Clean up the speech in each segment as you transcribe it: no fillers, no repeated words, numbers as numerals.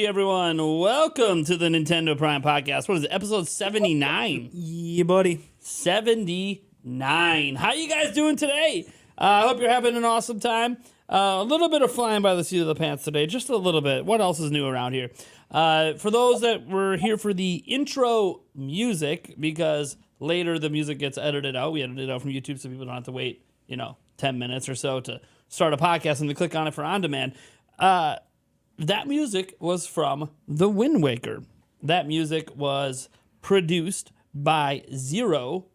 Howdy, everyone. Welcome to the Nintendo Prime Podcast. What is it, episode 79? Yeah, buddy. 79. How you guys doing today? I hope you're having an awesome time. A little bit of flying by the seat of the pants today, just a little bit. What else is new around here? For those that were here for the intro music, because later the music gets edited out. We edited it out from YouTube so people don't have to wait, 10 minutes or so to start a podcast and to click on it for on demand. That music was from The Wind Waker. That music was produced by Zero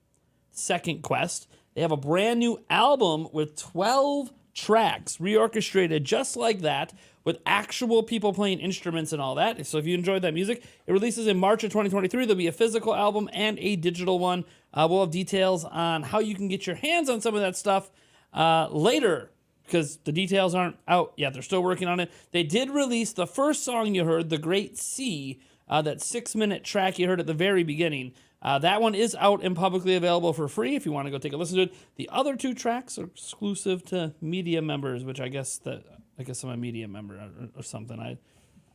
Second Quest. They have a brand new album with 12 tracks reorchestrated just like that with actual people playing instruments and all that. So if you enjoyed that music, it releases in March of 2023. There'll be a physical album and a digital one. We'll have details on how you can get your hands on some of that stuff later, because the details aren't out yet. They're still working on it. They did release the first song you heard, The Great Sea, that 6-minute track you heard at the very beginning. That one is out and publicly available for free if you want to go take a listen to it. The other 2 tracks are exclusive to media members, which I guess I'm a media member or something.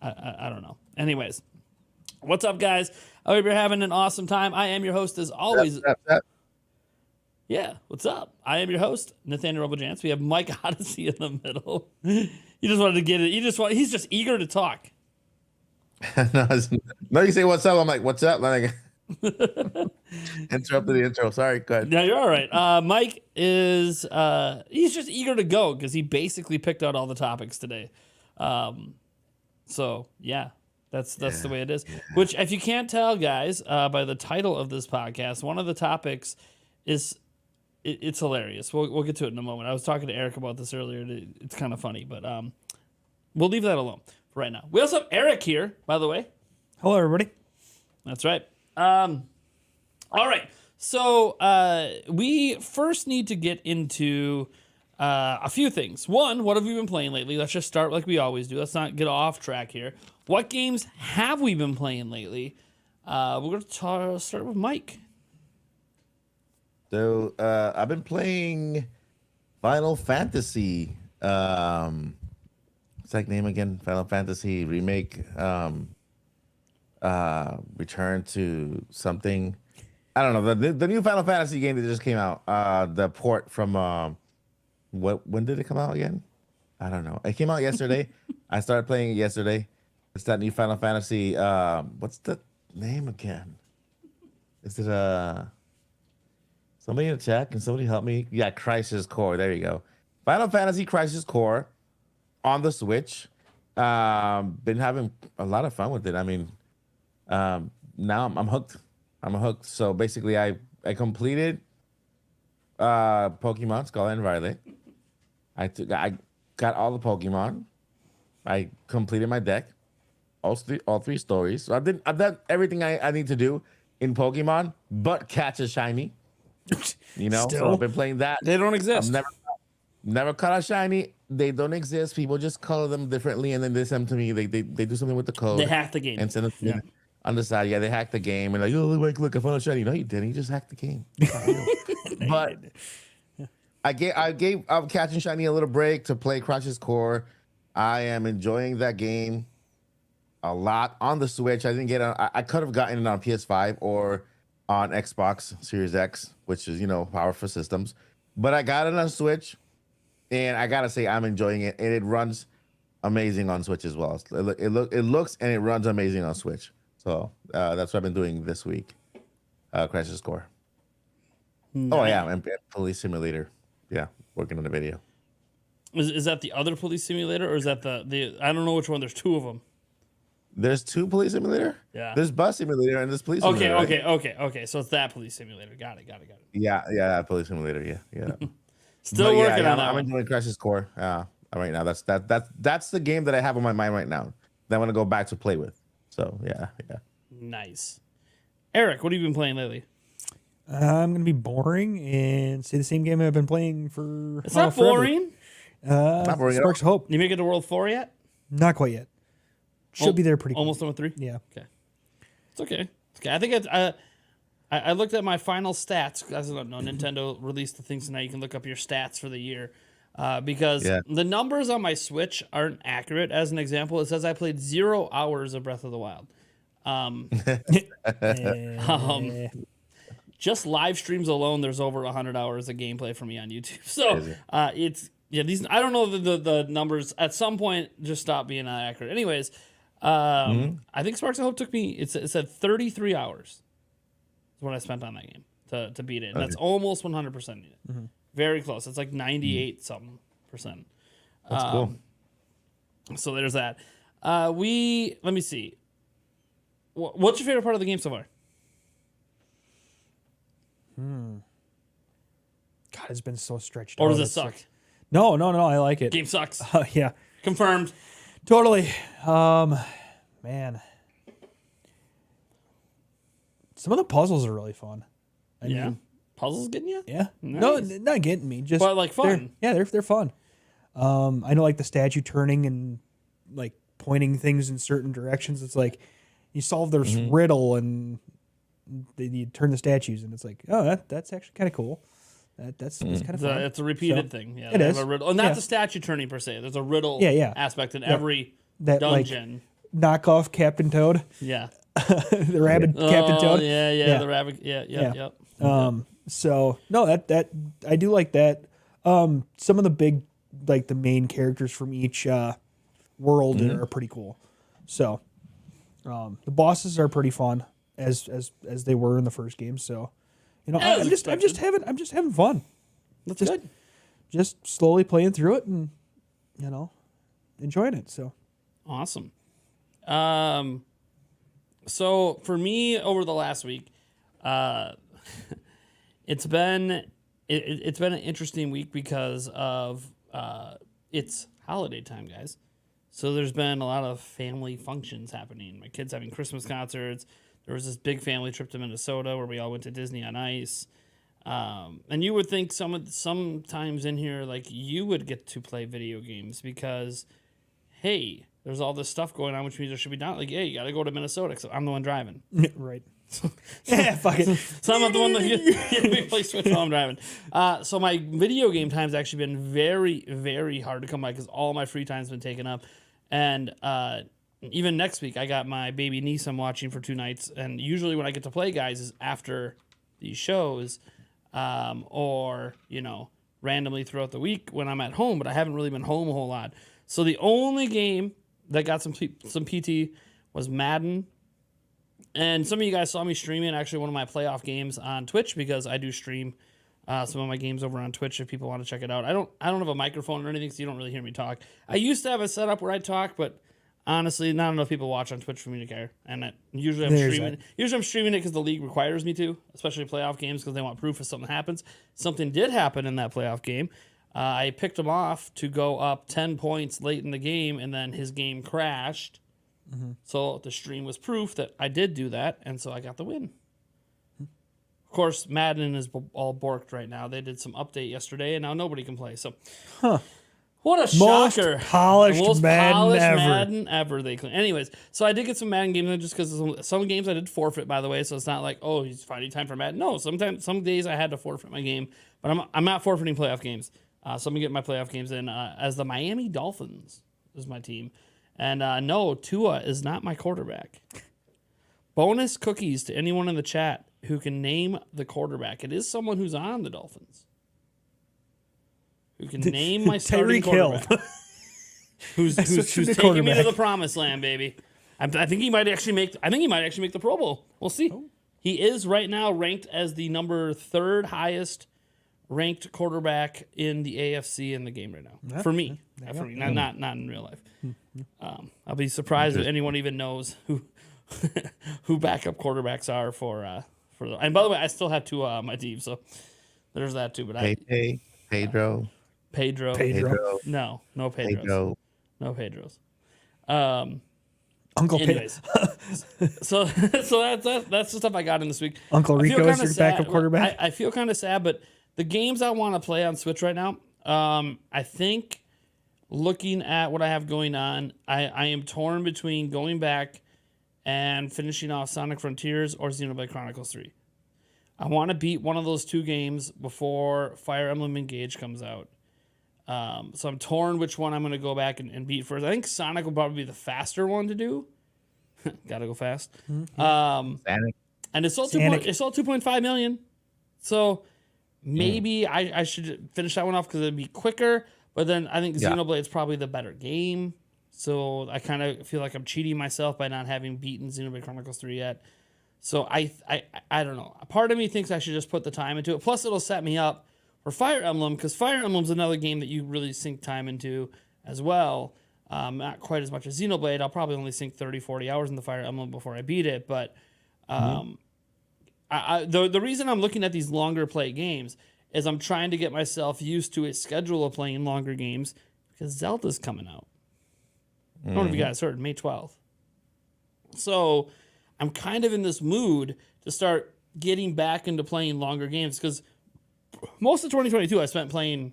I don't know. Anyways, what's up, guys? I hope you're having an awesome time. I am your host, as always. Yeah, what's up? I am your host, Nathaniel Robojans. We have Mike Odyssey in the middle. You just wanted to get it. He's just eager to talk. No, you say what's up. I'm like, what's up? Like, interrupted the intro. Sorry, go ahead. Yeah, you're all right. Mike is he's just eager to go because he basically picked out all the topics today. So yeah, that's the way it is. Yeah. Which, if you can't tell, guys, by the title of this podcast, one of the topics is. It's hilarious. We'll get to it in a moment. I was talking to Eric about this earlier. It's kind of funny, but we'll leave that alone for right now. We also have Eric here, by the way. Hello, everybody. That's right. All right. So we first need to get into a few things. One, what have we been playing lately? Let's just start like we always do. Let's not get off track here. What games have we been playing lately? We're going to start with Mike. So I've been playing Final Fantasy. What's that name again? Final Fantasy Remake. Return to something. I don't know. The new Final Fantasy game that just came out. The port from when did it come out again? I don't know. It came out yesterday. I started playing it yesterday. It's that new Final Fantasy. What's the name again? Is it somebody in the chat? Can somebody help me? Yeah, Crisis Core. There you go. Final Fantasy Crisis Core on the Switch. Been having a lot of fun with it. I mean, now I'm hooked. I'm hooked. So basically, I completed Pokemon Scarlet and Violet. I got all the Pokemon. I completed my deck. All three stories. So I've done everything I need to do in Pokemon, but catch a shiny. So I've been playing that. They don't exist. I've never caught a shiny. They don't exist. People just color them differently, and then they send them to me. They do something with the code. They hack the game and send it to me on the side. Yeah, they hacked the game and like, oh, look, I found a shiny. No, you didn't. You just hacked the game. But I'm catching shiny a little break to play Crisis Core. I am enjoying that game a lot on the Switch. I didn't get it. I could have gotten it on PS5 or on Xbox Series X, which is, powerful systems. But I got it on Switch, and I gotta say I'm enjoying it, and it runs amazing on Switch as well. It looks and it runs amazing on Switch. So that's what I've been doing this week. Crisis Core. Nice. Oh yeah, and Police Simulator. Yeah, working on the video. Is that the other Police Simulator, or is that the I don't know which one. There's 2 of them. There's 2 Police Simulator? Yeah. There's Bus Simulator and there's Police Simulator. Okay. So it's that Police Simulator. Got it. Yeah, Police Simulator. Yeah. Still working on that. I'm enjoying Crisis Core right now. That's the game that I have on my mind right now that I want to go back to play with. So yeah. Nice. Eric, what have you been playing lately? I'm gonna be boring and say the same game I've been playing for. It's not boring. Not boring. Sparks of Hope. You make it to World 4 yet? Not quite yet. Should be there pretty. Almost done with 3. Yeah. Okay. It's okay. I think I looked at my final stats. As you know, Nintendo released the things now. You can look up your stats for the year. because Yeah. the numbers on my Switch aren't accurate. As an example, it says I played 0 hours of Breath of the Wild. Eh, Just live streams alone, there's over 100 hours of gameplay for me on YouTube. So Crazy. it's these. I don't know the numbers. At some point, just stop being accurate. Anyways, I think Sparks of Hope took me. It said 33 hours. Is what I spent on that game to beat it. And that's almost 100%. Very close. It's like 98 something percent. That's cool. So there's that. Let me see. What's your favorite part of the game so far? God, it's been so stretched Or out. does it It's suck? like- no, I like it. Game sucks. Yeah, Confirmed. totally. Man, some of the puzzles are really fun. I Yeah. mean, Puzzles getting you? yeah. No, Nice. not getting me. Just But, like, fun. They're fun. I know, like the statue turning and like pointing things in certain directions. It's like you solve this riddle and then you turn the statues, and it's like, oh, that's actually kind of cool. That's kind of fun. It's a repeated So, thing. Yeah, it they have is. a riddle. And not Yeah. the statue turning per se. There's a riddle Yeah. aspect in every That, like, dungeon. knockoff Captain Toad, Yeah. the rabbit Captain Oh, Toad. yeah, Yeah. the rabbit. Yeah. So no, that I do like that. Some of the big, like the main characters from each world are pretty cool. So, the bosses are pretty fun as they were in the first game. So, As I'm just having fun. That's Just- good. Just slowly playing through it and enjoying it. So Awesome. So for me over the last week, it's been it's been an interesting week because of it's holiday time, guys. So there's been a lot of family functions happening. My kids having Christmas concerts. There was this big family trip to Minnesota where we all went to Disney on Ice. And you would think sometimes in here, like, you would get to play video games because, hey, there's all this stuff going on, which means there should be down. Like, hey, you got to go to Minnesota because I'm the one driving. right. Yeah, fuck it. So I'm not the one that get me play Switch while I'm driving. So my video game time's actually been very, very hard to come by because all my free time's been taken up. And even next week, I got my baby niece I'm watching for 2 nights. And usually when I get to play, guys, is after these shows or, randomly throughout the week when I'm at home. But I haven't really been home a whole lot. So the only game that got some PT was Madden. And some of you guys saw me streaming actually one of my playoff games on Twitch because I do stream some of my games over on Twitch if people want to check it out. I don't have a microphone or anything, so you don't really hear me talk. I used to have a setup where I talk, but honestly, not enough people watch on Twitch for me to care. And usually I'm streaming it because the league requires me to, especially playoff games because they want proof if something happens. Something did happen in that playoff game. I picked him off to go up 10 points late in the game, and then his game crashed. So the stream was proof that I did do that, and so I got the win. Of course, Madden is all borked right now. They did some update yesterday, and now nobody can play. So, what a Most shocker! polished Madden ever. Madden ever. Anyways, so I did get some Madden games in just because some games I did forfeit, by the way. So it's not like, oh, he's finding time for Madden. No, some days I had to forfeit my game, but I'm not forfeiting playoff games. So I'm gonna get my playoff games in as the Miami Dolphins is my team. And no, Tua is not my quarterback. Bonus cookies to anyone in the chat who can name the quarterback. It is someone who's on the Dolphins. Who can name my starting Tyreek Hill. quarterback. who's the taking me to quarterback. the promised land, baby. I think he might actually make the Pro Bowl. We'll see. He is right now ranked as the number 3rd highest ranked quarterback in the AFC in the game right now. For me. Not in real life. I'll be surprised if anyone even knows who backup quarterbacks are for the. And by the way, I still have 2 on my team, so there's that too. But Pedro. No Pedros. Pedro. No Pedros. Uncle Anyways, so that's the stuff I got in this week. Uncle I feel Rico is kinda your sad. backup quarterback. I feel kind of sad, but the games I want to play on Switch right now, I think looking at what I have going on, I am torn between going back and finishing off Sonic Frontiers or Xenoblade Chronicles 3. I want to beat one of those 2 games before Fire Emblem Engage comes out. So I'm torn which one I'm going to go back and beat first. I think Sonic will probably be the faster one to do. Gotta go fast. Sonic. And it's sold Sonic. It sold 2.5 million. So maybe I should finish that one off because it'd be quicker. But then I think Xenoblade's probably the better game. So I kind of feel like I'm cheating myself by not having beaten Xenoblade Chronicles 3 yet. So I don't know. A part of me thinks I should just put the time into it. Plus, it'll set me up for Fire Emblem, because Fire Emblem's another game that you really sink time into as well. Not quite as much as Xenoblade. I'll probably only sink 30, 40 hours in the Fire Emblem before I beat it. But the reason I'm looking at these longer play games is I'm trying to get myself used to a schedule of playing longer games because Zelda's coming out. I don't know if you guys heard, May 12th. So I'm kind of in this mood to start getting back into playing longer games because most of 2022 I spent playing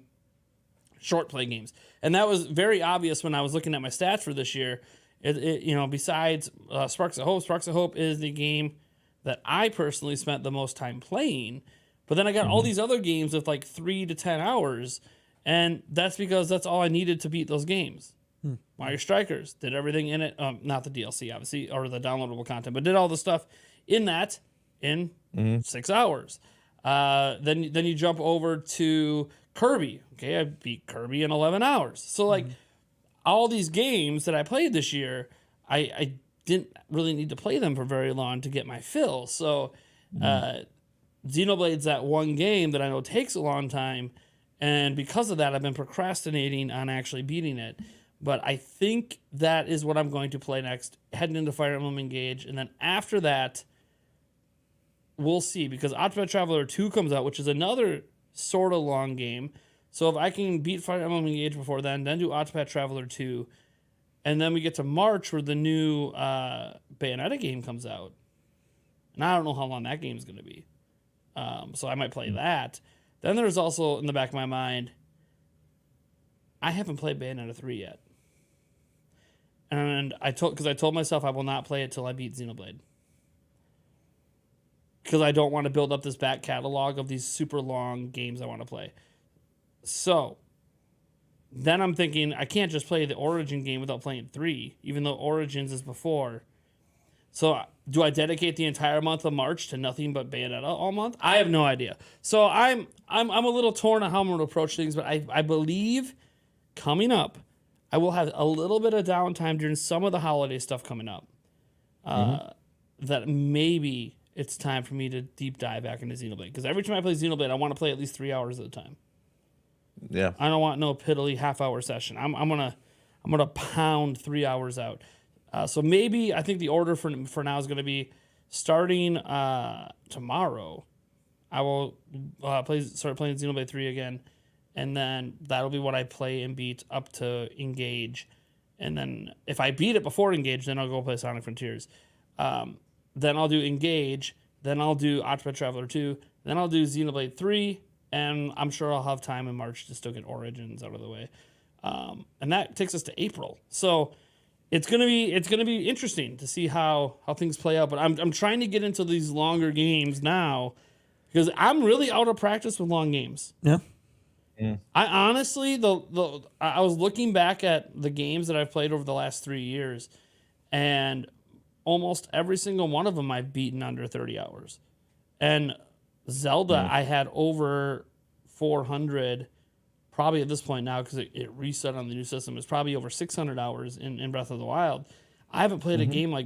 short play games. And that was very obvious when I was looking at my stats for this year. Besides Sparks of Hope is the game that I personally spent the most time playing. But then I got all these other games with like 3 to 10 hours. And that's because that's all I needed to beat those games. Mario Strikers did everything in it, not the DLC obviously or the downloadable content, but did all the stuff in that in 6 hours. Then you jump over to Kirby. Okay, I beat Kirby in 11 hours. So like all these games that I played this year, I didn't really need to play them for very long to get my fill. So Xenoblade's that one game that I know takes a long time, and because of that, I've been procrastinating on actually beating it. But I think that is what I'm going to play next, heading into Fire Emblem Engage. And then after that, we'll see, because Octopath Traveler 2 comes out, which is another sort of long game. So if I can beat Fire Emblem Engage before then do Octopath Traveler 2, and then we get to March where the new Bayonetta game comes out. And I don't know how long that game's going to be. So I might play that. Then there's also, in the back of my mind, I haven't played Bayonetta 3 yet. And I told myself I will not play it till I beat Xenoblade. Because I don't want to build up this back catalog of these super long games I want to play. So then I'm thinking I can't just play the Origin game without playing 3, even though Origins is before. So do I dedicate the entire month of March to nothing but Bayonetta all month? I have no idea. So I'm a little torn on how I'm going to approach things, but I believe coming up, I will have a little bit of downtime during some of the holiday stuff coming up. That maybe it's time for me to deep dive back into Xenoblade. Because every time I play Xenoblade, I want to play at least 3 hours at a time. Yeah. I don't want no piddly half-hour session. I'm gonna pound 3 hours out. So maybe I think the order for now is gonna be starting tomorrow. I will start playing Xenoblade 3 again. And then that'll be what I play and beat up to Engage. And then if I beat it before Engage, then I'll go play Sonic Frontiers. Then I'll do Engage. Then I'll do Octopath Traveler 2. Then I'll do Xenoblade 3. And I'm sure I'll have time in March to still get Origins out of the way. And that takes us to April. So it's gonna be interesting to see how things play out. But I'm trying to get into these longer games now because I'm really out of practice with long games. Yeah. I honestly, I was looking back at the games that I've played over the last 3 years, and almost every single one of them I've beaten under 30 hours. And Zelda, I had over 400, probably at this point now, because it reset on the new system. It's probably over 600 hours in Breath of the Wild. I haven't played a game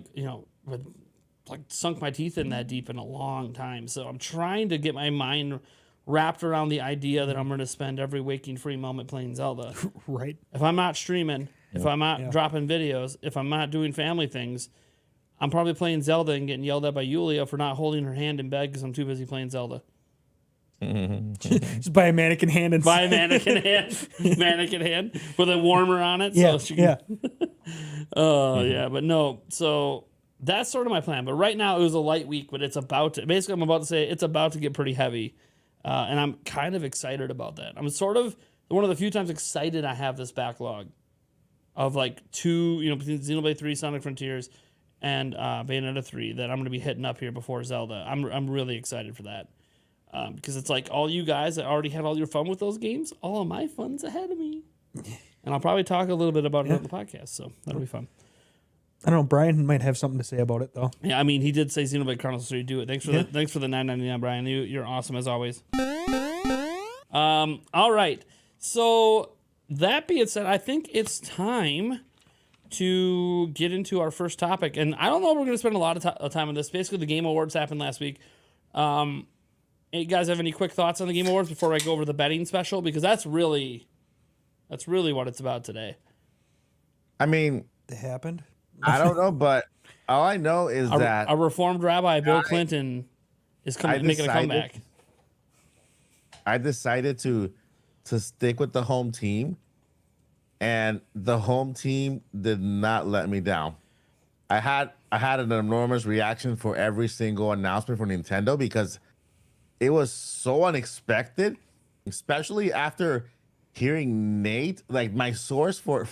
sunk my teeth in that deep in a long time. So I'm trying to get my mind wrapped around the idea that I'm going to spend every waking free moment playing Zelda. Right. If I'm not streaming, if I'm not dropping videos, if I'm not doing family things, I'm probably playing Zelda and getting yelled at by Yulia for not holding her hand in bed because I'm too busy playing Zelda. Just buy a mannequin hand and Buy a mannequin hand with a warmer on it. Yeah, So she can, yeah, but no. So that's sort of my plan. But right now it was a light week, but I'm about to say it's about to get pretty heavy. And I'm kind of excited about that. I'm sort of one of the few times excited I have this backlog of like two, between Xenoblade 3, Sonic Frontiers, and Bayonetta 3 that I'm going to be hitting up here before Zelda. I'm really excited for that. because it's like all you guys that already had all your fun with those games, all of my fun's ahead of me. And I'll probably talk a little bit about it on the podcast, so that'll be fun. I don't know. Brian might have something to say about it though. Yeah, I mean, he did say Xenoblade Chronicles 3. Do it. Thanks for the $9.99, Brian. You're awesome as always. All right. So that being said, I think it's time to get into our first topic, and I don't know if we're going to spend a lot of time on this. Basically, the Game Awards happened last week. You guys have any quick thoughts on the Game Awards before I go over the betting special? Because that's really what it's about today. I mean, It happened. I don't know, but all I know is that A reformed rabbi, Bill Clinton, is making a comeback. I decided to stick with the home team, and the home team did not let me down. I had an enormous reaction for every single announcement for Nintendo because it was so unexpected, especially after hearing Nate, like my source for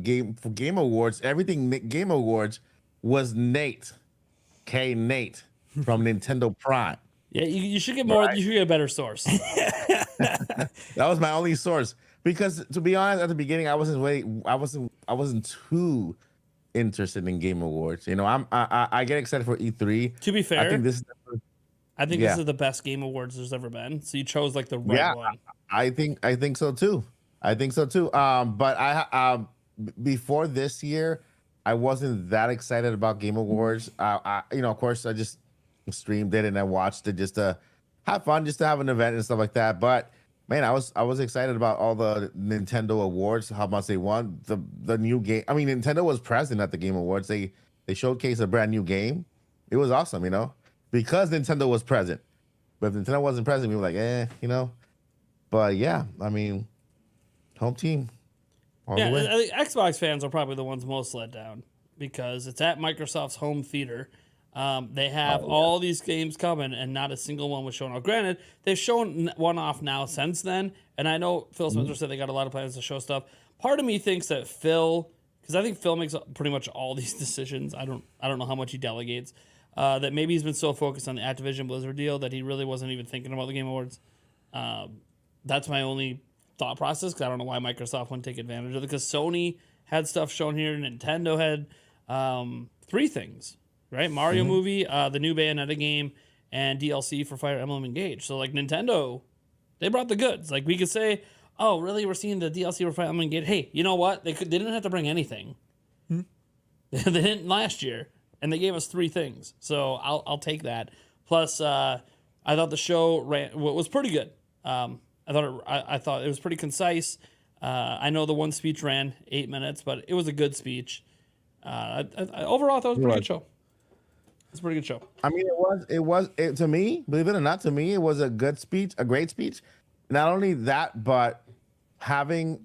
Game Awards, everything Game Awards was Nate, Nate from Nintendo Prime. Yeah, you should get more. Right. You should get a better source. That was my only source because, to be honest, at the beginning I wasn't too interested in Game Awards. You know, I get excited for E3. To be fair, I think this is the best Game Awards there's ever been. So you chose like the right one. I think so too. But before this year, I wasn't that excited about Game Awards. Of course, I just streamed it and I watched it just to have fun, just to have an event and stuff like that. But man, I was excited about all the Nintendo awards, how much they won, the new game. I mean, Nintendo was present at the Game Awards. They showcased a brand new game. It was awesome, because Nintendo was present. But if Nintendo wasn't present, we were like, But yeah, I mean, home team. All the way. I think Xbox fans are probably the ones most let down because it's at Microsoft's home theater. They have all these games coming, and not a single one was shown off. Granted, they've shown one off now since then, and I know Phil Spencer said they got a lot of plans to show stuff. Part of me thinks that because I think Phil makes pretty much all these decisions. I don't know how much he delegates. That maybe he's been so focused on the Activision Blizzard deal that he really wasn't even thinking about the Game Awards. That's my only thought process, because I don't know why Microsoft wouldn't take advantage of it, because Sony had stuff shown here, Nintendo had 3 things, right? Mario movie, the new Bayonetta game, and DLC for Fire Emblem Engage. So, like, Nintendo, they brought the goods. Like, we could say, oh, really, we're seeing the DLC for Fire Emblem Engage. Hey, you know what? They didn't have to bring anything. They didn't last year, and they gave us 3 things. So I'll take that. Plus, I thought the show was pretty good. I thought it was pretty concise. I know the one speech ran 8 minutes, but it was a good speech. Overall, I thought it was a pretty good show. It's a pretty good show. I mean, to me, believe it or not, it was a good speech, a great speech. Not only that, but having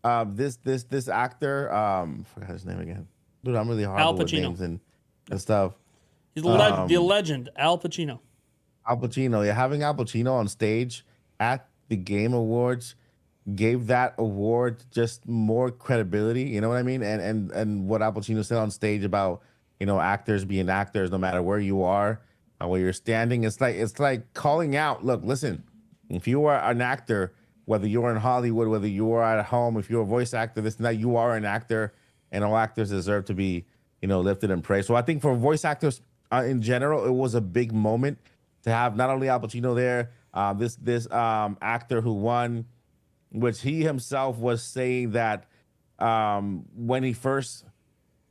this actor, forgot his name again. Dude, I'm really horrible with names and stuff. He's the legend, Al Pacino. Al Pacino, having Al Pacino on stage at the Game Awards gave that award just more credibility. You know what I mean? And what Al Pacino said on stage about actors being actors, no matter where you are, where you're standing. It's like calling out. Look, listen. If you are an actor, whether you're in Hollywood, whether you are at home, if you're a voice actor, this and that, you are an actor, and all actors deserve to be lifted and praised. So I think for voice actors in general, it was a big moment to have not only Al Pacino there, this actor who won, which he himself was saying that when he first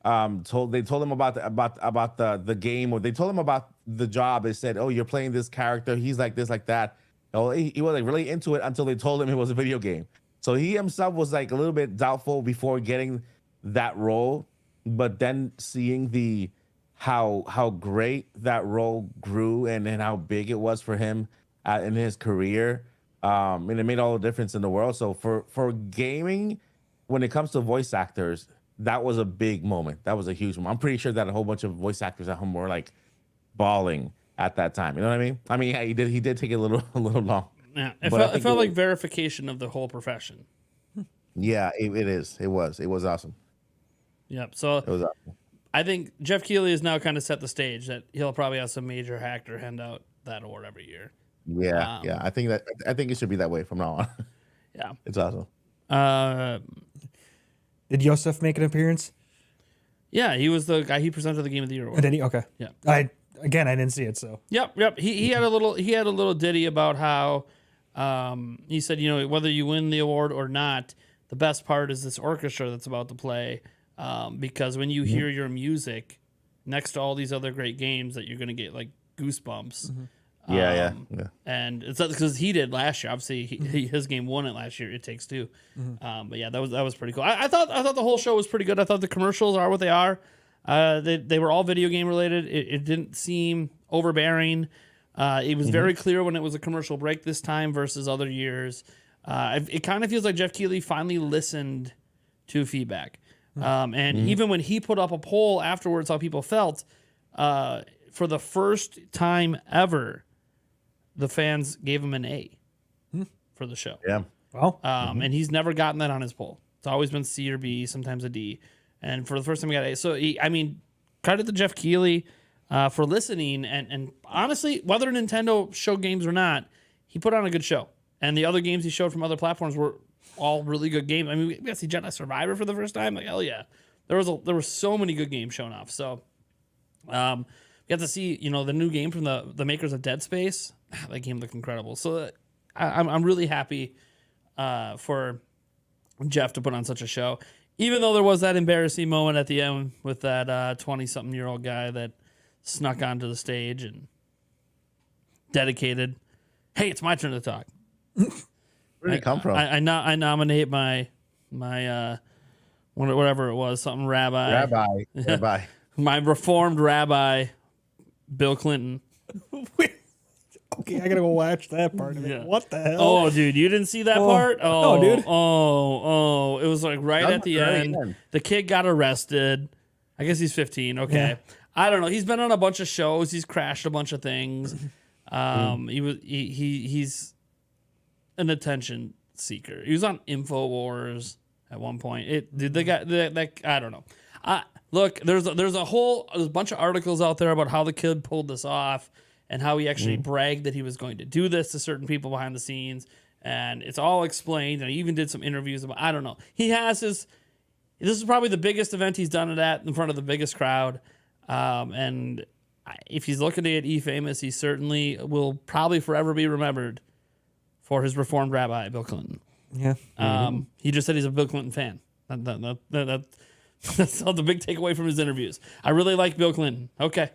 told him about the game, or they told him about the job. They said, "Oh, you're playing this character. He's like this, like that." Oh, he was like really into it until they told him it was a video game. So he himself was like a little bit doubtful before getting that role, but then seeing how great that role grew and how big it was for him in his career, and it made all the difference in the world. So for gaming, when it comes to voice actors, that was a big moment. That was a huge moment. I'm pretty sure that a whole bunch of voice actors at home were like bawling at that time. You know what I mean? I mean, yeah, he did take a little long. Yeah, it felt like verification of the whole profession. Yeah, it is. It was awesome. Yep. So it was awesome. I think Jeff Keighley has now kind of set the stage that he'll probably have some major actor handout that award every year. Yeah, yeah. I think it should be that way from now on. Yeah. It's awesome. Did Yosef make an appearance? Yeah, he was the guy. He presented the Game of the Year award. Did he? Okay. Yeah. I didn't see it, so. Yep. He had a little ditty about how he said, whether you win the award or not, the best part is this orchestra that's about to play, because when you hear your music next to all these other great games, that you're gonna get like goosebumps. Yeah. And it's because he did last year. Obviously, his game won it last year. It Takes Two. But yeah, that was pretty cool. I thought the whole show was pretty good. I thought the commercials are what they are. They were all video game related. It didn't seem overbearing. It was very clear when it was a commercial break this time versus other years. It kind of feels like Jeff Keighley finally listened to feedback. And even when he put up a poll afterwards, how people felt, for the first time ever, the fans gave him an A for the show. Yeah. Well, And he's never gotten that on his poll. It's always been C or B, sometimes a D. And for the first time, he got A. So, credit to Jeff Keighley for listening. And honestly, whether Nintendo showed games or not, he put on a good show. And the other games he showed from other platforms were all really good games. I mean, we got to see Jedi Survivor for the first time. Like, hell yeah. There were so many good games shown off. So, we got to see, the new game from the makers of Dead Space. That game looked incredible. So I'm really happy for Jeff to put on such a show. Even though there was that embarrassing moment at the end with that 20-something-year-old guy that snuck onto the stage and dedicated, hey, it's my turn to talk. Where did it come from? I nominate my whatever it was, something rabbi. Rabbi. My reformed rabbi, Bill Clinton. okay, I gotta go watch that part of it. Yeah. What the hell? Oh, dude, you didn't see that part? Oh, no, dude. Oh, it was like right That at the was very end. good. The kid got arrested. I guess he's 15. Okay. Yeah. I don't know. He's been on a bunch of shows. He's crashed a bunch of things. He's an attention seeker. He was on InfoWars at one point. They got that. I don't know. Look, there's a bunch of articles out there about how the kid pulled this off and how he actually bragged that he was going to do this to certain people behind the scenes, and it's all explained. And he even did some interviews about. I don't know. He has his. This is probably the biggest event he's done it at in front of the biggest crowd, and if he's looking to get famous, he certainly will probably forever be remembered for his reformed rabbi, Bill Clinton. Yeah. He just said he's a Bill Clinton fan. That's all the big takeaway from his interviews. I really like Bill Clinton. Okay.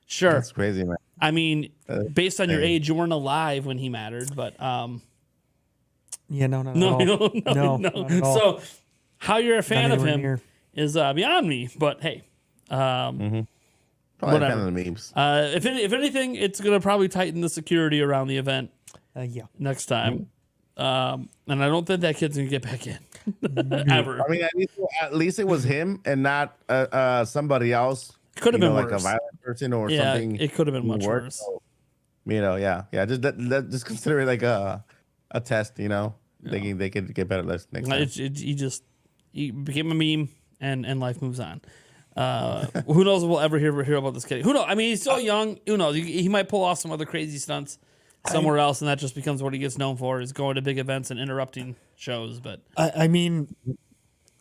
Sure. That's crazy, man. I mean, based on your age, you weren't alive when he mattered, but Yeah, no, not at no, all. no. not at all. So how you're a fan Not of anywhere him near. is beyond me, but hey. Probably Whatever. kind of the memes. If anything, it's going to probably tighten the security around the event Yeah. next time. And I don't think that kid's going to get back in ever. I mean, at least it was him and not somebody else. Could have been like worse. a violent person or Yeah, something. it could have been much worse. worse. So, yeah. Just just consider it like a test. Thinking they could get better next time. He became a meme, and life moves on. Who knows if we'll ever hear about this kid? Who knows? I mean, he's so young. Who knows? He might pull off some other crazy stunts somewhere else, and that just becomes what he gets known for, is going to big events and interrupting shows. But I mean,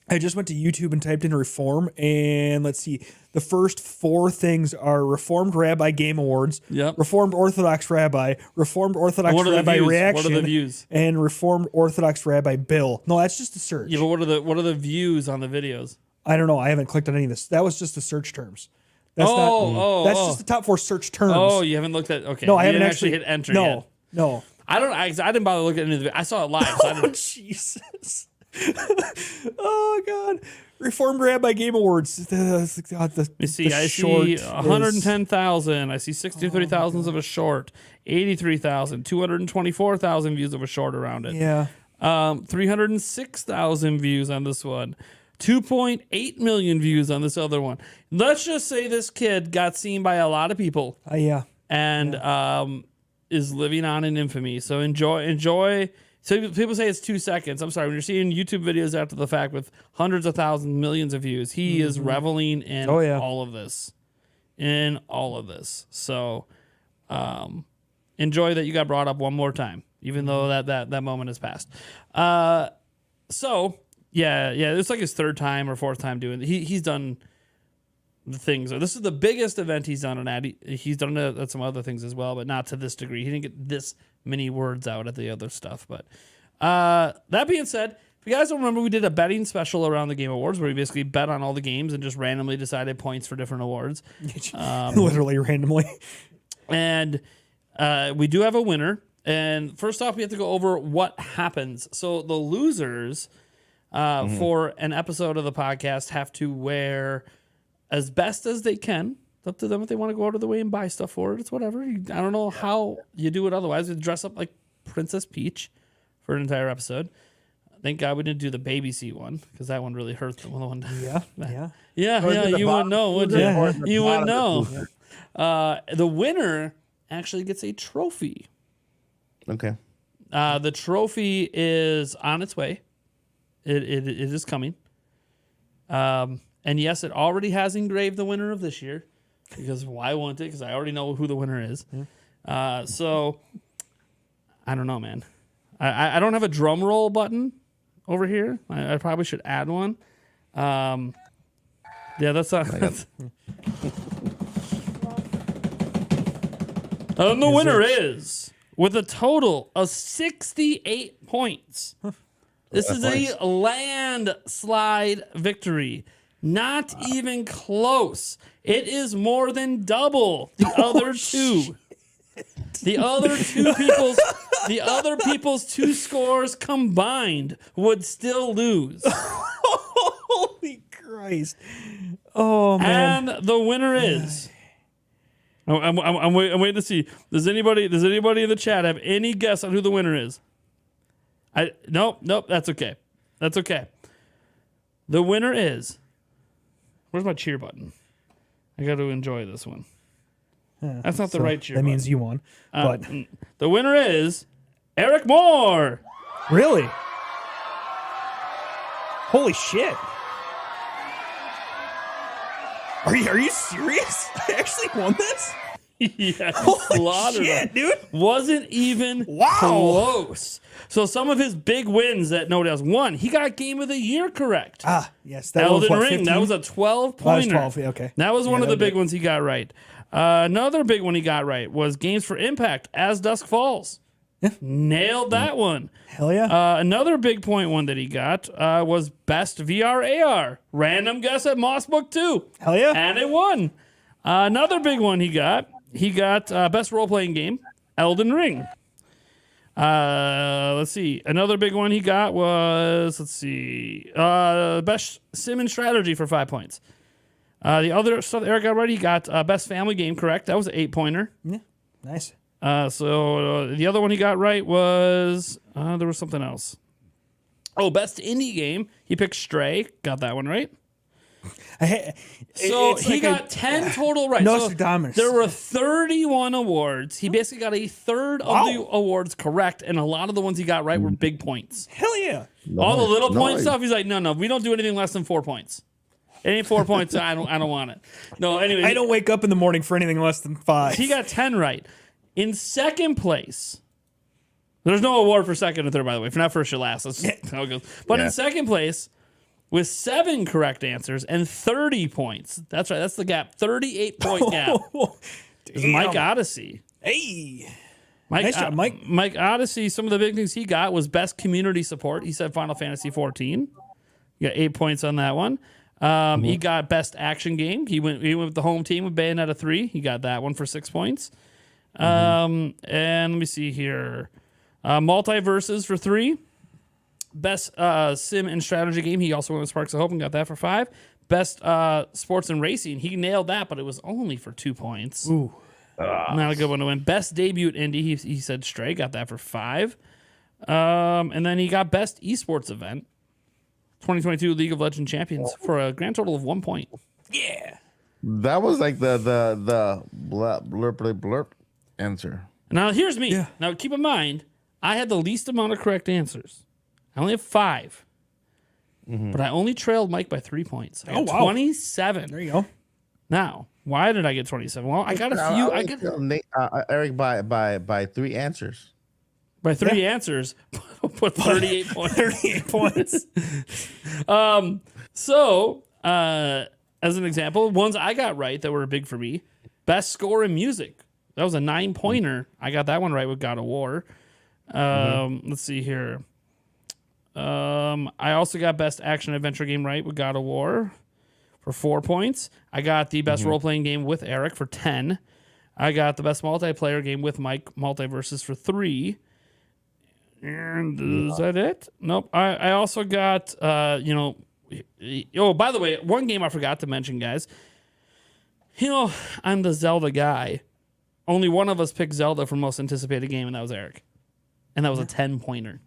I just went to YouTube and typed in reform, and let's see. The first 4 things are Reformed Rabbi Game Awards, Yep. Reformed Orthodox Rabbi, Reformed Orthodox what are the Rabbi views? Reaction, What are the views? and Reformed Orthodox Rabbi Bill. No, that's just a search. Yeah, but what are the views on the videos? I don't know. I haven't clicked on any of this. That was just the search terms. That's Oh, just the top 4 search terms. Oh, you haven't looked at? Okay, no, I you haven't didn't actually hit enter No, yet. no. I don't. I didn't bother looking at any of the. I saw it live. So I Oh didn't, Jesus! Oh God! Reformed Rabbi Game Awards. Let me see. I short see is- 110,000. I see 63,000 of a short. 83,000. 224,000 views of a short around it. Yeah. 306,000 views on this one. 2.8 million views on this other one. Let's just say this kid got seen by a lot of people Yeah. and is living on in infamy. So enjoy. So people say it's 2 seconds. I'm sorry. When you're seeing YouTube videos after the fact with hundreds of thousands, millions of views, he is reveling in Oh, yeah. all of this. In all of this. So enjoy that you got brought up one more time, even though that moment has passed. So yeah, it's like his third time or fourth time doing it. He's done the things. This is the biggest event he's done on that. He's done it at some other things as well, but not to this degree. He didn't get this many words out at the other stuff. But that being said, if you guys don't remember, we did a betting special around the Game Awards where we basically bet on all the games and just randomly decided points for different awards. Literally randomly. And we do have a winner. And first off, we have to go over what happens. So the losers for an episode of the podcast have to wear as best as they can. It's up to them if they want to go out of the way and buy stuff for it. It's whatever. I don't know how you do it otherwise. You dress up like Princess Peach for an entire episode. Thank God we didn't do the baby seat one because that one really hurt them. Yeah. You wouldn't know, would you? Yeah. You wouldn't know. The winner actually gets a trophy. Okay. The trophy is on its way. It is coming. And yes, it already has engraved the winner of this year. Because why won't it? Because I already know who the winner is. So, I don't know, man. I don't have a drum roll button over here. I probably should add one. Yeah, that's not... And the winner is, with a total of 68 points. This is a landslide victory. Not even close. It is more than double the other two. The other people's two scores combined would still lose. Holy Christ. Oh, man. And the winner is... I'm waiting to see. Does anybody in the chat have any guess on who the winner is? Nope. That's okay. The winner is. Where's my cheer button? I got to enjoy this one. That's not the right cheer. That button. means you won. But The winner is Eric Moore. really, holy shit. Are you serious? I actually won this? Yeah, Holy slaughtered shit, him. dude. Wasn't even close. So some of his big wins that nobody else won, he got Game of the Year correct. Yes. That Elden was what, Ring, 15? that was a 12-pointer. 12, yeah, okay. That was one of the that big ones he got right. Another big one he got right was Games for Impact, As Dusk Falls. Yeah. Nailed that one. Hell yeah. Another big point one that he got was Best VR AR. Random guess at Moss Book 2. Hell yeah. And it won. Another big one he got Best Role-Playing Game, Elden Ring. Let's see. Another big one he got was, Best Sim and Strategy for 5 points. The other stuff Eric got right, he got Best Family Game correct. That was an 8-pointer. Yeah. Nice. So the other one he got right was, there was something else. Oh, Best Indie Game. He picked Stray. Got that one right. So he got 10 total right. Nostradamus. So there were 31 awards. He basically got a third of the awards correct, and a lot of the ones he got right were big points. Hell yeah. All the little point stuff, he's like, no, we don't do anything less than 4 points. Any 4 points, I don't want it. No, anyway. I don't wake up in the morning for anything less than 5. He got 10 right. In second place, there's no award for second or third, by the way. If not first, you're last. That's how it goes. But in second place, with 7 correct answers and 30 points. That's right. That's the gap. 38-point gap. Is Mike Odyssey. Hey. Nice job, Mike. Mike Odyssey, some of the big things he got was Best Community Support. He said Final Fantasy 14. He got 8 points on that one. He got Best Action Game. He went with the home team with Bayonetta 3. He got that one for 6 points. And let me see here. Multiverses for 3. Best sim and strategy game. He also went with Sparks of Hope and got that for 5. Best sports and racing. He nailed that, but it was only for 2 points. Ooh. Not a good one to win. Best debut indie. He said Stray. Got that for 5. And then he got best esports event. 2022 League of Legends Champions for a grand total of 1 point. Yeah. That was like the blurp answer. Now here's me. Yeah. Now keep in mind, I had the least amount of correct answers. I only have 5. But I only trailed Mike by 3 points. I got 27. There you go. Now, Why did I get 27? Well, I got a few. I got Eric by 3 answers. by 3 answers. Put 38 points. 38 points. So, as an example, ones I got right that were big for me: best score in music. That was a 9-pointer. I got that one right with God of War. Let's see here. I also got best action adventure game right with God of War for 4 points. I got the best role playing game with Eric for 10. I got the best multiplayer game with Mike Multiverses for 3. And is that it? Nope. I also got by the way, one game I forgot to mention, guys. I'm the Zelda guy. Only one of us picked Zelda for most anticipated game, and that was Eric. And that was a 10-pointer.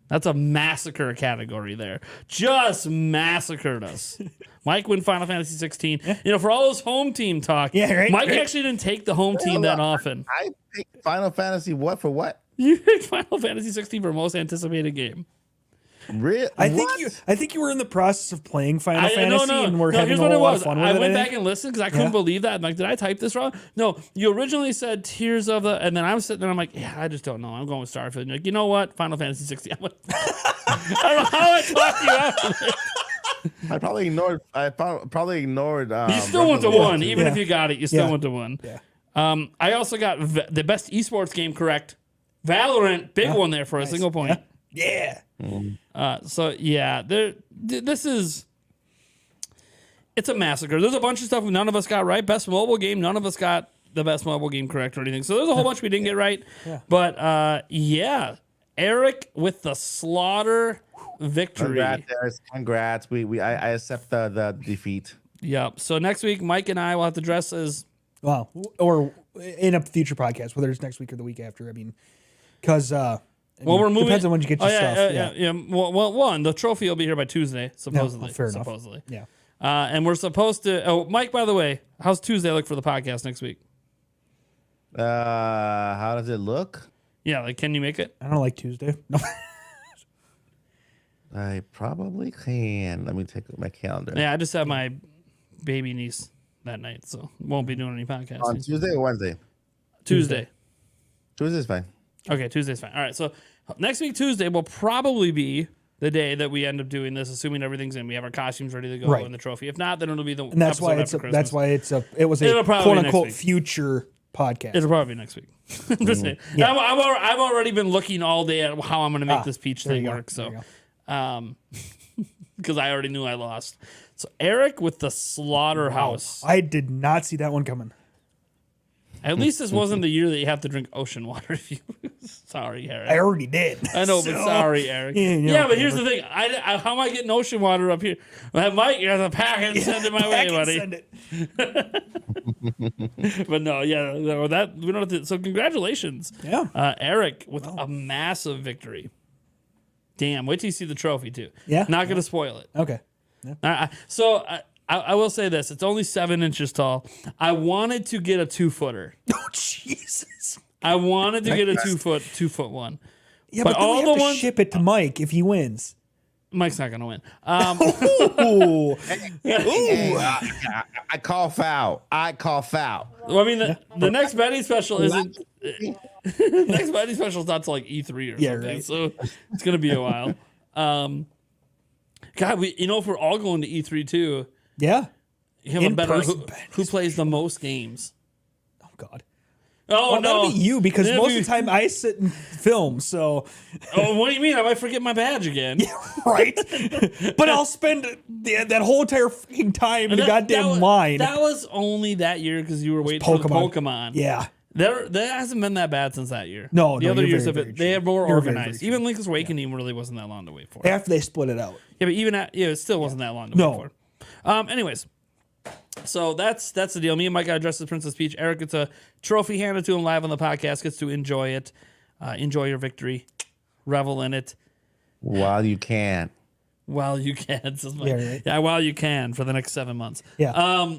That's a massacre category there. Just massacred us. Mike win Final Fantasy 16. For all those home team talk, Mike actually didn't take the home team that often. I picked Final Fantasy what for what? You picked Final Fantasy 16 for most anticipated game. Really? I think you were in the process of playing Final Fantasy and we're having here's a what whole it lot was. of fun with it. I went back and listened because I couldn't believe that. I'm like, did I type this wrong? No, you originally said Tears of the, and then I'm sitting there, I'm like, yeah, I just don't know. I'm going with Starfield. And you're like, you know what? Final Fantasy 16. I don't know how I talked you out of it. I probably ignored. You still went to one, too. even if you got it. You still went to one. Yeah. I also got the best esports game correct. Valorant, big one there for a single point. Yeah. This is. It's a massacre. There's a bunch of stuff none of us got right. Best mobile game, none of us got the best mobile game correct or anything. So there's a whole bunch we didn't get right. Yeah. But Eric with the slaughter victory. Congrats. I accept the defeat. Yep. So next week, Mike and I will have to dress as. Wow. Or in a future podcast, whether it's next week or the week after. I mean, because we're moving. Depends on when you get your stuff. Yeah. Well, the trophy will be here by Tuesday, supposedly. Fair enough. Supposedly. Yeah. And we're supposed to. Oh, Mike. By the way, how's Tuesday look for the podcast next week? How does it look? Yeah, can you make it? I don't like Tuesday. No. I probably can. Let me take my calendar. Yeah, I just have my baby niece that night, so won't be doing any podcasting. On Tuesday or Wednesday? Tuesday. Tuesday's fine. Okay, Tuesday's fine. All right, so next week, Tuesday, will probably be the day that we end up doing this, assuming everything's in. We have our costumes ready to go Right. and the trophy. If not, then it'll be the And that's why episode it was a It'll probably quote be next unquote week. future podcast. It'll probably be next week. I'm just saying. Yeah. I've already been looking all day at how I'm going to make this peach there thing you go. work. There So, you because I already knew I lost. So Eric with the slaughterhouse. I did not see that one coming. At least this wasn't the year that you have to drink ocean water. If you, sorry, Eric. I already did. I know, but sorry, Eric. Yeah, But here's the thing. How am I getting ocean water up here? Well, Mike, you have to pack it and send it my way, buddy. Send it. But no, that we don't have to. So congratulations, Yeah. Eric, with a massive victory. Damn, wait till you see the trophy too. Yeah. Not gonna spoil it. Okay. I will say this: it's only 7 inches tall. I wanted to get a 2-footer. Oh Jesus. I wanted to get a 2-foot one. Yeah, But but then all we the have to ones- ship it to Mike if he wins. Mike's not gonna win. Ooh. Hey, I call foul. Well, I mean, the next betting special isn't. Next betting special is not till like E3 or Yeah, something, right. so it's gonna be a while. God, if we're all going to E3 too, Yeah. you have a In better person who plays the most games. Oh God. Oh Well, no, that'll be you because It'll most be- of the time I sit and film. So Oh, what do you mean? I might forget my badge again. right. But I'll spend that whole entire freaking time in the goddamn line. That was only that year because you were waiting for the Pokemon. Yeah. There hasn't been that bad since that year. No, the no, other you're years very, have very they have more true. You're very, organized. very Even Link's Awakening really wasn't that long to wait for. After they split it out. Yeah, but even it still wasn't that long to No. wait for. Anyways, so that's the deal. Me and Mike got dressed as Princess Peach. Eric gets a trophy handed to him live on the podcast. Gets to enjoy it, enjoy your victory, revel in it While you can. while you can. Says Mike. Yeah, right. Yeah, while you can for the next 7 months. Yeah.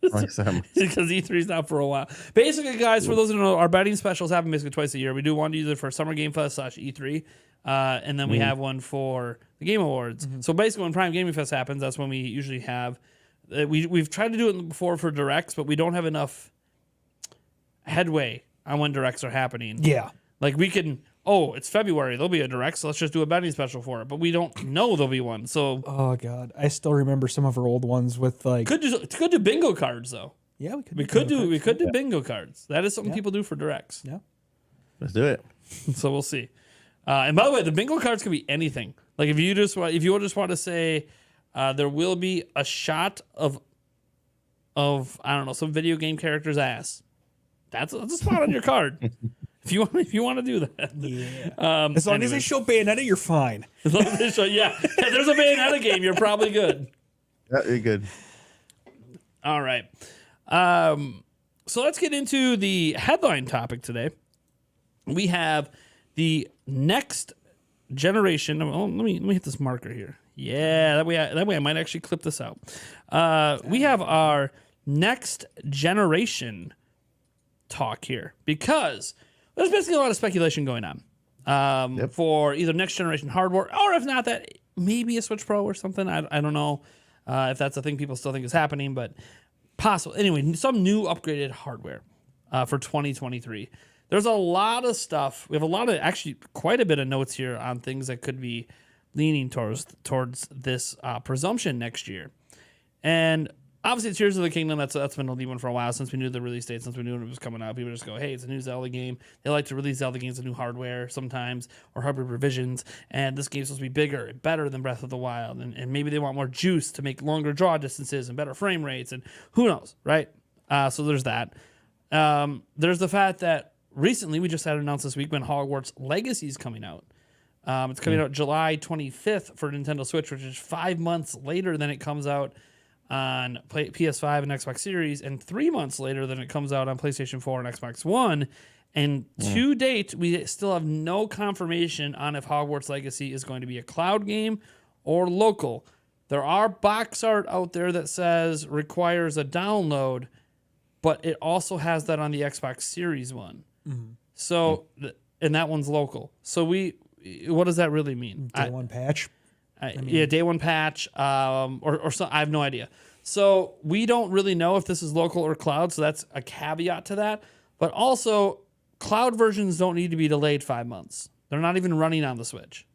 Because E3's out for a while. Basically, guys, for those who don't know, our betting specials happen basically twice a year. We do one either for Summer Game Fest / E3, and then we have one for the Game Awards. So basically, when Prime Gaming Fest happens, that's when we usually have we've tried to do it before for directs, but we don't have enough headway on when directs are happening. Yeah. Like we can, oh, it's February, there'll be a direct, so let's just do a betting special for it. But we don't know there'll be one, so Oh God, I still remember some of our old ones with like. could do bingo cards though. Yeah, we could. We could do bingo cards. That is something people do for directs. Yeah. Let's do it. So we'll see. And by the way, the bingo cards can be anything. Like if you just want to say there will be a shot of I don't know, some video game character's ass. That's a spot on your card. If you want to do that. Yeah. As long as they show Bayonetta, you're fine. As long as they show, yeah. If there's a Bayonetta game, you're probably good. Yeah, you're good. All right. So let's get into the headline topic today. We have the next generation. Oh, let me hit this marker here. Yeah, that way I might actually clip this out. We have our next generation talk here because there's basically a lot of speculation going on for either next generation hardware or if not that, maybe a Switch Pro or something. I don't know if that's a thing people still think is happening, but possible. Anyway, some new upgraded hardware for 2023. There's a lot of stuff. We have a lot of, actually quite a bit of notes here on things that could be leaning towards this presumption next year. And obviously, it's Tears of the Kingdom. That's been a lead one for a while since we knew the release date, since we knew when it was coming out. People just go, hey, it's a new Zelda game. They like to release Zelda games with new hardware sometimes or hardware revisions. And this game's supposed to be bigger and better than Breath of the Wild. And maybe they want more juice to make longer draw distances and better frame rates. And who knows, right? So there's that. There's the fact that recently, we just had announced this week when Hogwarts Legacy is coming out. It's coming out July 25th for Nintendo Switch, which is 5 months later than it comes out on PS5 and Xbox Series, and 3 months later than it comes out on PlayStation 4 and Xbox One. And to date, we still have no confirmation on if Hogwarts Legacy is going to be a cloud game or local. There are box art out there that says requires a download, but it also has that on the Xbox Series one. So, and that one's local. So what does that really mean? Day one patch. Yeah, day one patch, or so, I have no idea. So we don't really know if this is local or cloud. So that's a caveat to that. But also, cloud versions don't need to be delayed 5 months. They're not even running on the Switch.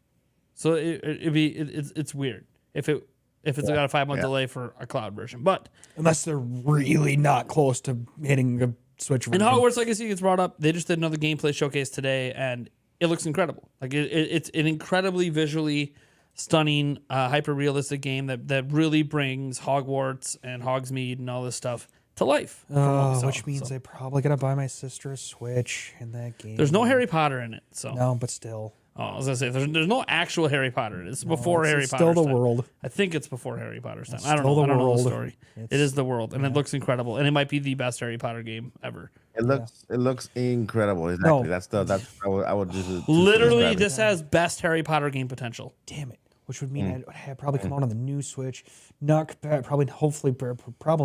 So it's weird if it's got a 5 month delay for a cloud version. But Unless they're really not close to hitting the Switch version. and Hogwarts Legacy gets brought up. They just did another gameplay showcase today, and it looks incredible. Like it's an incredibly visually stunning, hyper realistic game that really brings Hogwarts and Hogsmeade and all this stuff to life. Which means I probably gotta buy my sister a Switch in that game. There's no Harry Potter in it, so No, but still. Oh, I was gonna say there's no actual Harry Potter in it. It's before Harry Potter. Still the world. I think it's before Harry Potter's time. It's I don't know. still I don't the know the world. story. It is the world, and it looks incredible, and it might be the best Harry Potter game ever. It looks incredible. Exactly. No. That's I would just Literally, describe it. this has best Harry Potter game potential. Damn it. Which would mean I'd probably come out on the new Switch, probably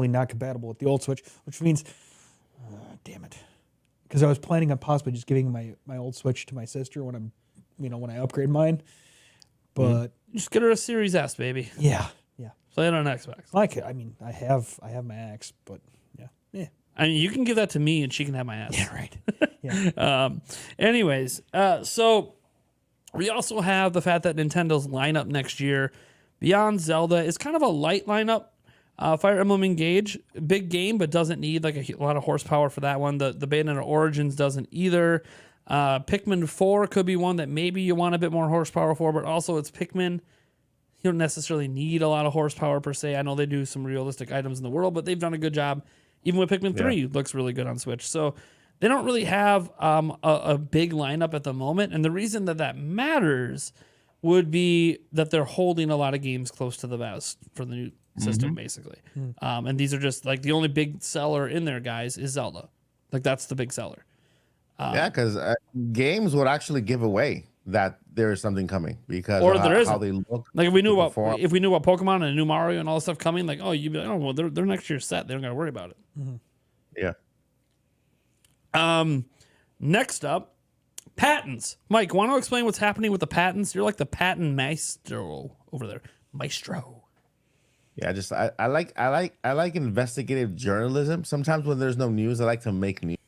not compatible with the old Switch, which means, damn it, because I was planning on possibly just giving my old Switch to my sister when when I upgrade mine, but Just get her a Series S, baby. yeah, Play it on Xbox. I have my X, but yeah, I mean, you can give that to me, and she can have my ass. yeah, right, yeah. Anyways, so we also have the fact that Nintendo's lineup next year, beyond Zelda, is kind of a light lineup. Fire Emblem Engage, big game, but doesn't need like a lot of horsepower for that one. The Bayonetta Origins doesn't either. Pikmin 4 could be one that maybe you want a bit more horsepower for, but also it's Pikmin. You don't necessarily need a lot of horsepower per se. I know they do some realistic items in the world, but they've done a good job. Even with Pikmin 3, looks really good on Switch. So they don't really have a big lineup at the moment. And the reason that matters would be that they're holding a lot of games close to the vest for the new system, basically. And these are just like the only big seller in there, guys, is Zelda. Like that's the big seller. Because games would actually give away that there is something coming because Or of there how isn't. they look. Like if we knew about perform. Pokemon and a new Mario and all this stuff coming, like you'd be like, oh well, they're next year's set. They don't got to worry about it. Yeah. Next up, patents. Mike, want to explain what's happening with the patents? You're like the patent maestro over there. Maestro. Yeah, just I like investigative journalism. Sometimes when there's no news, I like to make news.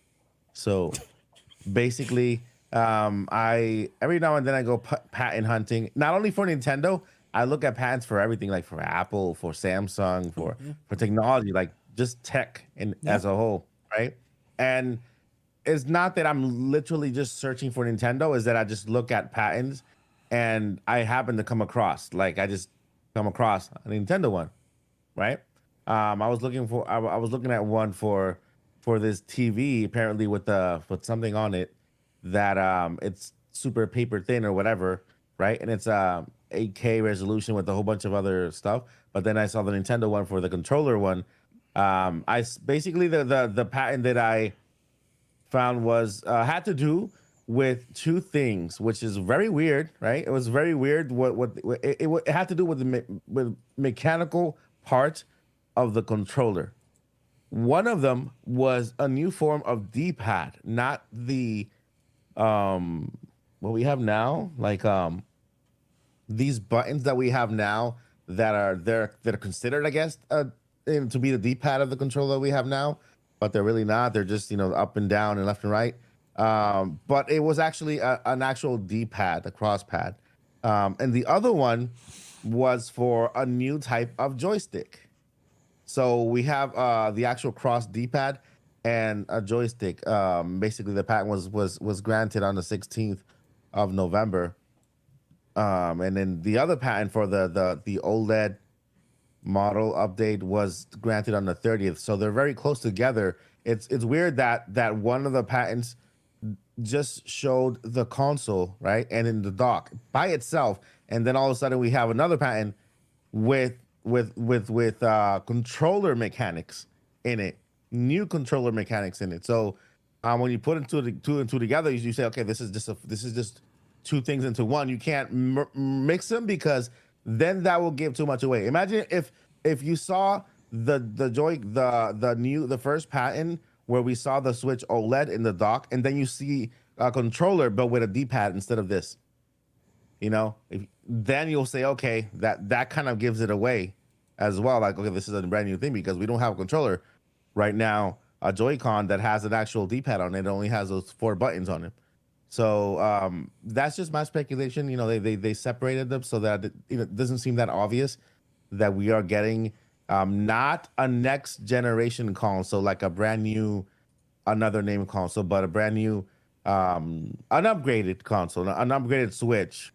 So basically, I every now and then I go patent hunting. Not only for Nintendo, I look at patents for everything, like for Apple, for Samsung, for technology, like just tech and as a whole, right? And it's not that I'm literally just searching for Nintendo, is that I just look at patents and I happen to come across, like I just come across a Nintendo one, right? I was looking at one for this TV apparently with something on it that it's super paper thin or whatever, right? And it's 8K resolution with a whole bunch of other stuff. But then I saw the Nintendo one for the controller one. Basically the patent that I found was had to do with two things, which is very weird, right? It was very weird. It had to do with with mechanical part of the controller. One of them was a new form of D-pad, not the what we have now, like these buttons that we have now that are considered, I guess, to be the D-pad of the controller we have now, but they're really not. They're just up and down and left and right. But it was actually an actual D-pad, a cross pad, and the other one was for a new type of joystick. So we have the actual cross D-pad and a joystick. Basically, the patent was granted on the 16th of November, and then the other patent for the OLED model update was granted on the 30th. So they're very close together. It's weird that one of the patents just showed the console, right, and in the dock by itself, and then all of a sudden we have another patent with controller mechanics in it, new controller mechanics in it. So when you put two and two together, you say, okay, this is just two things into one. You can't mix them, because then that will give too much away. Imagine if you saw the first patent where we saw the Switch OLED in the dock, and then you see a controller but with a D-pad instead of this. Then you'll say, okay, that kind of gives it away as well. Like, okay, this is a brand new thing, because we don't have a controller right now, a Joy-Con that has an actual D-pad on it. It only has those 4 buttons on it. So that's just my speculation. They separated them so that it doesn't seem that obvious that we are getting not a next generation console, like a brand new, another name console, but a brand new, an upgraded console, an upgraded Switch.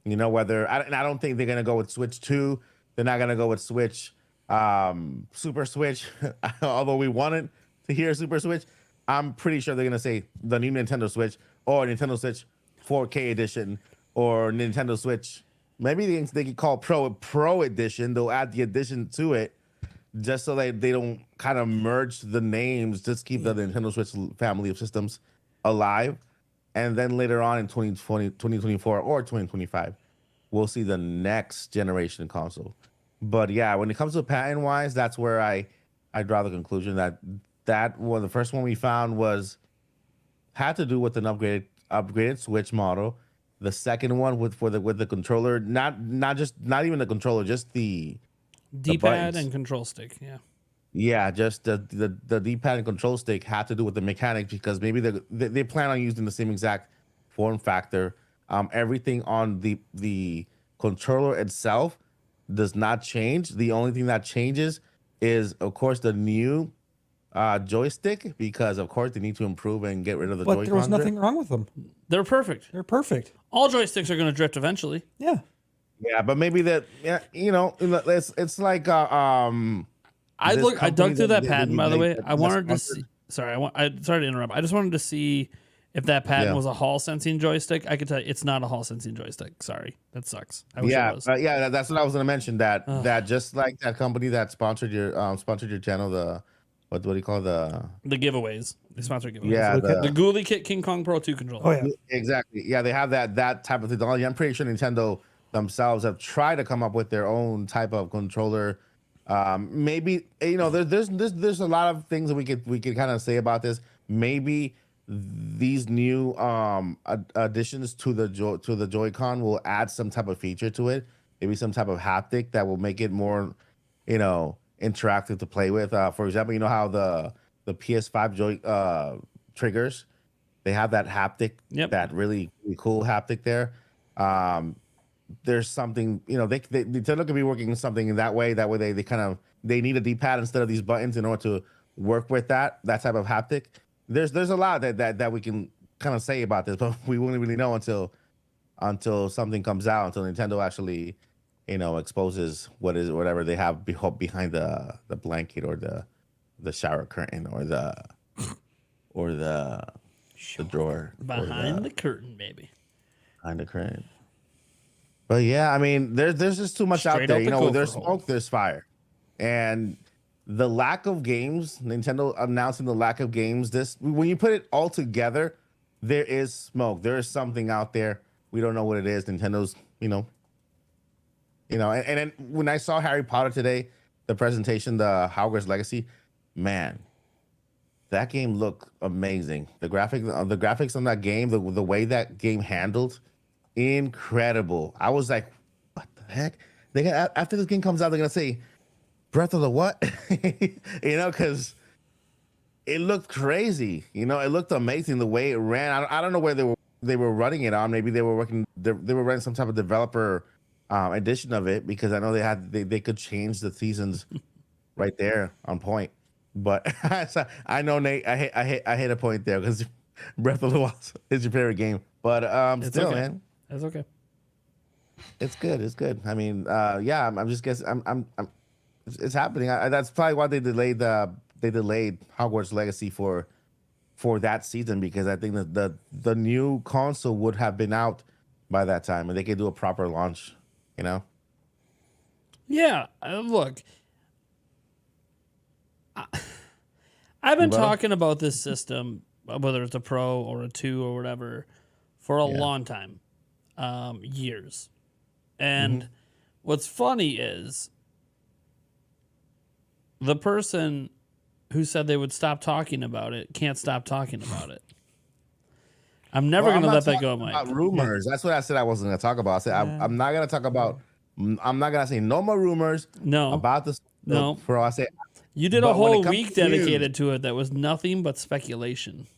I don't think they're gonna go with Switch 2. They're not gonna go with Switch, Super Switch. Although we wanted to hear Super Switch, I'm pretty sure they're gonna say the new Nintendo Switch, or Nintendo Switch 4K edition, or Nintendo Switch. Maybe they could call Pro edition. They'll add the edition to it, just so they don't kind of merge the names. Just keep the Nintendo Switch family of systems alive. And then later on in 2020, 2024 or 2025, we'll see the next generation console. But yeah, when it comes to patent wise, that's where I draw the conclusion that one, the first one we found, had to do with an upgraded Switch model. The second one with the controller, not even the controller, just the D-pad and control stick. Yeah, just the D-pad and control stick had to do with the mechanics, because maybe they plan on using the same exact form factor. Everything on the controller itself does not change. The only thing that changes is, of course, the new joystick, because of course they need to improve and get rid of the Joy-Con. But there was nothing wrong with them. They're perfect. They're perfect. All joysticks are going to drift eventually. Yeah. Yeah, but maybe that, it's like I dug through that patent, by the way. I wanted to sponsored. see. Sorry, sorry to interrupt. I just wanted to see if that patent was a Hall sensing joystick. I could tell you it's not a Hall sensing joystick. Sorry, that sucks. I wish it was. That's what I was gonna mention. That just like that company that sponsored your channel, the what do you call the giveaways? They sponsor giveaways. Yeah, the Ghoulie Kit King Kong Pro 2 controller. Oh yeah. Exactly. Yeah, they have that type of technology. I'm pretty sure Nintendo themselves have tried to come up with their own type of controller. Maybe there's a lot of things that we could kind of say about this. Maybe these new additions to the Joy-Con will add some type of feature to it. Maybe some type of haptic that will make it more interactive to play with. For example, you know how the PS5 joy triggers, they have that haptic, that really, really cool haptic there. There's something, Nintendo could be working on something in that way. That way they need a D-pad instead of these buttons in order to work with that type of haptic. There's a lot that we can kind of say about this, but we wouldn't really know until something comes out, until Nintendo actually, exposes whatever they have behind the blanket or the shower curtain or the drawer behind the curtain, baby. Behind the curtain. But yeah, I mean, there's just too much Straight out there. out the There's gopher smoke, there's fire, and the lack of games. Nintendo announcing the lack of games. When you put it all together, there is smoke. There is something out there. We don't know what it is. Nintendo's, and then when I saw Harry Potter today, the presentation, the Hogwarts Legacy, man, that game looked amazing. The graphics on that game, the way that game handled, incredible. I was like, what the heck? After this game comes out, they're gonna say Breath of the what? Because it looked crazy. It looked amazing the way it ran. I don't know where they were running it on. Maybe they were running some type of developer edition of it, because I know they could change the seasons right there on point. But I know, Nate, I hit a point there, because Breath of the Wild is your favorite game. But still, okay. man, That's okay. It's good. It's good. I mean, yeah, I'm just guessing. It's happening. That's probably why they delayed Hogwarts Legacy for that season, because I think that the new console would have been out by that time, and they could do a proper launch. Yeah, look, I've been talking about this system, whether it's a Pro or a 2 or whatever, for a long time, years. And what's funny is the person who said they would stop talking about it can't stop talking about it. I'm never going to let that go, Mike. About rumors. That's what I said I wasn't going to talk about. I said I'm not going to talk about. I'm not going to say no more rumors. About this. No. Pro. I say you did a whole week dedicated to it that was nothing but speculation.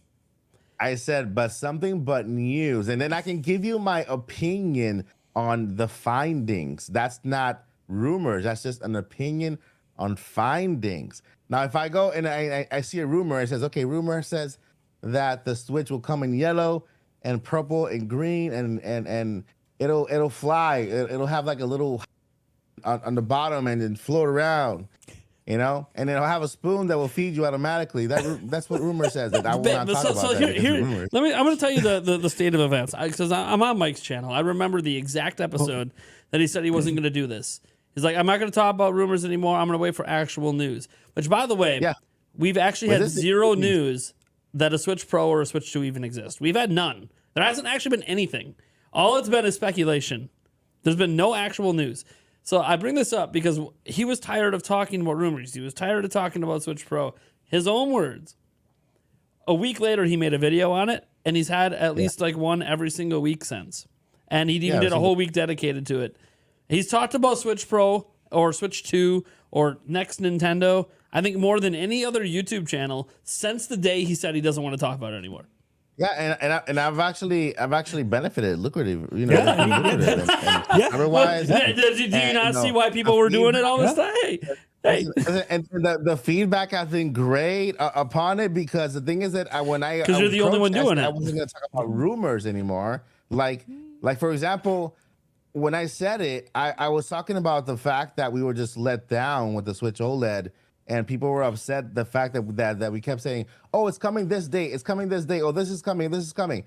I said, but something but news, and then I can give you my opinion on the findings. That's not rumors. That's just an opinion on findings. Now, if I go and I see a rumor, it says, okay, rumor says that the Switch will come in yellow and purple and green, and it'll fly. It'll have like a little on the bottom and then float around, and it'll have a spoon that will feed you automatically. That's what rumor says. That I will not talk about. So here, I'm going to tell you the state of events, because I'm on Mike's channel. I remember the exact episode that he said he wasn't going to do this. He's like, I'm not going to talk about rumors anymore. I'm going to wait for actual news. Which, by the way, we've actually had zero news that a Switch Pro or a Switch 2 even exist. We've had none. There hasn't actually been anything. All it's been is speculation. There's been no actual news. So I bring this up because he was tired of talking about rumors. He was tired of talking about Switch Pro. His own words. A week later, he made a video on it, and he's had at least like one every single week since. And he even did a whole week dedicated to it. He's talked about Switch Pro or Switch 2 or next Nintendo, I think, more than any other YouTube channel since the day he said he doesn't want to talk about it anymore. Yeah, and I've actually benefited, lucrative, lucrative. Otherwise, do you not see why people were doing it all this time? Hey. And the feedback has been great upon it, because the thing is that because you're the only one doing it, I wasn't going to talk about rumors anymore. Like for example, when I said it, I was talking about the fact that we were just let down with the Switch OLED. And people were upset the fact that we kept saying, "Oh, it's coming this day. It's coming this day. Oh, this is coming. This is coming."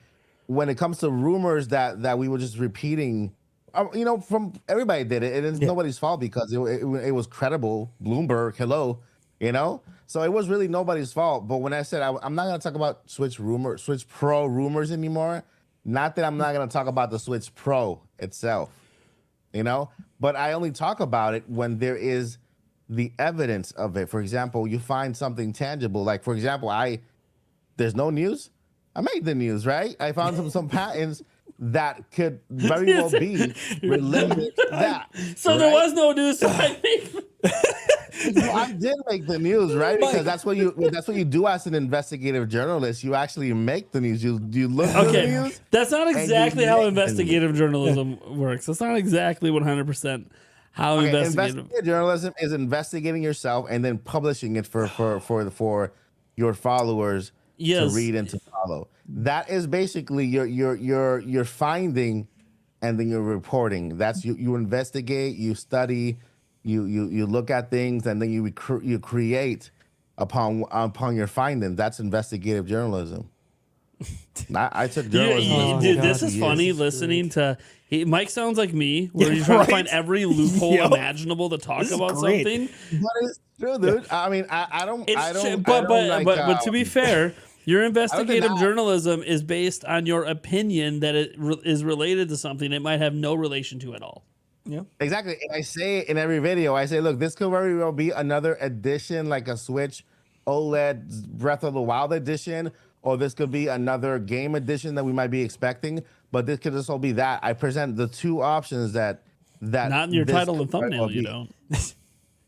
When it comes to rumors that we were just repeating, from everybody did it, and it's nobody's fault, because it was credible. Bloomberg, hello, So it was really nobody's fault. But when I said I'm not going to talk about Switch Pro rumors anymore, not that I'm not going to talk about the Switch Pro itself, but I only talk about it when there is the evidence of it. For example, you find something tangible. Like, for example, there's no news. I made the news, right? I found some patents that could very well be related to that. So there was no news. Well, I did make the news, right? Because that's what you do as an investigative journalist. You actually make the news. You look for the Okay, news. that's not exactly how make the investigative journalism works. That's not exactly 100% how Okay, investigative. investigative journalism is investigating yourself and then publishing it for your followers Yes. to read and to follow. That is basically your finding, and then you're reporting. That's you investigate, you study, you look at things, and then you create upon your findings. That's investigative journalism. I took journalism. Dude, for this 2 is years. funny listening to. Mike sounds like me, where you're trying to find every loophole Yep. imaginable to talk This is about great. something. But it's true, dude. I mean, I don't. It's I true, don't. but I don't but to be fair, your investigative deny- journalism is based on your opinion that it is related to something it might have no relation to at all. Yeah. exactly. And I say it in every video. I say, look, this could very well be another edition, like a Switch OLED Breath of the Wild edition, or this could be another game edition that we might be expecting. But this could also be that. I present the two options that Not in your this title and could very thumbnail, well you be. don't.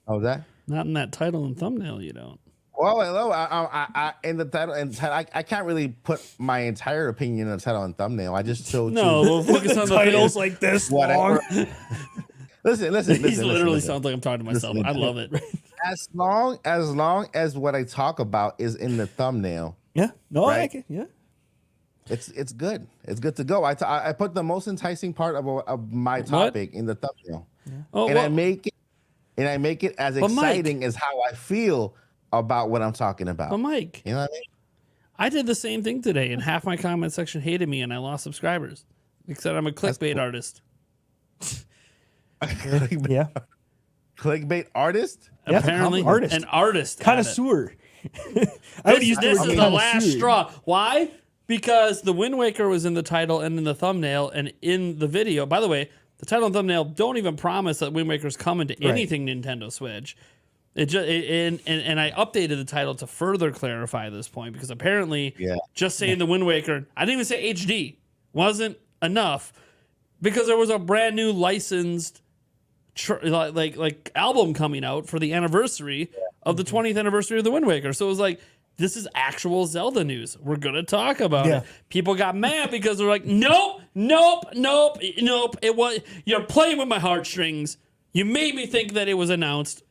Oh, that. Not in that title and thumbnail, you don't. Well, hello. I in the title and I can't really put my entire opinion in the title and thumbnail. I just chose No, we'll focus on the Titles thing. like this whatever. long. Listen. He literally listen. sounds like I'm talking to myself. Listen. I love it. As long as what I talk about is in the thumbnail, Yeah. No, I Right. like it. Yeah. it's good. It's good to go. I put the most enticing part of my topic in the thumbnail, Oh, and well, I make it as But Mike- exciting as how I feel about what I'm talking about. but Mike, You know what I mean? I did the same thing today, and half my comment section hated me, and I lost subscribers. Except I'm a clickbait artist. Yeah. Clickbait artist. Yeah, Apparently, artist. an artist. at it. Connoisseur. I would This, use the this word is the last connoisseur. straw. Why? Because the Wind Waker was in the title and in the thumbnail and in the video. By the way, the title and thumbnail don't even promise that Wind Waker's coming to anything Nintendo Switch. It just and I updated the title to further clarify this point because apparently, just saying the Wind Waker, I didn't even say HD, wasn't enough because there was a brand new licensed like album coming out for the anniversary of the 20th anniversary of the Wind Waker. So it was like, this is actual Zelda news. We're gonna talk about it. People got mad because they're like, nope. It was, you're playing with my heartstrings. You made me think that it was announced.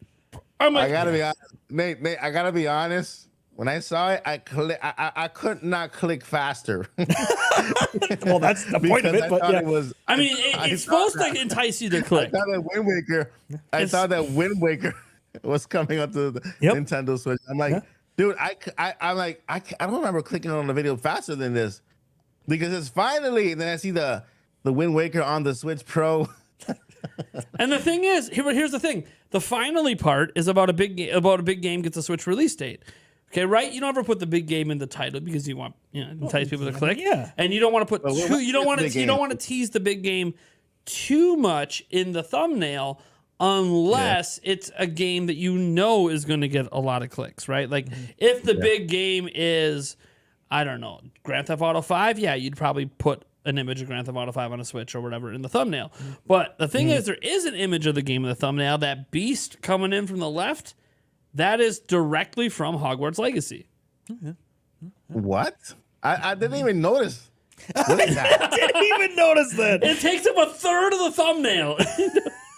I'm like, I gotta be honest, Nate. I gotta be honest. When I saw it, I could not click faster. Well, that's the point of Because it. But thought yeah. it was. I mean, it's supposed to entice you to click. I thought that Wind Waker. I thought that Wind Waker was coming up to the Yep. Nintendo Switch. I'm like, dude, I'm like, I don't remember clicking on the video faster than this because it's finally. And then I see the Wind Waker on the Switch Pro. And the thing is, here's the thing: the finally part is about a big game gets a Switch release date. Okay, right? You don't ever put the big game in the title because you want entice people to click. Yeah. And you don't want to put we're too. not You don't getting want the to. big You don't game. want to tease the big game too much in the thumbnail, unless it's a game that you know is going to get a lot of clicks, right? Like if the big game is, I don't know, Grand Theft Auto 5, yeah, you'd probably put an image of Grand Theft Auto 5 on a Switch or whatever in the thumbnail. But the thing is, there is an image of the game in the thumbnail. That beast coming in from the left, that is directly from Hogwarts Legacy. What? I didn't even notice. What is that? I didn't even notice that. It takes up a third of the thumbnail.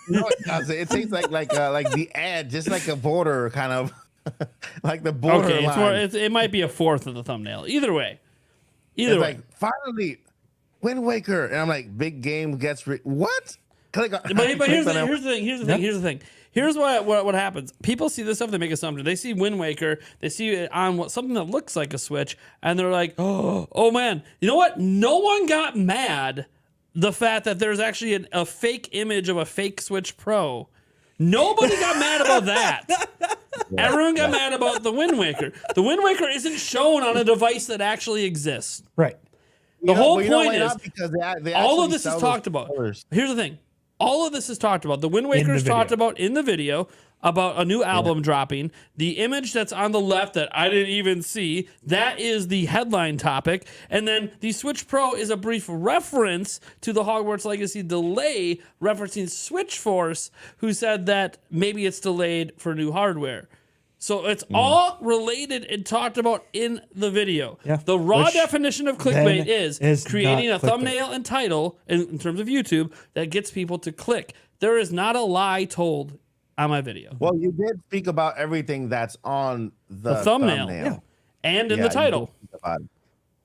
No, it doesn't. It takes like the edge, just like a border, kind of like the border Okay, line. it might be a fourth of the thumbnail. Either way. It's like finally Wind Waker, and I'm like, big game gets what? Click on. But here's click on the thing. Here's the thing. Here's what happens. People see this stuff, they make assumptions. They see Wind Waker, they see it on something that looks like a Switch, and they're like, oh man, you know what? No one got mad the fact that there's actually a fake image of a fake Switch Pro. Nobody got mad about that. Everyone got mad about the Wind Waker. The Wind Waker isn't shown on a device that actually exists. Right. The whole But you know point why is, not? Because they all actually of this sell is those talked about. colors. Here's the thing. All of this is talked about. The Wind Waker is video. talked about in the video. about a new album dropping. The image that's on the left that I didn't even see, that is the headline topic. And then the Switch Pro is a brief reference to the Hogwarts Legacy delay, referencing Switch Force, who said that maybe it's delayed for new hardware. So it's all related and talked about in the video. Yeah, The raw which definition of clickbait then is creating a not clickbait. thumbnail and title in terms of YouTube that gets people to click. There is not a lie told on my video. Well, you did speak about everything that's on the thumbnail. thumbnail. Yeah. And in Yeah, the you title. did speak about it.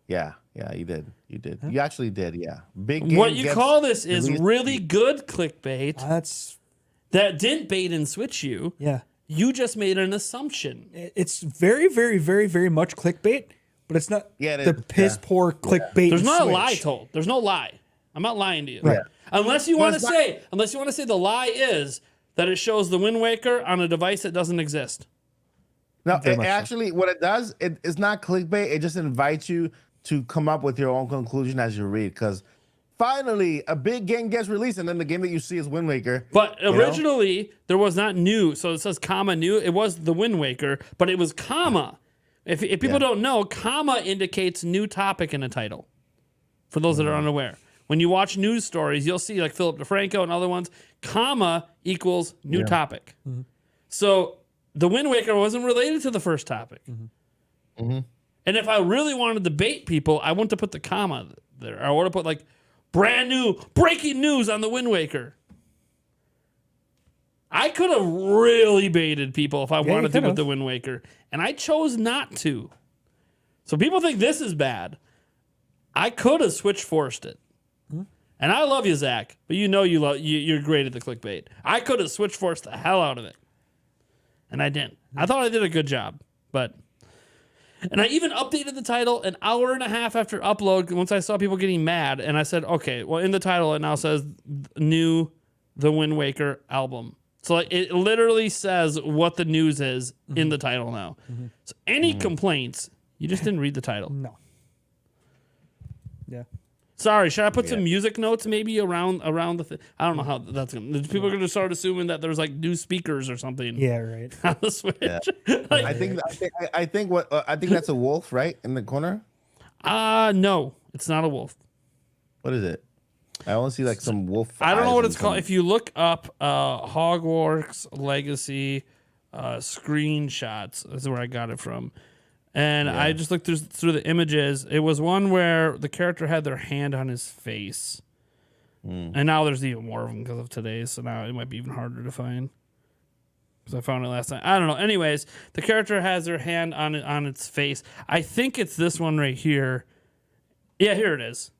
Yeah, you did. You did. You actually did. Yeah. Big game What you gets call this is released- really good clickbait That's that didn't bait and switch you. yeah. You just made an assumption. It's very, very, very, very much clickbait, but it's not Yeah, it the is. piss Yeah. poor clickbait. There's not a switch. lie told. There's no lie. I'm not lying to you. Right. Unless you Well, want to it's not- say the lie is that it shows the Wind Waker on a device that doesn't exist. No, Very it much so. actually, what it does, it's not clickbait. It just invites you to come up with your own conclusion as you read. Because finally, a big game gets released, and then the game that you see is Wind Waker. But know? originally there was not new, so it says comma new. It was the Wind Waker, but it was comma. If people don't know, comma indicates new topic in a title. For those that are unaware, when you watch news stories, you'll see like Philip DeFranco and other ones. Comma equals new topic. So the Wind Waker wasn't related to the first topic. And if I really wanted to bait people, I wouldn't have put the comma there. I would have put like brand new breaking news on the Wind Waker. I could have really baited people if I you wanted to could've. with the Wind Waker, and I chose not to. So people think this is bad. I could have switch forced it. And I love you, Zach, but you know you're great at the clickbait. I could have switch forced the hell out of it. And I didn't. I thought I did a good job, but and I even updated the title an hour and a half after upload once I saw people getting mad, and I said, okay, well in the title it now says new The Wind Waker album. So like, it literally says what the news is in the title now. So any complaints, you just didn't read the title. No. Yeah. Sorry, should I put some music notes maybe around the thing? I don't know how that's gonna. People are gonna start assuming that there's like new speakers or something Yeah. Right. on the Switch. Yeah. Like, I think that's a wolf, right, in the corner. no, it's not a wolf. What is it? I only see like some wolf. I don't know eyes what and it's called. some- If you look up Hogwarts Legacy screenshots, that's where I got it from. And I just looked through the images. It was one where the character had their hand on his face. And now there's even more of them because of today, so now it might be even harder to find. Because I found it last night. I don't know. Anyways, the character has their hand on its face. I think it's this one right here. Yeah, here it is.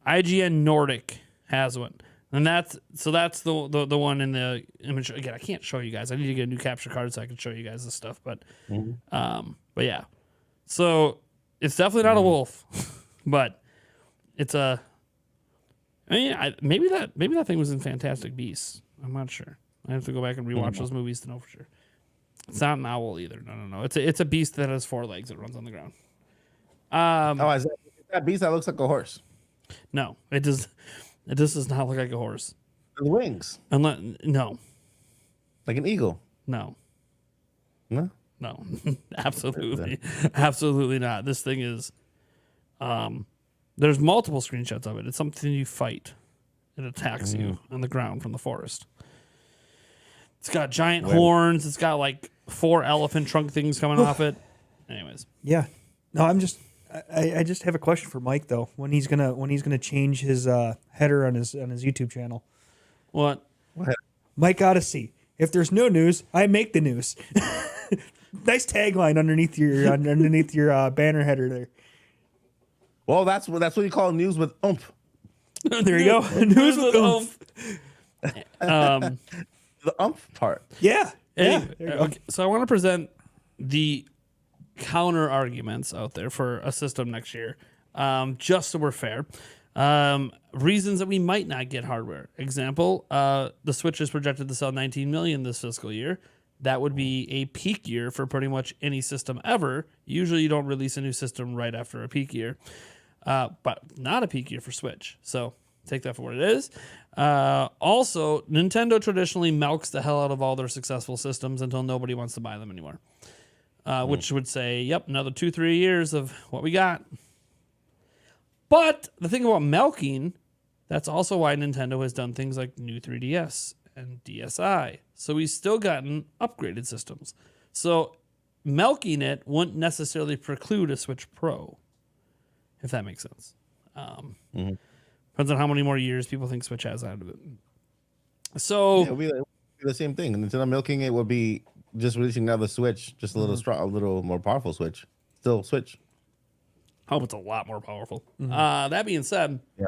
IGN Nordic has one. And that's the one in the image. Again, I can't show you guys. I need to get a new capture card so I can show you guys this stuff. But yeah. So it's definitely not a wolf, but it's a. I mean, maybe that thing was in Fantastic Beasts. I'm not sure. I have to go back and rewatch those movies to know for sure. It's not an owl either. No. It's a beast that has 4 legs that runs on the ground. Oh, is that beast that looks like a horse? No, it does. It just does not look like a horse. The wings, Unless no, like an eagle. no, No. absolutely not. This thing is. There's multiple screenshots of it. It's something you fight. It attacks you on the ground from the forest. It's got giant horns. It's got like 4 elephant trunk things coming off it. Anyways, Yeah. No, I just have a question for Mike though. When he's gonna change his header on his YouTube channel. what? Mike Odyssey. If there's no news, I make the news. Nice tagline underneath your banner header there. Well, that's what you call news with oomph. There you go. News with oomph. The oomph part. Yeah. Anyway, there you go. okay, so I want to present the counter arguments out there for a system next year, just so we're fair. Reasons that we might not get hardware. Example, the Switch is projected to sell 19 million this fiscal year. That would be a peak year for pretty much any system ever. Usually you don't release a new system right after a peak year, but not a peak year for Switch. So take that for what it is. Also, Nintendo traditionally milks the hell out of all their successful systems until nobody wants to buy them anymore. Which would say, yep, another 2-3 years of what we got. But the thing about milking, that's also why Nintendo has done things like new 3DS and DSi. So we've still gotten upgraded systems. So milking it wouldn't necessarily preclude a Switch Pro, if that makes sense. Depends on how many more years people think Switch has out of it. So Yeah, it'll be the same thing. Nintendo milking it would be just releasing another Switch, just a little strong, a little more powerful Switch. Still Switch. I hope it's a lot more powerful. That being said, Yeah.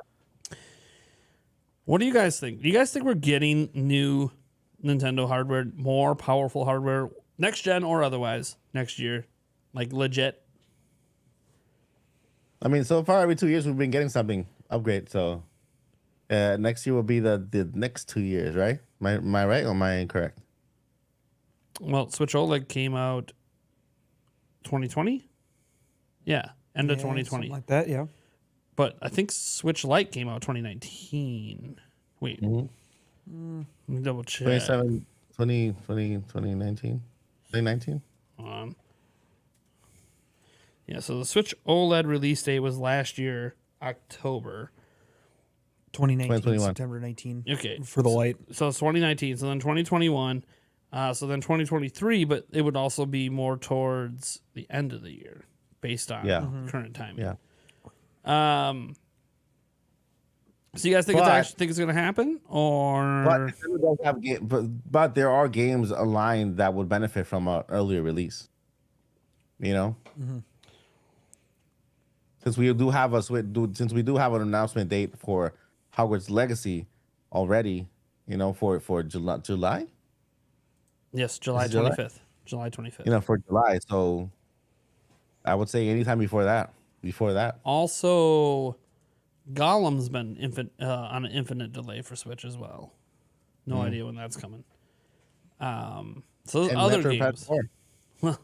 what do you guys think? Do you guys think we're getting new Nintendo hardware, more powerful hardware, next gen or otherwise, next year? Like legit? I mean, so far every 2 years we've been getting something upgrade. So next year will be the next 2 years, right? Am I right or am I incorrect? Well, Switch OLED came out 2020? Yeah, end of 2020. Something like that, yeah. But I think Switch Lite came out 2019. Wait. Let me double check. 2019? 2019? Hold on. Yeah, so the Switch OLED release date was last year, October. 2019, 2021. September 19. Okay. For the light. So it's 2019. So then 2021. So then 2023, but it would also be more towards the end of the year based on current timing. Yeah. So you guys think it's going to happen, or But Nintendo does have but there are games aligned that would benefit from an earlier release. You know, since we do have an announcement date for Hogwarts Legacy already, you know, for July. yes, July Is it July? 25th. July 25th. You know, for July. So I would say anytime before that. Also, Gollum's been on an infinite delay for Switch as well. No idea when that's coming. So those And other Metroid Prime games. 4.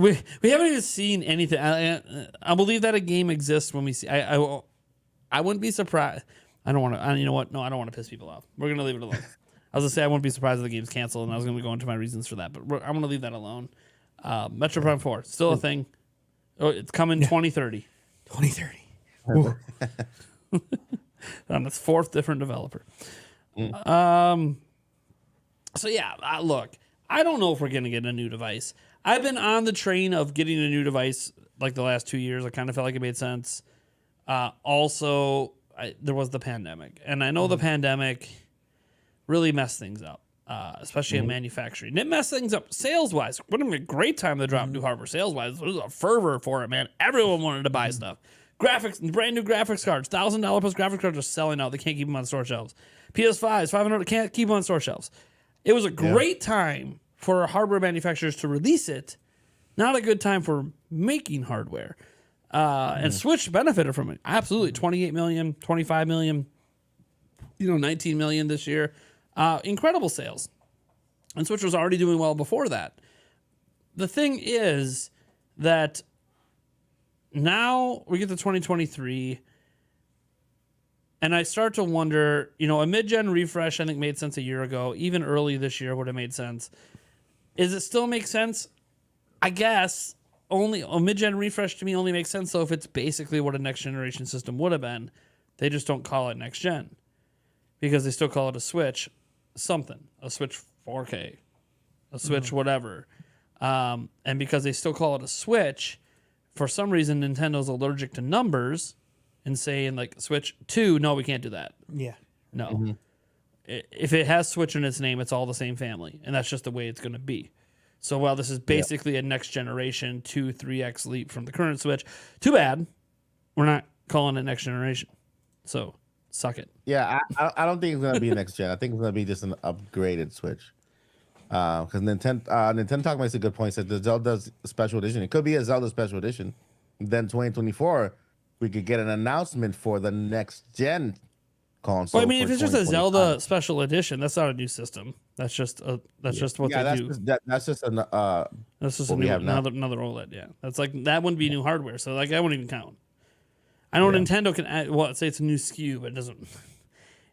We haven't even seen anything. I believe that a game exists when we see. I wouldn't be surprised. I don't want to. You know what? No, I don't want to piss people off. We're gonna leave it alone. I was gonna say I wouldn't be surprised if the game's canceled, and I was gonna go into my reasons for that. But I'm gonna leave that alone. Metroid Prime 4 still a thing. Oh, it's coming 2030 2030. on its fourth different developer. So yeah, look, I don't know if we're gonna get a new device. I've been on the train of getting a new device like the last 2 years. I kind of felt like it made sense. Also, there was the pandemic, and I know the pandemic really messed things up, especially in manufacturing. It messed things up sales-wise. Would have been a great time to drop new hardware sales-wise. There was a fervor for it, man. Everyone wanted to buy stuff. Graphics, brand new graphics cards, $1,000 plus graphics cards are selling out. They can't keep them on store shelves. PS5s, $500, can't keep them on store shelves. It was a great time for hardware manufacturers to release it. Not a good time for making hardware. And Switch benefited from it. Absolutely. 28 million, 25 million, 19 million this year. Incredible sales. And Switch was already doing well before that. The thing is that now we get to 2023, and I start to wonder, a mid-gen refresh I think made sense a year ago. Even early this year would have made sense. Is it still make sense? I guess only a mid-gen refresh to me only makes sense though if it's basically what a next generation system would have been. They just don't call it next gen because they still call it a Switch something, a Switch 4K, a Switch whatever. And because they still call it a Switch, for some reason Nintendo's allergic to numbers and saying like Switch 2, no, we can't do that. Yeah. No. If it has Switch in its name, it's all the same family, and that's just the way it's going to be. So while this is basically a next generation 2-3x leap from the current Switch, too bad we're not calling it next generation. So suck it. Yeah, I don't think it's gonna be next gen. I think it's gonna be just an upgraded Switch. Because Nintendo Talk makes a good point. Said the Zelda Special Edition. It could be a Zelda Special Edition. Then 2024, we could get an announcement for the next gen console. Well, I mean, if for it's just a 2025. Zelda Special Edition, that's not a new system. That's just what they do. That's just That's just what we have now. another OLED. Yeah, that's like that wouldn't be new hardware. So like that wouldn't even count. I know Nintendo can add, well, say it's a new SKU, but it doesn't.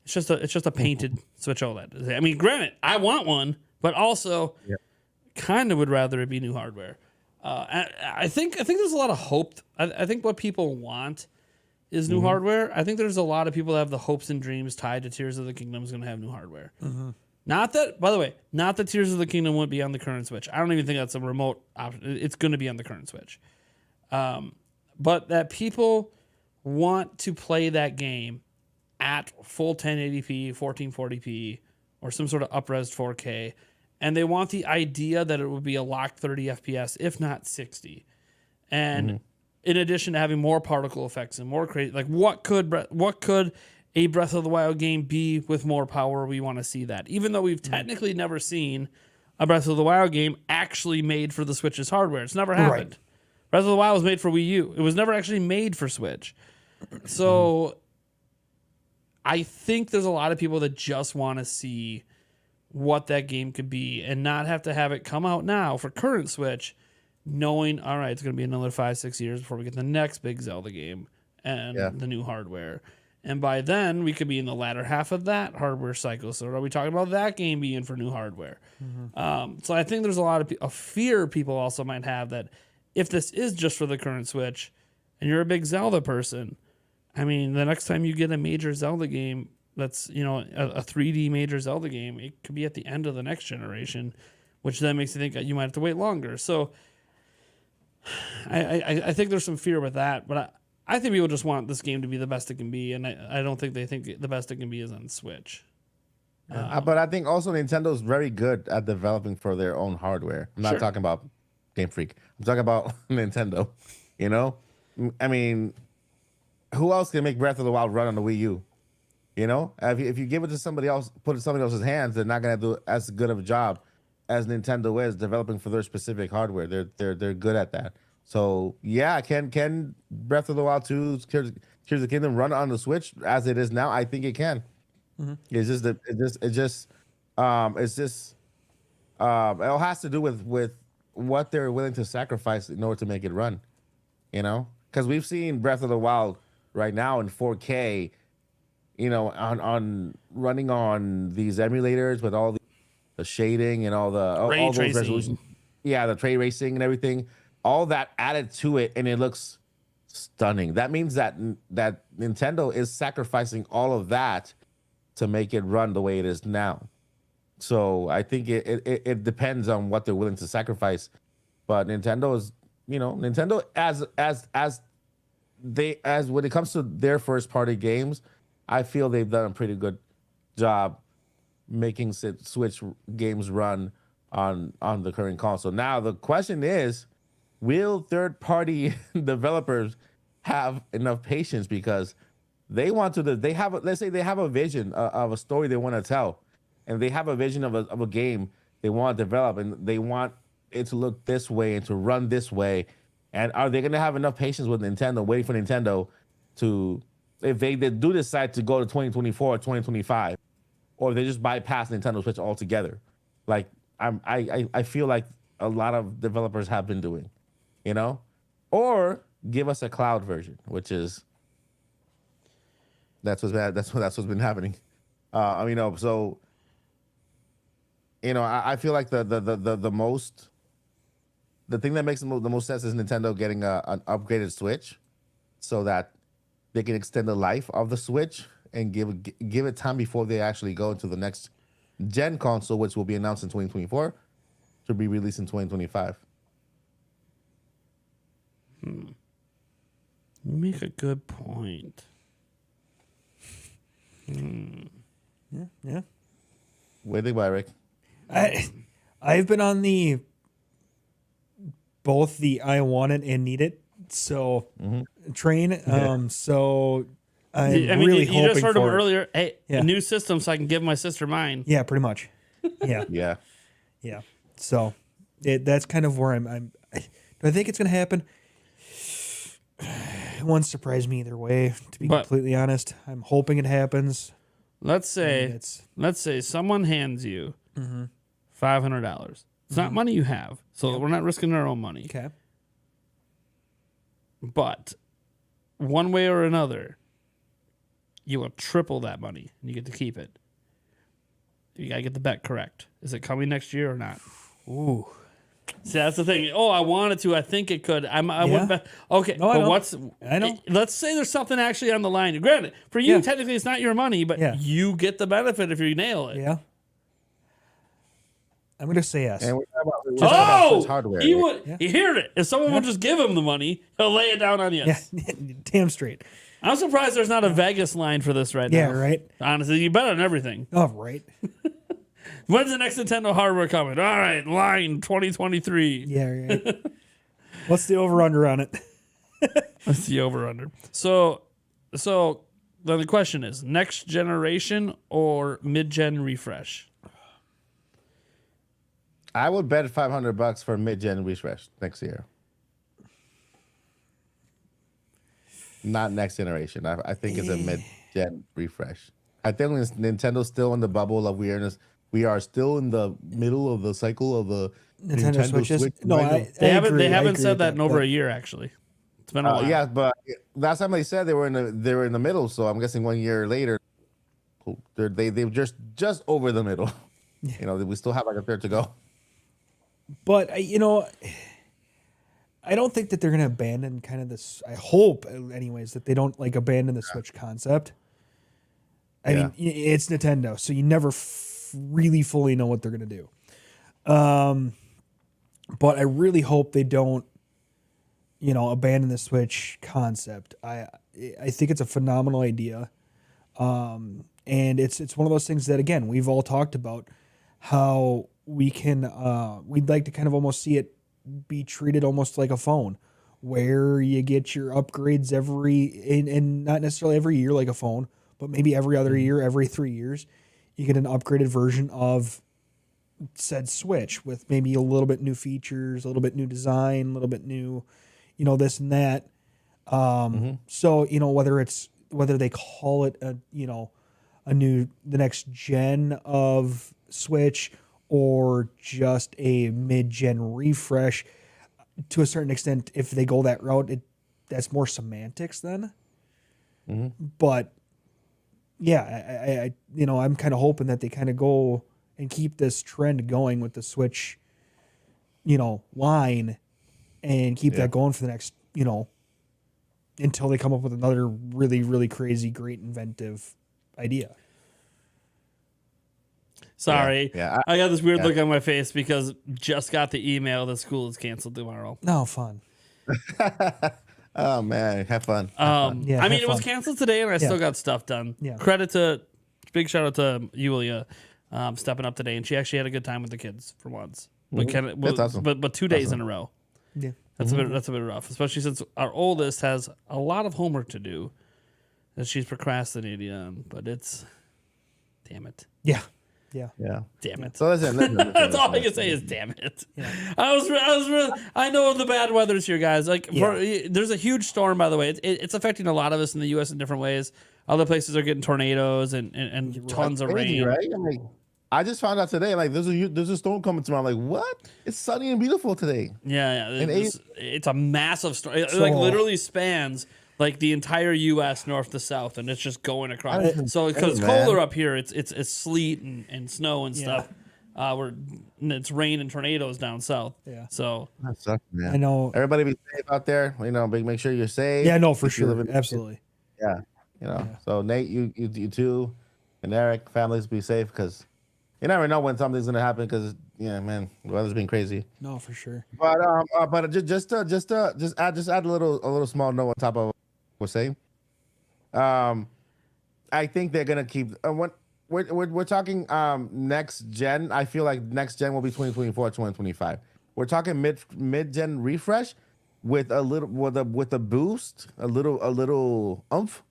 It's just a painted Switch OLED. I mean, granted, I want one, but also kind of would rather it be new hardware. I think there's a lot of hope. I think what people want is new hardware. I think there's a lot of people that have the hopes and dreams tied to Tears of the Kingdom is going to have new hardware. Not that, by the way, not that Tears of the Kingdom wouldn't be on the current Switch. I don't even think that's a remote option. It's going to be on the current Switch. But that people want to play that game at full 1080p, 1440p, or some sort of up-res 4K, and they want the idea that it would be a locked 30 FPS, if not 60. And in addition to having more particle effects and more crazy, like what could a Breath of the Wild game be with more power? We want to see that. Even though we've technically never seen a Breath of the Wild game actually made for the Switch's hardware. It's never happened. Right. Breath of the Wild was made for Wii U. It was never actually made for Switch. So I think there's a lot of people that just want to see what that game could be and not have to have it come out now for current Switch, knowing, all right, it's going to be another 5-6 years before we get the next big Zelda game and the new hardware. And by then, we could be in the latter half of that hardware cycle. So are we talking about that game being for new hardware? So I think there's a lot of a fear people also might have that if this is just for the current Switch and you're a big Zelda person, I mean, the next time you get a major Zelda game that's, a 3D major Zelda game, it could be at the end of the next generation, which then makes you think that you might have to wait longer. So I think there's some fear with that, but I think people just want this game to be the best it can be, and I don't think they think the best it can be is on Switch. But I think also Nintendo's very good at developing for their own hardware. I'm not talking about Game Freak. I'm talking about Nintendo. I mean, who else can make Breath of the Wild run on the Wii U? If you give it to somebody else, put it in somebody else's hands, they're not gonna do as good of a job as Nintendo is developing for their specific hardware. They're good at that. So yeah, can Breath of the Wild 2, Tears of the Kingdom run on the Switch as it is now? I think it can. It's just it all has to do with what they're willing to sacrifice in order to make it run. Because we've seen Breath of the Wild right now in 4K, on running on these emulators with all the shading and all those resolutions. Yeah, the ray tracing and everything. All that added to it, and it looks stunning. That means that Nintendo is sacrificing all of that to make it run the way it is now. So I think it depends on what they're willing to sacrifice. But Nintendo is, Nintendo as when it comes to their first party games, I feel they've done a pretty good job making Switch games run on the current console. Now the question is, will third-party developers have enough patience, because let's say they have a vision of a story they want to tell, and they have a vision of a game they want to develop, and they want it to look this way and to run this way. And are they going to have enough patience with Nintendo, waiting for Nintendo to, if they do decide to go to 2024 or 2025, or they just bypass Nintendo Switch altogether, like I feel like a lot of developers have been doing. Or give us a cloud version, which is that's what's been happening. So I feel like the thing that makes the most sense is Nintendo getting an upgraded Switch, so that they can extend the life of the Switch and give it time before they actually go into the next gen console, which will be announced in 2024 to be released in 2025. You make a good point. Yeah. What do you think about it, Rick? I've been on both the I want it and need it train. So I'm really hoping you just heard him for it. earlier. Hey, Yeah. a new system so I can give my sister mine. Yeah, pretty much. Yeah. Yeah. So that's kind of where I'm. Do I think it's going to happen? It won't surprise me either way, to be completely honest. I'm hoping it happens. Let's say someone hands you $500. It's not money you have, so we're not risking our own money. Okay. But one way or another, you will triple that money and you get to keep it. You got to get the bet correct. Is it coming next year or not? Ooh. See, that's the thing. Oh, I wanted to. I think it could. I wouldn't bet. Okay, No, I but know. what's... I know. Let's say there's something actually on the line. Granted, for you, Yeah. technically, it's not your money, but Yeah. you get the benefit if you nail it. Yeah. I'm gonna say yes. And we're talking about Switch Oh, hardware. he right? would. He heard it. If someone would just give him the money, he'll lay it down on yes. Yeah, damn straight. I'm surprised there's not a Vegas line for this right now. Yeah, right. Honestly, you bet on everything. Oh, right. When's the next Nintendo hardware coming? All right, line 2023. Yeah, right. What's the over under on it? That's the over under. So then the question is: next generation or mid gen refresh? I would bet $500 for mid-gen refresh next year. Not next generation. I think it's a mid-gen refresh. I think Nintendo's still in the bubble of weirdness. We are still in the middle of the cycle of the Nintendo Switches. Switch. No, right? They haven't. agree, They I haven't agree said with that in over but- a year. Actually, it's been a while. Yeah, but last time they said they were in the middle. So I'm guessing 1 year later, they're just over the middle. You know, we still have like a third to go. But I don't think that they're gonna abandon kind of this. I hope, anyways, that they don't like abandon the Switch concept. I mean, it's Nintendo, so you never really fully know what they're gonna do. But I really hope they don't, abandon the Switch concept. I think it's a phenomenal idea, and it's one of those things that, again, we've all talked about how we can we'd like to kind of almost see it be treated almost like a phone, where you get your upgrades and not necessarily every year like a phone, but maybe every other year, every 3 years, you get an upgraded version of said Switch with maybe a little bit new features, a little bit new design, a little bit new, this and that. So, whether they call it the next gen of Switch or just a mid-gen refresh, to a certain extent, if they go that route, that's more semantics then. But yeah, I'm kind of hoping that they kind of go and keep this trend going with the Switch, line, and keep that going for the next, until they come up with another really, really crazy, great, inventive idea. Sorry. Yeah. I got this weird look on my face because just got the email that school is canceled tomorrow. No fun. Oh man, have fun. Yeah, I mean, have it was fun. canceled today, and I still got stuff done. Yeah. Big shout out to Yulia, stepping up today, and she actually had a good time with the kids for once. But That's awesome. But 2 days in a row. Yeah. That's a bit rough, especially since our oldest has a lot of homework to do that she's procrastinating on. But it's, damn it. Yeah. Yeah. Yeah. Damn it. So listen. That's all I can say is damn it. I know the bad weather's here, guys. There's a huge storm, by the way. It's affecting a lot of us in the U.S. in different ways. Other places are getting tornadoes and tons of Crazy, rain. right? I just found out today. Like, there's a storm coming tomorrow. I'm like, what? It's sunny and beautiful today. Yeah. It's a massive storm. It So- literally spans like the entire U.S. north to south, and it's just going across. So because Hey, colder man. up here, it's sleet and snow and stuff. It's rain and tornadoes down south. Yeah. So That sucks, man. I know. Everybody be safe out there. Make sure you're safe. Yeah, no, for If you sure. live in- Absolutely. Yeah. So Nate, you too, and Eric, families, be safe because you never know when something's gonna happen. Because man, the weather's been crazy. No, for sure. But just add a little small note on top of what we're saying. I think they're gonna keep when we're talking next gen. I feel like next gen will be 2024, 2025. We're talking mid gen refresh with a little with a boost, a little oomph,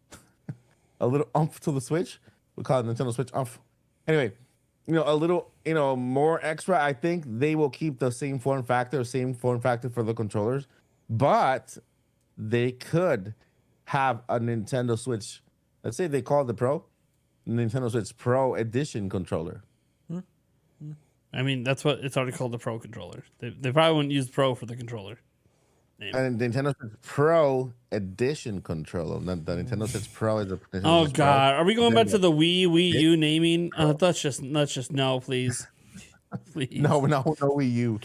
a little oomph to the Switch. We call it Nintendo Switch oomph. Anyway, a little more extra. I think they will keep the same form factor for the controllers, but they could have a Nintendo Switch. Let's say they call it the Pro, Nintendo Switch Pro Edition controller. I mean, that's what it's already called, the Pro controller. They probably wouldn't use Pro for the controller. name. And Nintendo Switch Pro Edition controller. The Nintendo Switch Pro is a. Nintendo Oh Switch Pro. God, are we going back to the Wii U It- naming? Let's just no, please, please. No, Wii U.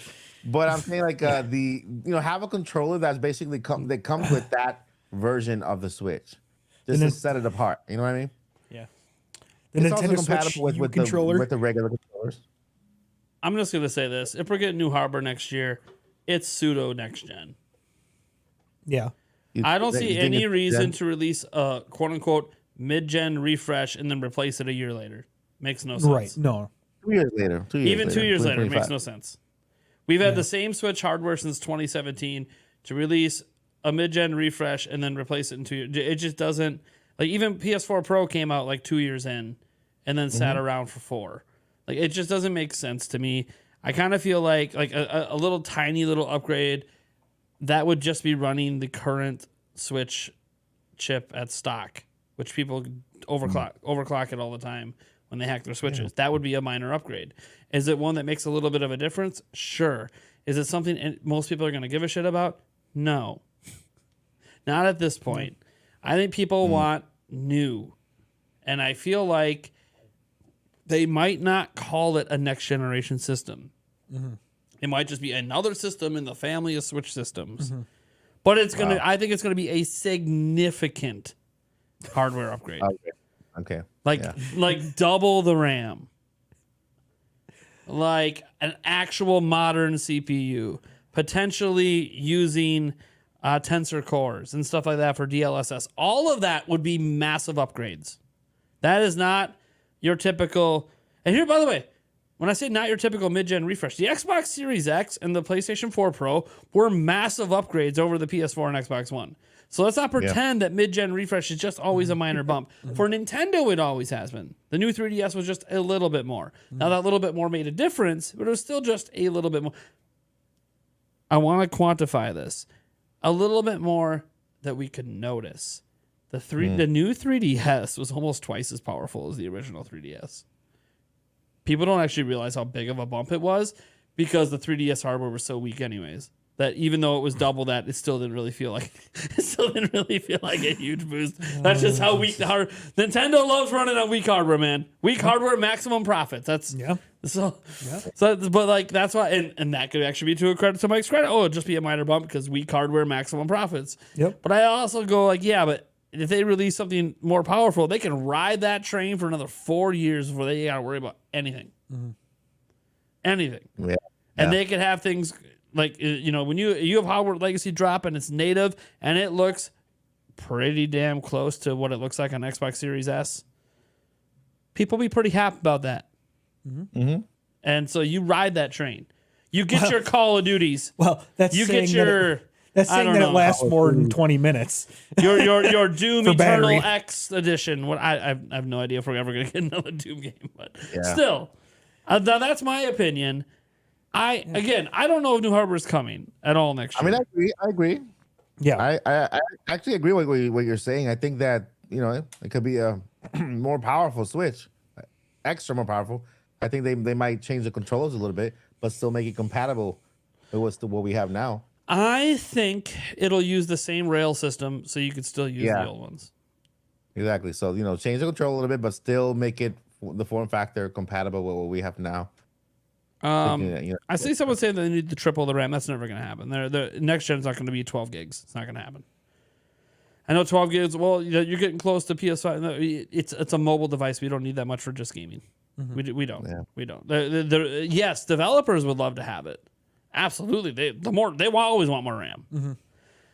But I'm saying like have a controller that's basically that comes with that version of the Switch, just to set it apart. You know what I mean? Yeah. The It's also Nintendo Switch compatible with, U with controller. the regular controllers. I'm just gonna say this: if we're getting new hardware next year, it's pseudo next gen. Yeah. I don't You see think any it's reason gen? to release a quote unquote mid gen refresh and then replace it a year later. Makes no sense. Right. No. 2 years later. 2 years Even 2 years later, it makes 2025. no sense. We've had the same Switch hardware since 2017 to release a mid-gen refresh and then replace it in 2 years. It just doesn't like even PS4 Pro came out like 2 years in and then sat around for 4. Like it just doesn't make sense to me. I kind of feel like a little tiny little upgrade that would just be running the current Switch chip at stock, which people overclock it all the time when they hack their Switches. That would be a minor upgrade. Is it one that makes a little bit of a difference? Sure. Is it something most people are going to give a shit about? No. Not at this point. I think people want new. And I feel like they might not call it a next generation system. It might just be another system in the family of Switch systems. But it's going to I think it's going to be a significant hardware upgrade. Okay. Like double the RAM. Like an actual modern CPU, potentially using tensor cores and stuff like that for DLSS. All of that would be massive upgrades. That is not your typical. And here, by the way, when I say not your typical mid-gen refresh, the Xbox Series X and the PlayStation 4 Pro were massive upgrades over the PS4 and Xbox One. So let's not pretend that mid-gen refresh is just always a minor bump. For Nintendo, it always has been. The new 3DS was just a little bit more. Now that little bit more made a difference, but it was still just a little bit more. I want to quantify this. A little bit more that we could notice. The new 3DS was almost twice as powerful as the original 3DS. People don't actually realize how big of a bump it was because the 3DS hardware was so weak anyways. That even though it was double that, it still didn't really feel like a huge boost. That's just how weak the hardware. Nintendo loves running on weak hardware, man. Weak hardware, maximum profits. That's but like that's why, and that could actually be to a credit to Mike's credit. Oh, it'd just be a minor bump because weak hardware, maximum profits. Yep. But I also go like, yeah, but if they release something more powerful, they can ride that train for another 4 years before they got to worry about anything. Anything. Yeah. And they could have things like, when you have Hogwarts Legacy drop and it's native and it looks pretty damn close to what it looks like on Xbox Series S, people be pretty happy about that. And so you ride that train. You get your Call of Duties. Well, that's You saying get your... that's I saying don't that know. it lasts more than 20 minutes. Your Doom For Eternal battery. X edition. What I have no idea if we're ever going to get another Doom game, but Yeah. still, now that's my opinion. I don't know if new hardware is coming at all next year. I mean, I agree. Yeah. I actually agree with what you're saying. I think that it could be a more powerful Switch, extra more powerful. I think they might change the controllers a little bit, but still make it compatible with what we have now. I think it'll use the same rail system, so you could still use the old ones. Exactly. So change the control a little bit, but still make it the form factor compatible with what we have now. I see someone saying that they need to triple the RAM. That's never going to happen. The next gen's not going to be 12 gigs. It's not going to happen. I know 12 gigs. Well, you're getting close to PS5. No, it's a mobile device. We don't need that much for just gaming. We don't. Yeah. We don't. Yes, developers would love to have it. Absolutely. They always want more RAM.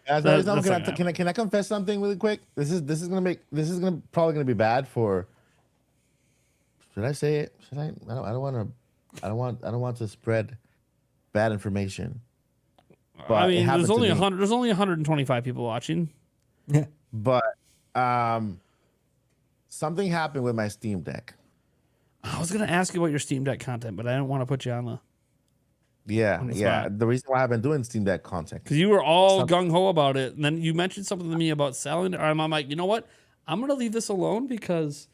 Can I confess something really quick? This is probably gonna be bad for. Should I say it? Should I? I don't want to spread bad information. But I it mean, happened there's only to me. 100. There's only 125 people watching. Yeah. But something happened with my Steam Deck. I was gonna ask you about your Steam Deck content, but I didn't want to put you on the Yeah. spot. The reason why I've been doing Steam Deck content. because you were all gung ho about it, and then you mentioned something to me about selling it. I'm like, you know what? I'm gonna leave this alone because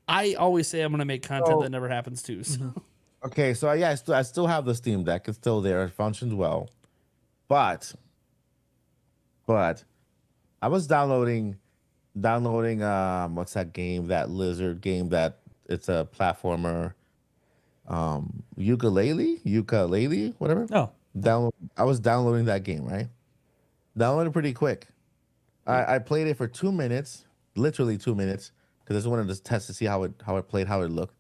I always say I'm gonna make content that never happens too. So. Okay, so I still have the Steam Deck. It's still there. It functions well. But but I was downloading what's that game, that lizard game that it's a platformer, ukulele, whatever. No. I was downloading that game, right? Downloaded pretty quick. I played it for 2 minutes, literally 2 minutes, because I just wanted to test to see how it played, how it looked.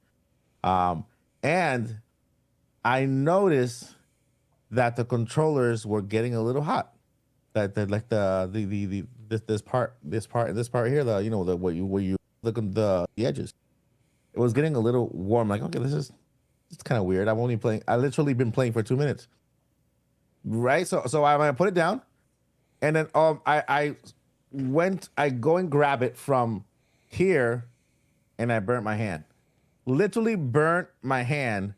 And I noticed that the controllers were getting a little hot. That like this part here, where you look at the edges, it was getting a little warm. Like, okay, it's kind of weird. I literally been playing for 2 minutes, right? So I put it down, and then I go and grab it from here, and I burnt my hand. Literally burnt my hand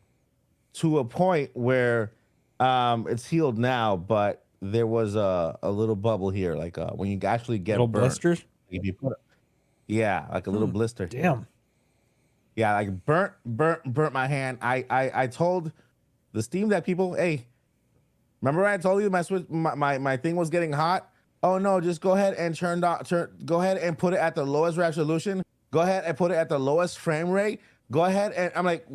to a point where it's healed now, but there was a little bubble here, like when you actually get Little burnt, blisters. if you put it, yeah, like a little blister. Damn. Yeah, like burnt my hand. I told the Steam Deck people, hey, remember I told you my thing was getting hot? Oh no, just go ahead and go ahead and put it at the lowest resolution. Go ahead and put it at the lowest frame rate. Go ahead, and I'm like,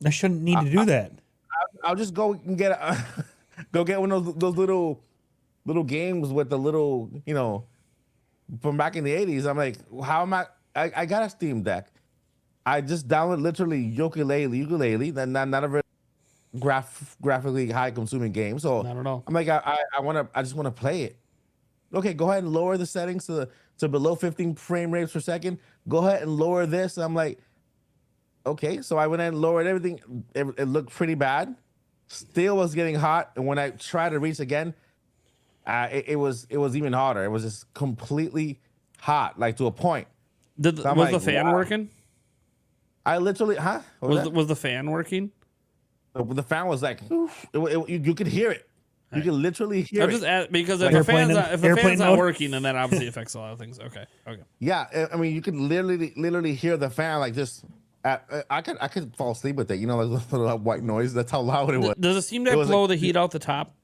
I shouldn't need to do that. I'll just go and get go get one of those little games with the little, from back in the 80s. I'm like, how am I got a Steam Deck. I just downloaded literally ukulele, not a very graphically high consuming game. So I don't know. I'm like, I just want to play it. Okay, go ahead and lower the settings to below 15 frame rates per second. Go ahead and lower this. I'm like, okay. So I went and lowered everything. It looked pretty bad. Still was getting hot. And when I tried to reach again, it was even hotter. It was just completely hot, like to a point. Was the fan working? I literally, Was the fan working? The fan was like, you could hear it. You can literally hear it. Because if Airplane the fan's airplane not mode? working, then that obviously affects a lot of things. Okay. Yeah, I mean, you could literally hear the fan like just. I could fall asleep with it. Like the little white noise. That's how loud it was. Does it seem to blow the heat out the top,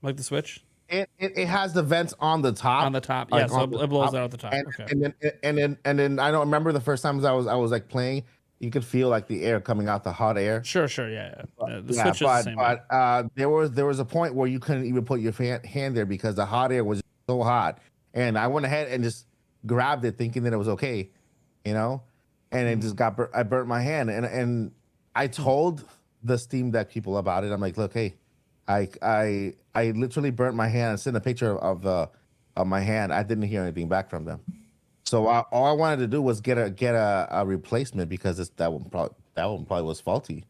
like the Switch? It has the vents on the top. On the top, like yeah. So it blows it out the top. And, Okay. and then I don't remember the first times I was like playing. You could feel like the air coming out, the hot air. Sure, yeah. The Switch is the same. But there was a point where you couldn't even put your hand there because the hot air was so hot. And I went ahead and just grabbed it, thinking that it was okay, and it just I burnt my hand. And I told the Steam Deck people about it. I'm like, look, hey, I literally burnt my hand. I sent a picture of my hand. I didn't hear anything back from them. So all I wanted to do was get a replacement because that one probably was faulty.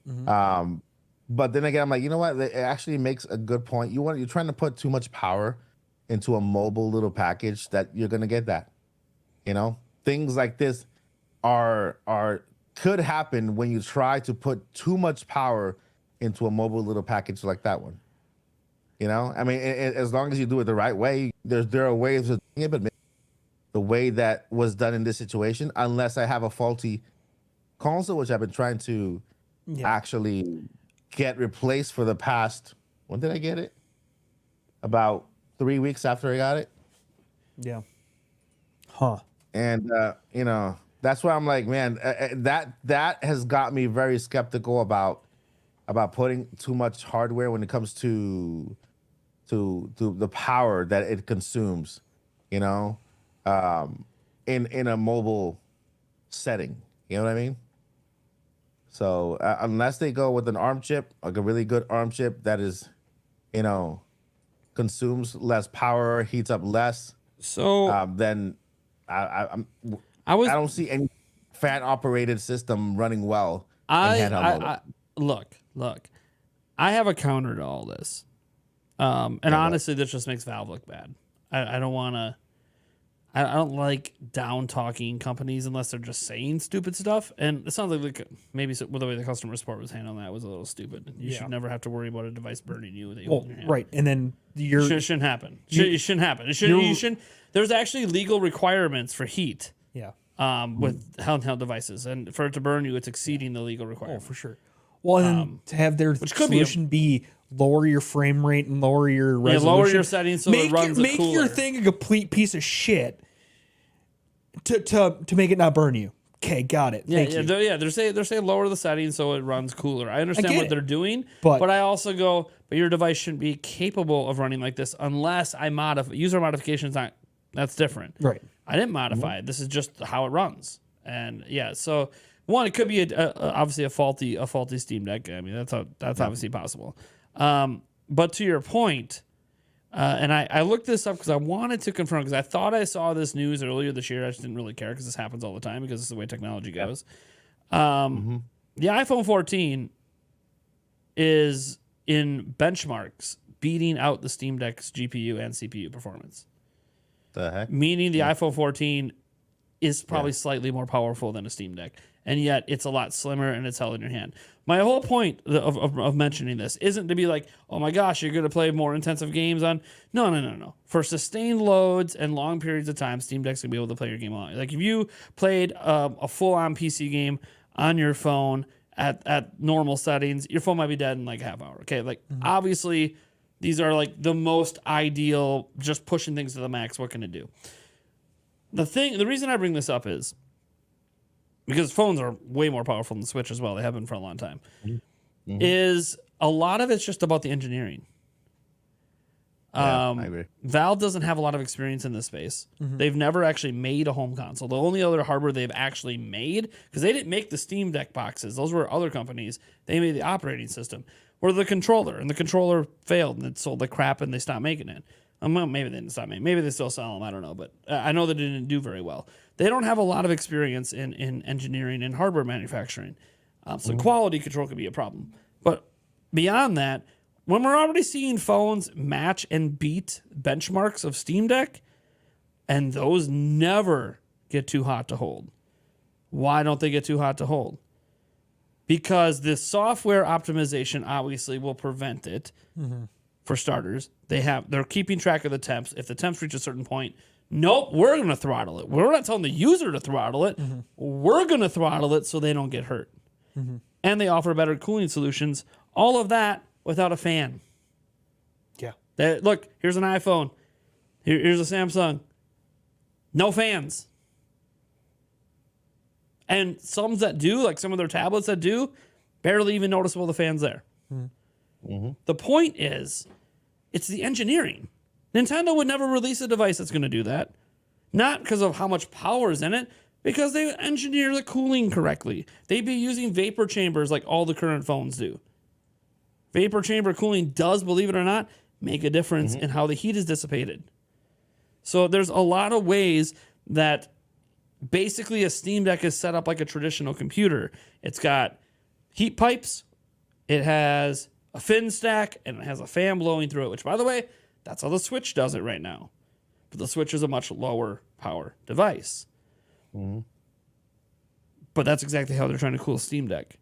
Mm-hmm. But then again, I'm like, you know what? It actually makes a good point. You're trying to put too much power into a mobile little package that you're gonna get that. Things like this could happen when you try to put too much power into a mobile little package like that one. I mean, as long as you do it the right way, there are ways of doing it, but the way that was done in this situation, unless I have a faulty console, which I've been trying to actually get replaced for the past, when did I get it? About 3 weeks after I got it. Yeah. Huh. And, that's why I'm like, man, that has got me very skeptical about putting too much hardware when it comes to the power that it consumes, in a mobile setting. You know what I mean? So unless they go with an ARM chip, like a really good ARM chip that is, consumes less power, heats up less, So then I don't see any fan operated system running well. in handheld mode. Look. I have a counter to all this, and honestly, this just makes Valve look bad. I don't want to. I don't like down talking companies unless they're just saying stupid stuff. And it sounds like maybe the way the customer support was handling that was a little stupid. You should never have to worry about a device burning you. That you hold in your hand. Right, and then Shouldn't happen. It shouldn't happen. You shouldn't. There's actually legal requirements for heat. Yeah. With handheld devices, and for it to burn you, it's exceeding the legal Oh, requirement. for sure. Well, and then to have their which could be solution be lower your frame rate and lower your resolution. lower your settings so it runs make cooler. your thing a complete piece of shit to make it not burn you. Okay, got it. Thank you. They're saying lower the settings so it runs cooler. I understand get what it. they're doing, But- but I also go, but your device shouldn't be capable of running like this unless I modify. User modification is not. That's different. Right. I didn't modify it. This is just how it runs. And yeah, so one, it could be obviously a faulty Steam Deck. I mean, that's obviously possible. But to your point, and I looked this up because I wanted to confirm, because I thought I saw this news earlier this year. I just didn't really care because this happens all the time because it's the way technology goes. The iPhone 14 is in benchmarks beating out the Steam Deck's GPU and CPU performance. The heck? Meaning the iPhone 14 is probably slightly more powerful than a Steam Deck, and yet it's a lot slimmer and it's held in your hand. My whole point of mentioning this isn't to be like, oh my gosh, you're going to play more intensive games on. No. For sustained loads and long periods of time, Steam Deck's going to be able to play your game along. Like if you played a full-on PC game on your phone at normal settings, your phone might be dead in like a half hour. Okay, like obviously these are like the most ideal, just pushing things to the max. What can it do? The reason I bring this up is because phones are way more powerful than the Switch as well. They have been for a long time. Is a lot of it's just about the engineering. I agree. Valve doesn't have a lot of experience in this space. They've never actually made a home console. The only other hardware they've actually made, because they didn't make the Steam Deck boxes, those were other companies. They made the operating system, or the controller, and the controller failed and it sold like crap and they stopped making it. Well, maybe they didn't stop making. Maybe they still sell them. I don't know, but I know they didn't do very well. They don't have a lot of experience in engineering and hardware manufacturing, so quality control could be a problem. But beyond that, when we're already seeing phones match and beat benchmarks of Steam Deck, and those never get too hot to hold. Why don't they get too hot to hold? Because the software optimization obviously will prevent it. For starters, they're keeping track of the temps. If the temps reach a certain point, nope, we're going to throttle it. We're not telling the user to throttle it. We're going to throttle it so they don't get hurt. And they offer better cooling solutions. All of that without a fan. Yeah. Look, here's an iPhone. Here's a Samsung. No fans. And some that do, like some of their tablets that do, barely even noticeable the fans there. The point is, it's the engineering. Nintendo would never release a device that's going to do that. Not because of how much power is in it, because they engineer the cooling correctly. They'd be using vapor chambers like all the current phones do. Vapor chamber cooling does, believe it or not, make a difference in how the heat is dissipated. So there's a lot of ways that basically a Steam Deck is set up like a traditional computer. It's got heat pipes, it has a fin stack, and it has a fan blowing through it, which, by the way, that's how the Switch does it right now. But the Switch is a much lower power device. But that's exactly how they're trying to cool Steam Deck.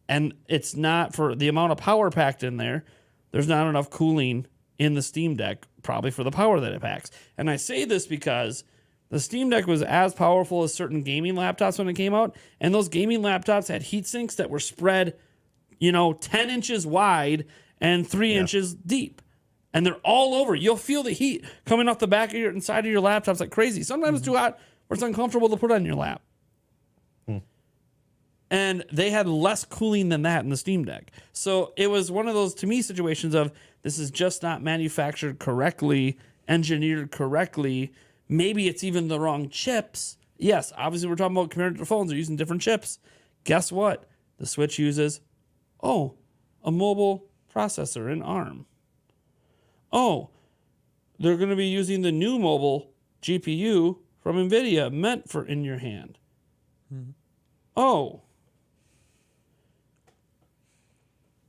And it's not, for the amount of power packed in there, there's not enough cooling in the Steam Deck, probably for the power that it packs. And I say this because the Steam Deck was as powerful as certain gaming laptops when it came out, and those gaming laptops had heat sinks that were spread 10 inches wide and 3 inches deep. And they're all over. You'll feel the heat coming off the back of your inside of your laptops like crazy. Sometimes it's too hot or it's uncomfortable to put on your lap. And they had less cooling than that in the Steam Deck. So it was one of those, to me, situations of this is just not manufactured correctly, engineered correctly. Maybe it's even the wrong chips. Yes, obviously we're talking about compared to phones. They're using different chips. Guess what? The Switch uses a mobile processor in ARM. They're going to be using the new mobile GPU from NVIDIA meant for in your hand.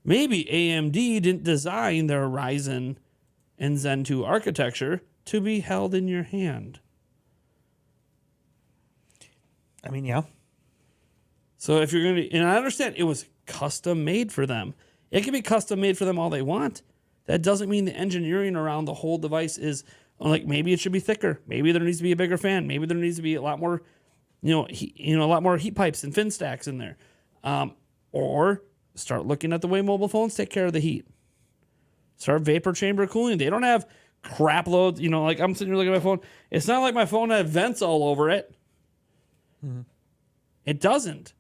Maybe AMD didn't design their Ryzen and Zen 2 architecture to be held in your hand. I mean, yeah. So if you're going to, and I understand it was custom made for them. It can be custom made for them all they want. That doesn't mean the engineering around the whole device is like, maybe it should be thicker. Maybe there needs to be a bigger fan. Maybe there needs to be a lot more, a lot more heat pipes and fin stacks in there. Or start looking at the way mobile phones take care of the heat. Start vapor chamber cooling. They don't have crap loads. You know, like I'm sitting here looking at my phone. It's not like my phone had vents all over it. It doesn't.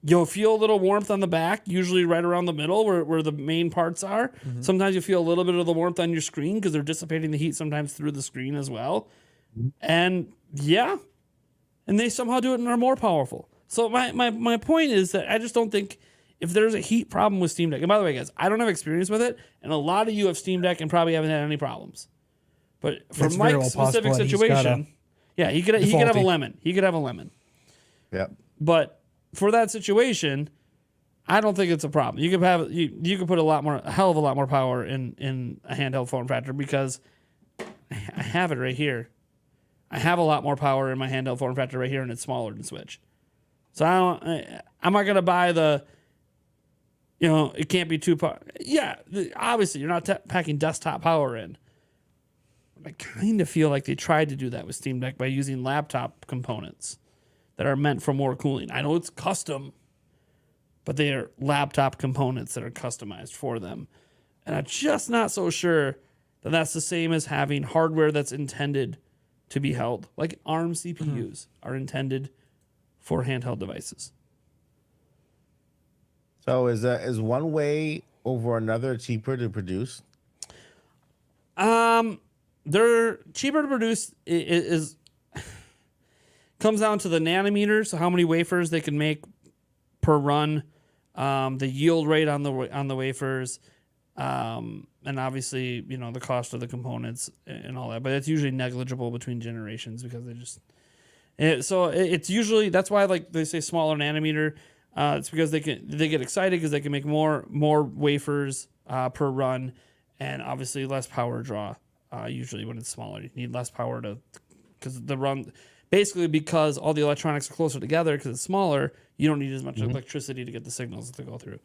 You'll feel a little warmth on the back, usually right around the middle where the main parts are. Sometimes you feel a little bit of the warmth on your screen because they're dissipating the heat sometimes through the screen as well. And yeah, and they somehow do it and are more powerful. So my point is that I just don't think if there's a heat problem with Steam Deck, and by the way, guys, I don't have experience with it, and a lot of you have Steam Deck and probably haven't had any problems. But for It's very Mike's well specific possible that he's got situation, yeah, he could have a defaulty. lemon. He could have a lemon. Yep. But for that situation, I don't think it's a problem. You could have you could put a hell of a lot more power in a handheld form factor because I have it right here. I have a lot more power in my handheld form factor right here, and it's smaller than Switch. So I'm not gonna buy the. It can't be too power. Yeah, obviously you're not packing desktop power in. I kind of feel like they tried to do that with Steam Deck by using laptop components that are meant for more cooling. I know it's custom, but they are laptop components that are customized for them. And I'm just not so sure that that's the same as having hardware that's intended to be held. Like ARM CPUs are intended for handheld devices. So is one way over another cheaper to produce? They're cheaper to produce is comes down to the nanometers, so how many wafers they can make per run, the yield rate on the wafers, and obviously the cost of the components and all that. But it's usually negligible between generations because it's usually that's why like they say smaller nanometer. It's because they get excited because they can make more wafers per run, and obviously less power draw. Usually when it's smaller, you need less power because the run. Basically, because all the electronics are closer together because it's smaller, you don't need as much electricity to get the signals to go through.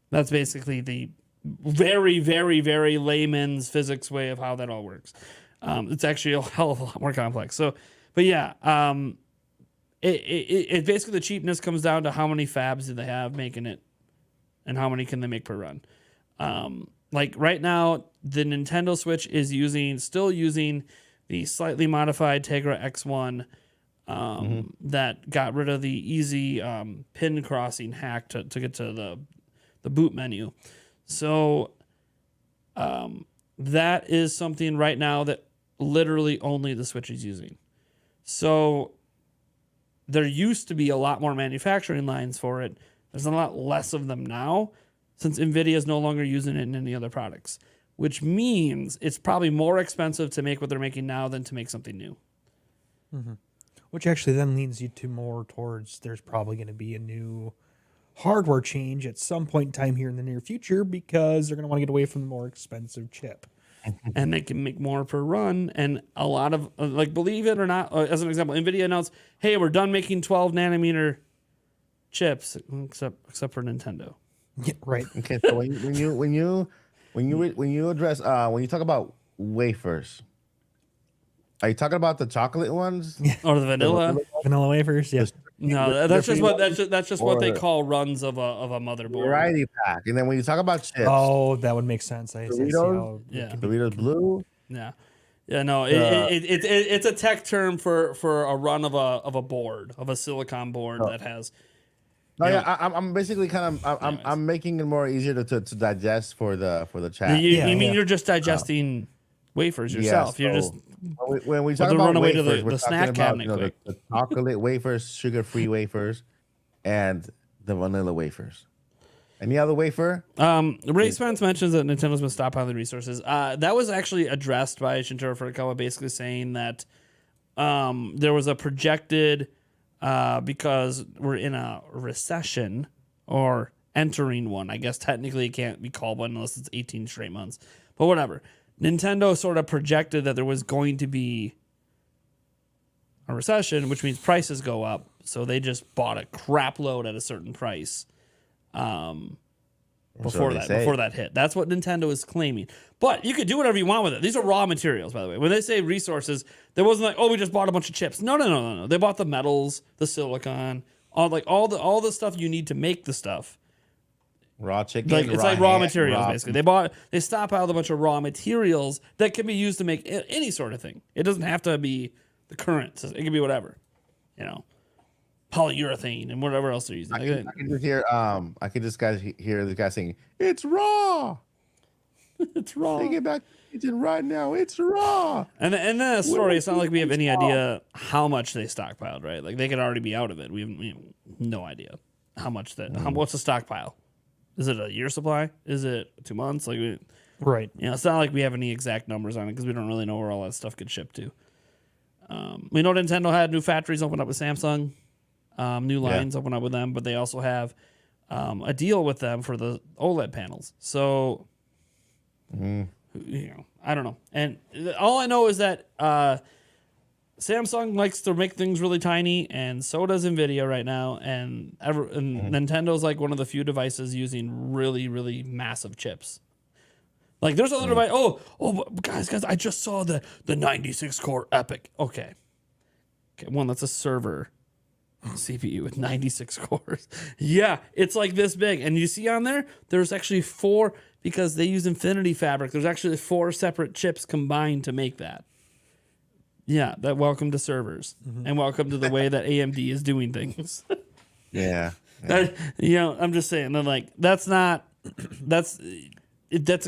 That's basically the very, very, very layman's physics way of how that all works. It's actually a hell of a lot more complex. So, but yeah, it basically the cheapness comes down to how many fabs do they have making it, and how many can they make per run. Like right now, the Nintendo Switch is still using the slightly modified Tegra X1 that got rid of the easy pin crossing hack to get to the boot menu. So that is something right now that literally only the Switch is using. So there used to be a lot more manufacturing lines for it. There's a lot less of them now since NVIDIA is no longer using it in any other products, which means it's probably more expensive to make what they're making now than to make something new. Which actually then leads you to more towards there's probably going to be a new hardware change at some point in time here in the near future because they're going to want to get away from the more expensive chip. And they can make more per run. And a lot of, like, believe it or not, as an example, NVIDIA announced, hey, we're done making 12 nanometer chips, except for Nintendo. Yeah, right. Okay, so when you talk about wafers, are you talking about the chocolate ones? Or the vanilla. Vanilla wafers, yeah. No, that's just what they call runs of a motherboard. Variety pack, and then when you talk about chips, Oh, that would make sense. I see how Yeah. Doritos Blue. Yeah. Yeah, no, it's a tech term for a run of a board, of a silicon board that has. No, You yeah, I'm basically kind of I'm making it more easier to digest for the chat. You mean yeah. you're just digesting wafers yourself? You're just when we talk the about runaway to wafers, the we're snack talking about cabinet the chocolate wafers, sugar-free wafers, and the vanilla wafers. Any other wafer? Ray Spence mentions that Nintendo's been stockpiling resources. That was actually addressed by Shintaro Furukawa, basically saying that there was a projected because we're in a recession or entering one. I guess technically it can't be called one unless it's 18 straight months. But whatever. Nintendo sort of projected that there was going to be a recession, which means prices go up. So they just bought a crap load at a certain price. Before that hit. That's what Nintendo is claiming. But you could do whatever you want with it. These are raw materials, by the way. When they say resources, there wasn't like, oh, we just bought a bunch of chips. No. They bought the metals, the silicon, all the stuff you need to make the stuff. Raw chicken. Like it's like raw ham, materials raw- basically. They stockpiled a bunch of raw materials that can be used to make any sort of thing. It doesn't have to be the current. It can be whatever, polyurethane and whatever else they're using. I can just hear hear the guy saying, "It's raw. It's raw. Take it back to the kitchen right now. It's raw." And the story, it's not like we have any idea how much they stockpiled, right? Like they could already be out of it. We have no idea how much what's the stockpile? Is it a year supply? Is it 2 months? Like, Right. it's not like we have any exact numbers on it because we don't really know where all that stuff could ship to. We know Nintendo had new factories open up with Samsung, new lines open up with them, but they also have a deal with them for the OLED panels. So, I don't know. And all I know is that Samsung likes to make things really tiny, and so does Nvidia right now. And Nintendo's like one of the few devices using really, really massive chips. Like there's other device. Oh, guys, I just saw the 96 core Epic. Okay, one that's a server CPU with 96 cores. Yeah, it's like this big, and you see on there's actually 4 because they use Infinity Fabric. There's actually 4 separate chips combined to make that. Yeah, welcome to servers, and welcome to the way that AMD is doing things. Yeah. I'm just saying. Like that's a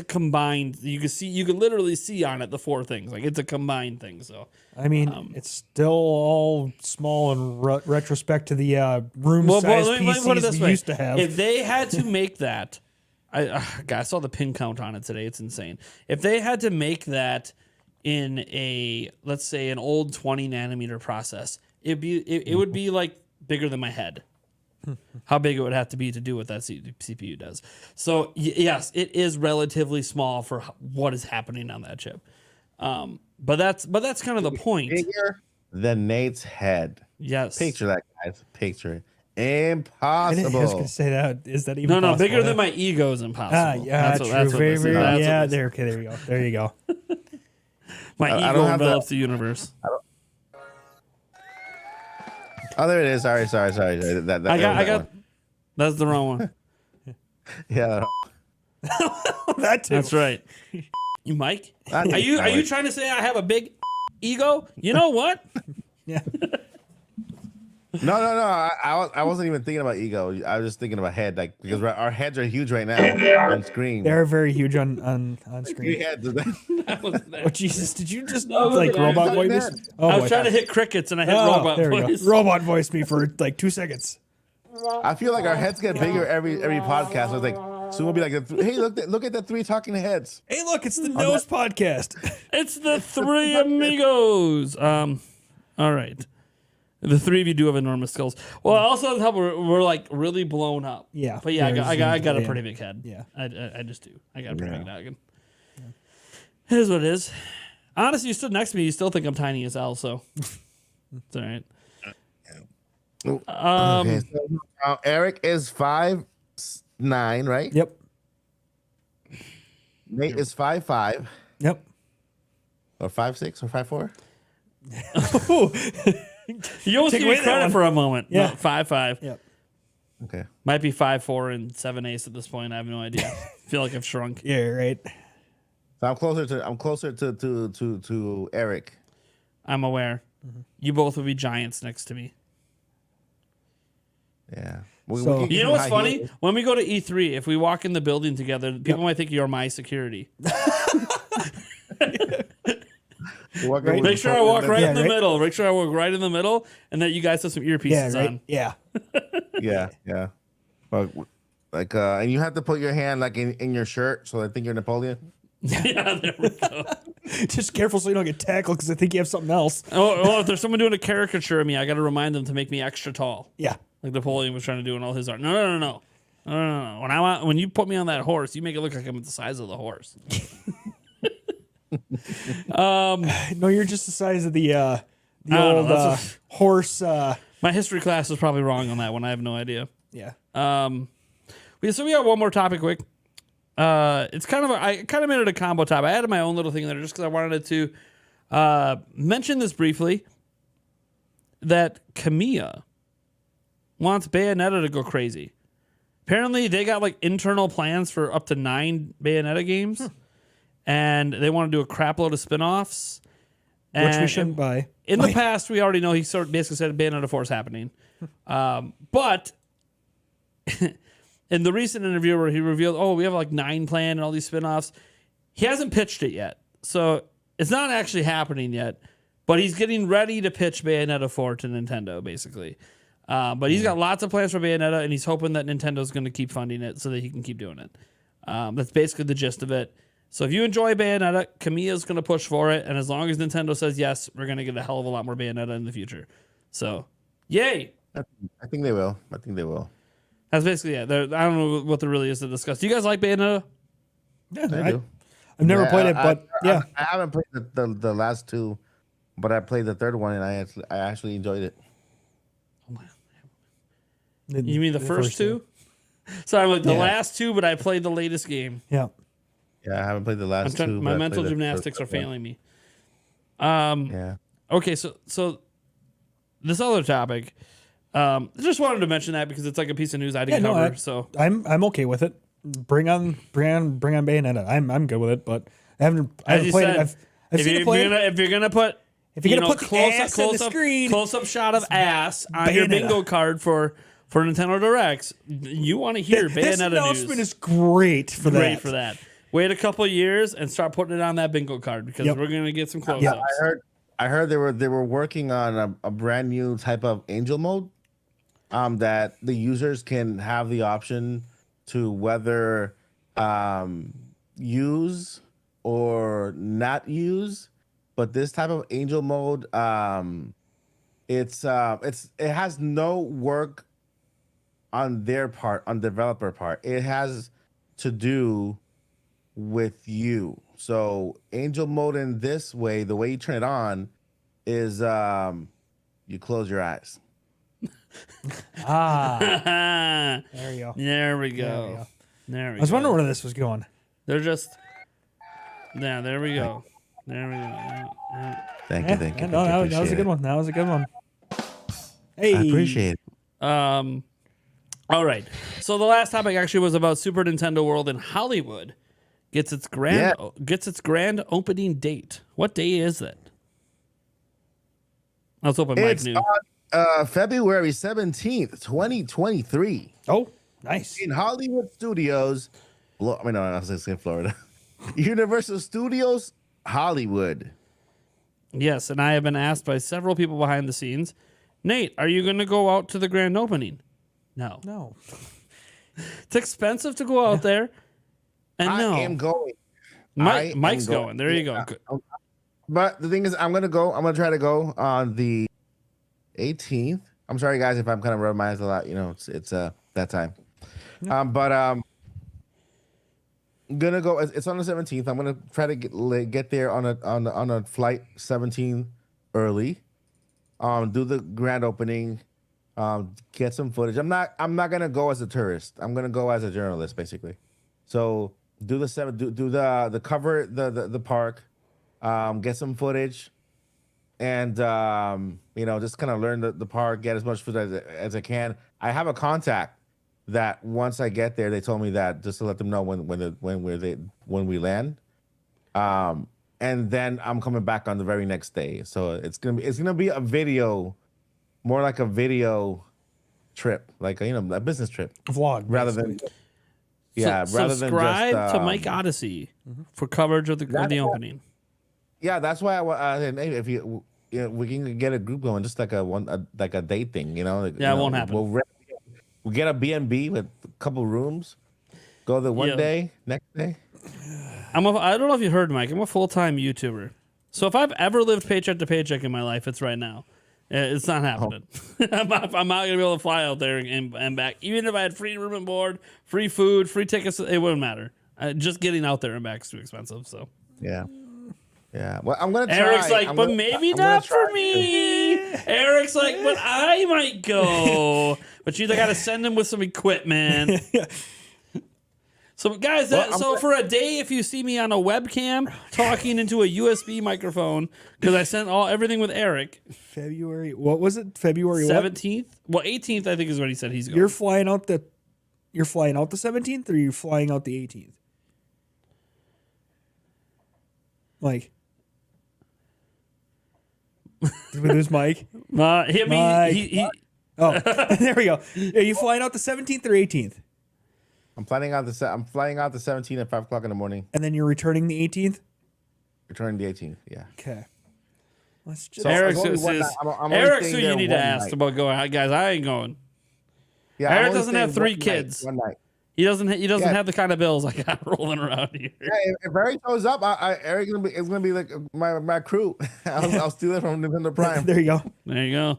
combined. You can literally see on it the 4 things. Like it's a combined thing. So I mean, it's still all small in retrospect to the room size PCs we used to have. If they had to make that, I saw the pin count on it today. It's insane. If they had to make that in let's say an old 20 nanometer process, it would be like bigger than my head. How big it would have to be to do what that CPU does. So yes, it is relatively small for what is happening on that chip. But that's kind of the point. Bigger than Nate's head. Yes. Picture that, guys. Picture it. Impossible. I was going to say that. Is that even possible? No, bigger than my ego is impossible. Yeah, true. Very, very. Yeah, there. Okay, there you go. There you go. My ego envelops the universe. Oh, there it is. Sorry. That I got. That's the wrong one. Yeah. That too. That's right. You, Mike? Are you trying to say I have a big ego? You know what? Yeah. No. I wasn't even thinking about ego. I was just thinking about head, like because our heads are huge right now on screen. They're very huge on screen. Oh Jesus! Did you just robot voice? Oh, I was trying to hit crickets and I hit robot voice. Robot voiced me for like 2 seconds. I feel like our heads get bigger every podcast. I was like, soon we'll be like, hey, look at the 3 talking heads. Hey, look, it's the Nose Podcast. It's the 3 amigos. All right. The 3 of you do have enormous skulls. Well, also on top, we're like really blown up. Yeah. But yeah, I got a pretty big head. Yeah. I just do. I got a pretty big noggin. It is what it is. Honestly, you stood next to me. You still think I'm tiny as hell, so it's all right. Okay, so Eric is 5'9", right? Yep. Nate is 5'5", Yep. or 5'6", or 5'4". You almost Take give me away that credit one. for a moment. Yeah. No, 5'5". Yep. Okay. Might be 5'4" and 7/8 at this point. I have no idea. Feel like I've shrunk. Yeah. Right. So I'm closer to Eric. I'm aware. You both would be giants next to me. Yeah. So- You know what's funny? When we go to E3, if we walk in the building together, people might think you're my security. Make sure I walk right in the middle. Make sure I walk right in the middle, and that you guys have some earpieces on. Yeah. Yeah. But like, and you have to put your hand like in your shirt, so I think you're Napoleon. Yeah, there we go. Just careful so you don't get tackled because I think you have something else. Oh, if there's someone doing a caricature of me, I got to remind them to make me extra tall. Yeah. Like Napoleon was trying to do in all his art. No. When you put me on that horse, you make it look like I'm the size of the horse. No, you're just the size of the I don't know, old that's horse. My history class was probably wrong on that one. I have no idea. Yeah. So we got one more topic quick. It's I kind of made it a combo top. I added my own little thing there just because I wanted to mention this briefly. That Kamiya wants Bayonetta to go crazy. Apparently, they got like internal plans for up to 9 Bayonetta games, and they want to do a crap load of spin-offs. Which we shouldn't buy. In the past, we already know he sort of basically said Bayonetta 4 is happening. But in the recent interview where he revealed, oh, we have like 9 planned and all these spin-offs, he hasn't pitched it yet. So it's not actually happening yet, but he's getting ready to pitch Bayonetta 4 to Nintendo, basically. But he's got lots of plans for Bayonetta, and he's hoping that Nintendo's going to keep funding it so that he can keep doing it. That's basically the gist of it. So if you enjoy Bayonetta, Kamiya's going to push for it, and as long as Nintendo says yes, we're going to get a hell of a lot more Bayonetta in the future. So, yay! I think they will. That's basically it. I don't know what there really is to discuss. Do you guys like Bayonetta? Yeah, I do. I've never played it, but yeah. I haven't played the last 2, but I played the 3rd one and I actually enjoyed it. You mean the first 2? So I'm like the last 2, but I played the latest game. Yeah. Yeah, I haven't played the last 2. My but I mental played the gymnastics are first one. failing me. Yeah. Okay, so this other topic, I just wanted to mention that because it's like a piece of news I didn't cover. So I'm okay with it. Bring on Bayonetta. I'm good with it, but I haven't as you played said, it. I've seen it played. if you're gonna put the ass on the screen, close up shot of ass on your Bayonetta. bingo card for Nintendo Directs, you want to hear This Bayonetta announcement news. is great for that. Great for that. Wait a couple of years and start putting it on that bingo card because we're gonna get some close ups. I heard they were working on a brand new type of angel mode, that the users can have the option to whether use or not use. But this type of angel mode, it has no work on their part, on developer part. It has to do with you. So angel mode in this way, the way you turn it on is you close your eyes. There you go. There we go. There we go. I was wondering where this was going. They're just. Yeah, there we go. There we go. Yeah. Thank you, thank you. No, thank you, that was a appreciate good it. one. That was a good one. Hey, I appreciate it. All right. So the last topic actually was about Super Nintendo World in Hollywood. Gets its grand opening date. What day is it? Let's open Mike It's News. on February 17th, 2023. Oh, nice. In Hollywood Studios. I was saying Florida. Universal Studios, Hollywood. Yes, and I have been asked by several people behind the scenes, Nate, are you going to go out to the grand opening? No. No. It's expensive to go out there. And I no. am going. Mike's going. There you go. Good. But the thing is, I'm gonna go. I'm gonna try to go on the 18th. I'm sorry, guys, if I'm kind of rubbing my eyes a lot. You know, it's that time. But I'm gonna go. It's on the 17th. I'm gonna try to get there on a flight 17 early. Do the grand opening. Get some footage. I'm not gonna go as a tourist. I'm gonna go as a journalist, basically. So do the cover the park. Get some footage, and just kind of learn the park, get as much footage as I can. I have a contact that once I get there, they told me that just to let them know when we land, and then I'm coming back on the very next day. So it's gonna be a video, more like a video trip, like a business trip, Vlog. rather than rather than just subscribe to Mike Odyssey for coverage of the opening. Yeah, that's why if we can get a group going, just like a date thing, It won't happen. We'll get a B&B with a couple rooms. Go there one day, next day. I don't know if you heard, Mike. I'm a full-time YouTuber. So if I've ever lived paycheck to paycheck in my life, it's right now. It's not happening. I'm not going to be able to fly out there and back. Even if I had free room and board, free food, free tickets, it wouldn't matter. Just getting out there and back is too expensive. So Yeah. Yeah. Well, I'm going to try. Eric's like, but maybe not for me. Eric's like, but I might go. But you got to send him with some equipment. So, guys, so for a day, if you see me on a webcam talking into a USB microphone, because I sent everything with Eric. February. What was it? February what? 17th? Well, 18th, I think, is what he said he's going. You're flying out the You're flying out the 17th, or you're flying out the 18th? Mike. Did we lose Mike? He Oh, there we go. Are you flying out the 17th or 18th? I'm flying out the 17th at 5 o'clock in the morning. And then you're returning the 18th? Returning the 18th. Yeah. Okay. Let's just. So- Eric's only who one says- night. I'm only Eric's staying who you there need to one ask night. about going. Guys, I ain't going. Yeah, I'm Eric only doesn't have staying 3 one kids. Night, one night. He doesn't Yeah. have the kind of bills I got rolling around here. Yeah, if Eric shows up, Eric is gonna be like my crew. I'll steal it from Nintendo Prime. There you go. There you go.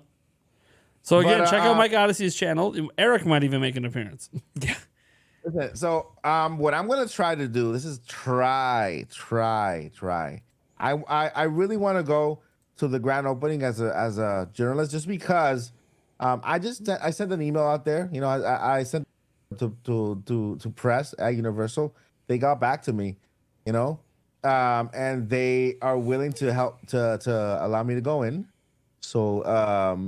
So again, But, check out Mike Odyssey's channel. Eric might even make an appearance. Yeah. Listen, so what I'm gonna try to do, this is try. I really want to go to the grand opening as a journalist, just because I sent an email out there. You know, I sent to press at Universal. They got back to me, you know, and they are willing to help to allow me to go in. So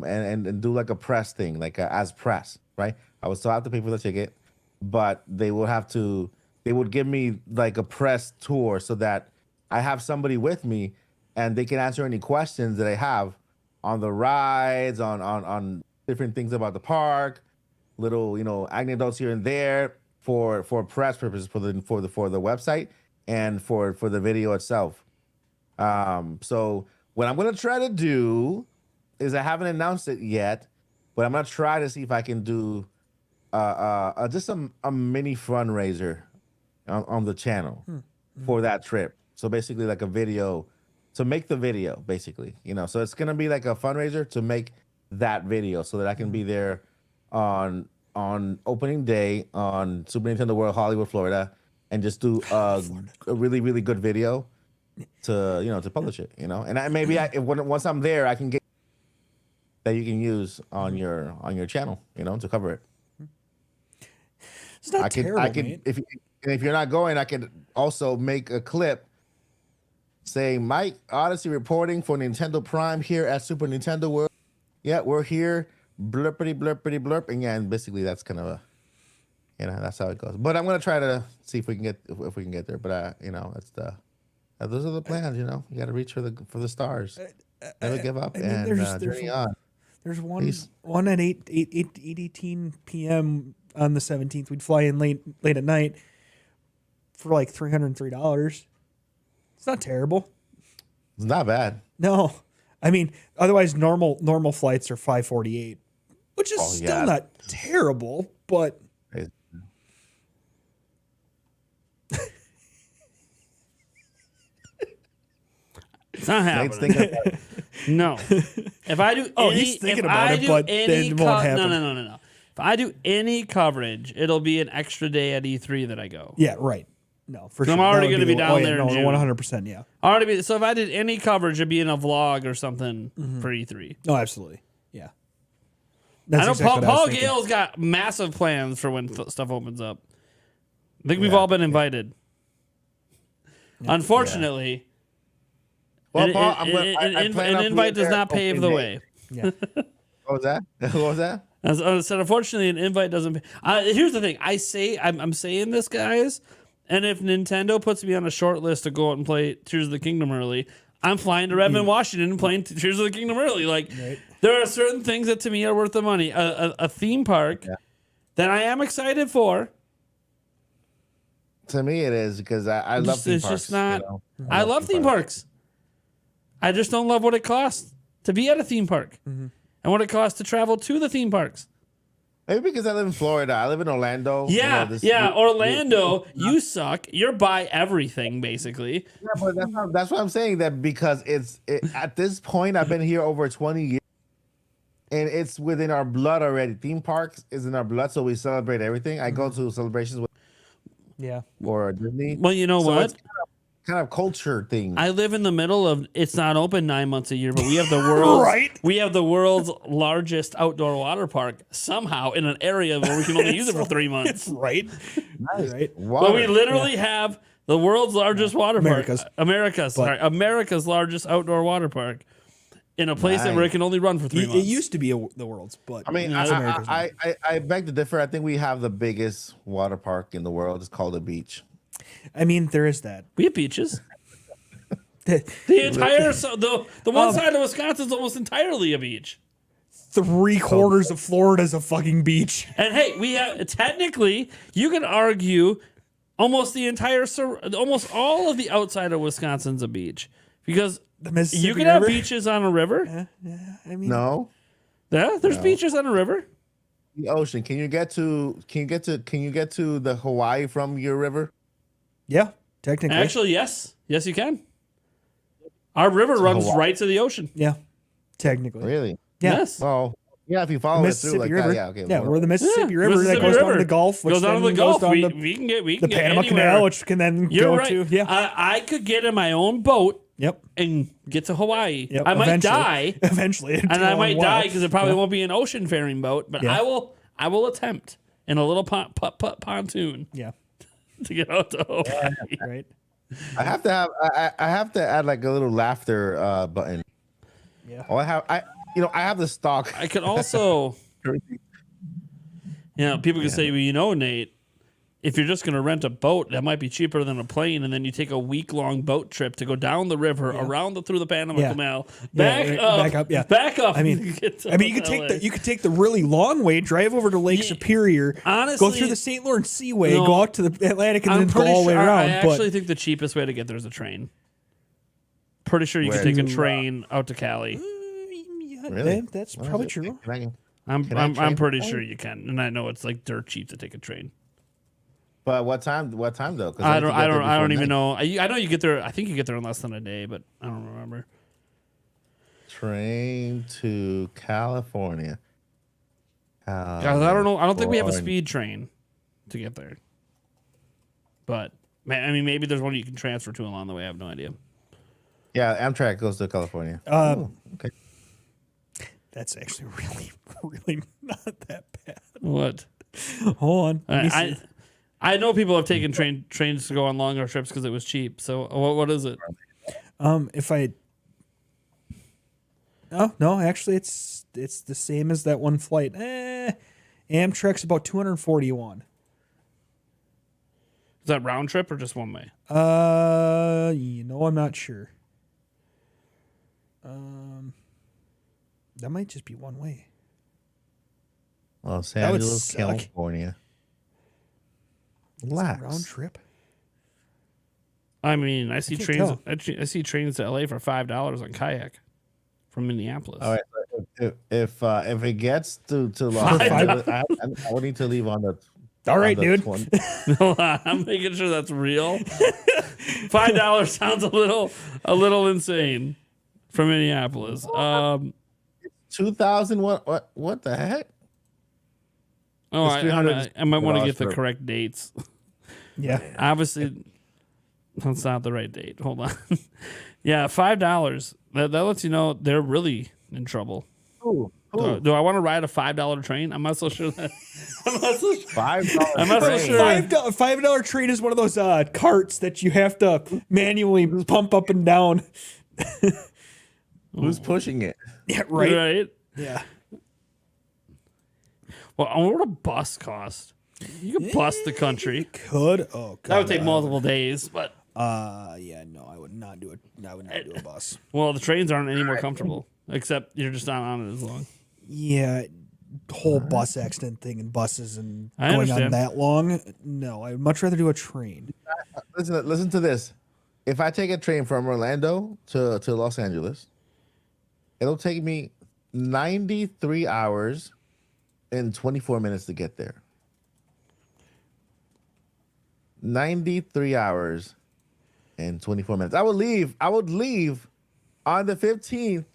and do like a press thing, like as press, right? I would still have to pay for the ticket, but they would give me like a press tour so that I have somebody with me and they can answer any questions that I have on the rides, on different things about the park, little, you know, anecdotes here and there for press purposes for the website and for the video itself. So what I'm gonna try to do is, I haven't announced it yet, but I'm gonna try to see if I can do just a mini fundraiser on the channel for that trip. So basically like a video to make the video, basically, you know. So it's gonna be like a fundraiser to make that video so that I can be there on opening day on Super Nintendo World Hollywood, Florida, and just do a really, really good video to publish it, you know. And once I'm there, I can get that you can use on your channel, you know, to cover it. It's not terrible, I can mate. if you're not going, I can also make a clip saying Mike Odyssey reporting for Nintendo Prime here at Super Nintendo World. Yeah, we're here. Blurpity blurp, and yeah, and basically that's kind of a, you know, that's how it goes. But I'm gonna try to see if we can get there. But you know, those are the plans. You know, you got to reach for the stars. Never give up, and journey on. There's one Peace. one at 8:18 p.m. on the 17th. We'd fly in late at night for like $303. It's not terrible. It's not bad. No, I mean, otherwise normal flights are $548, which is still not terrible, but It's not Nate's happening. thinking about it. No. If I do he's thinking about it, but then it won't happen. No. If I do any coverage, it'll be an extra day at E3 that I go. yeah, right. No, for sure. I'm already That would gonna be the- down there in No, June. 100%. Yeah. So if I did any coverage, it'd be in a vlog or something for E3. No, absolutely. Yeah. I That's know exactly what I was Paul thinking. Gale's got massive plans for when stuff opens up. I think we've all been invited. Unfortunately, Well, an Paul, I plan on invite being does there not pave the opening day. way. Yeah. What was that? What was that? As I said, unfortunately, an invite doesn't. Here's the thing: I'm saying this, guys, and if Nintendo puts me on a short list to go out and play Tears of the Kingdom early, I'm flying to Redmond, Washington, and playing Tears of the Kingdom early. Like, there are certain things that to me are worth the money. A theme park that I am excited for. To me, it is because I love theme It's parks. just not. You know? I love theme parks. I just don't love what it costs to be at a theme park, and what it costs to travel to the theme parks. Maybe because I live in Florida. I live in Orlando. Yeah, You know, Orlando, you suck. You're by everything, basically. Yeah, but that's what I'm saying. That because at this point, I've been here over 20 years, and it's within our blood already. Theme parks is in our blood, so we celebrate everything. I go to celebrations with Yeah. or Disney. Well, you know So what? it's kind of culture thing. I live in the middle of. It's not open 9 months a year, but we have the world's we have the world's largest outdoor water park somehow in an area where we can only use it for 3 months. Right. Nice. Right. Water. But we literally have the world's largest water park. America's. America's largest outdoor water park. in a place where it can only run for 3 It months. used to be the world's, but I mean, Yeah, it's America's now. I beg to differ. I think we have the biggest water park in the world. It's called a beach. I mean, there is that. We have beaches. The entire the one side of Wisconsin is almost entirely a beach. 3/4 of Florida is a fucking beach. And hey, we have technically you can argue almost almost all of the outside of Wisconsin's a beach because The Mississippi you can have River. beaches on a river. I mean, No, Yeah, there's beaches on a river. the ocean. Can you get to the Hawaii from your river? yeah, technically, Actually, yes, you can. Our river runs Hawaii. right to the ocean. yeah, technically, Really? yeah. Yes. Well, yeah. If you The follow it through Mississippi like River. that, yeah. Okay. Yeah, well, we're the Mississippi River that Mississippi goes down to River the Gulf, which goes down then to the goes Gulf. down We to can get the get Panama anywhere. Canal, which can then You're go right. to I could get in my own boat Yep. and get to Hawaii. Yep. I might eventually. die, Eventually. and I might die because it probably won't be an ocean faring boat. But Yeah. I will attempt in a little pontoon Yeah. to get out to Hawaii. Right. I have to have I have to add like a little laughter button. Yeah. Oh, I have the stock. I could also, people can say, well, Nate, if you're just going to rent a boat, that might be cheaper than a plane, and then you take a week-long boat trip to go down the river, through the Panama Yeah. Canal, Yeah, back up, yeah. back up. I mean, to get to you could LA. take the really long way, drive over to Lake Superior, honestly, go through the St. Lawrence Seaway, No, go out to the Atlantic, and I'm then go pretty all the way sure. around. I actually But think the cheapest way to get there is a train. Pretty sure you Where? could take a train out to Cali. Really? that's What is probably it? true. I'm Can I I'm train pretty to sure you can, and I know it's like dirt cheap to take a train. But what time? What time though? 'Cause I need to don't get there I don't before even night. know. I know you get there. I think you get there in less than a day, but I don't remember. Train to California. Guys, I don't know. I don't think we have a speed train to get there. But I mean, maybe there's one you can transfer to along the way. I have no idea. Yeah, Amtrak goes to California. Okay. That's actually really not that bad. What? Hold on. Let me I see. I know people have taken trains to go on longer trips because it was cheap. So what is it? If I. Oh no! Actually, it's the same as that one flight. Amtrak's about 241. Is that round trip or just one way? I'm not sure. That might just be one way. Los That would Angeles, suck. California. Relax. Round trip. I mean, I see can't trains. tell. I see trains to LA for $5 on kayak from Minneapolis. All right. If it gets to Los $5. Angeles, I would need to leave on the. All right, on the dude. 20 Hold on, I'm making sure that's real. $5 sounds a little insane from Minneapolis. 2000. What the heck? Oh, It's I might want to $300 get the for- correct dates. Yeah. Obviously, that's not the right date. Hold on. Yeah, $5. That lets you know they're really in trouble. Do I want to ride a $5 train? I'm not so sure that. I'm not so sure. $5. I'm not so train. sure. $5 train is one of those carts that you have to manually pump up and down. Who's pushing it? Yeah, right. Right. Yeah. Well, I wonder what a bus cost. You could bus the country. Could. Oh, God. That would take multiple days, but Yeah, no, I would not do it. I would not do a bus. well, the trains aren't any more comfortable. Except you're just not on it as long. Yeah, whole bus accident thing and buses and I going on understand. that long. No, I'd much rather do a train. Listen to this. If I take a train from Orlando to Los Angeles, it'll take me 93 hours and 24 minutes to get there. 93 hours and 24 minutes. I would leave on the 15th,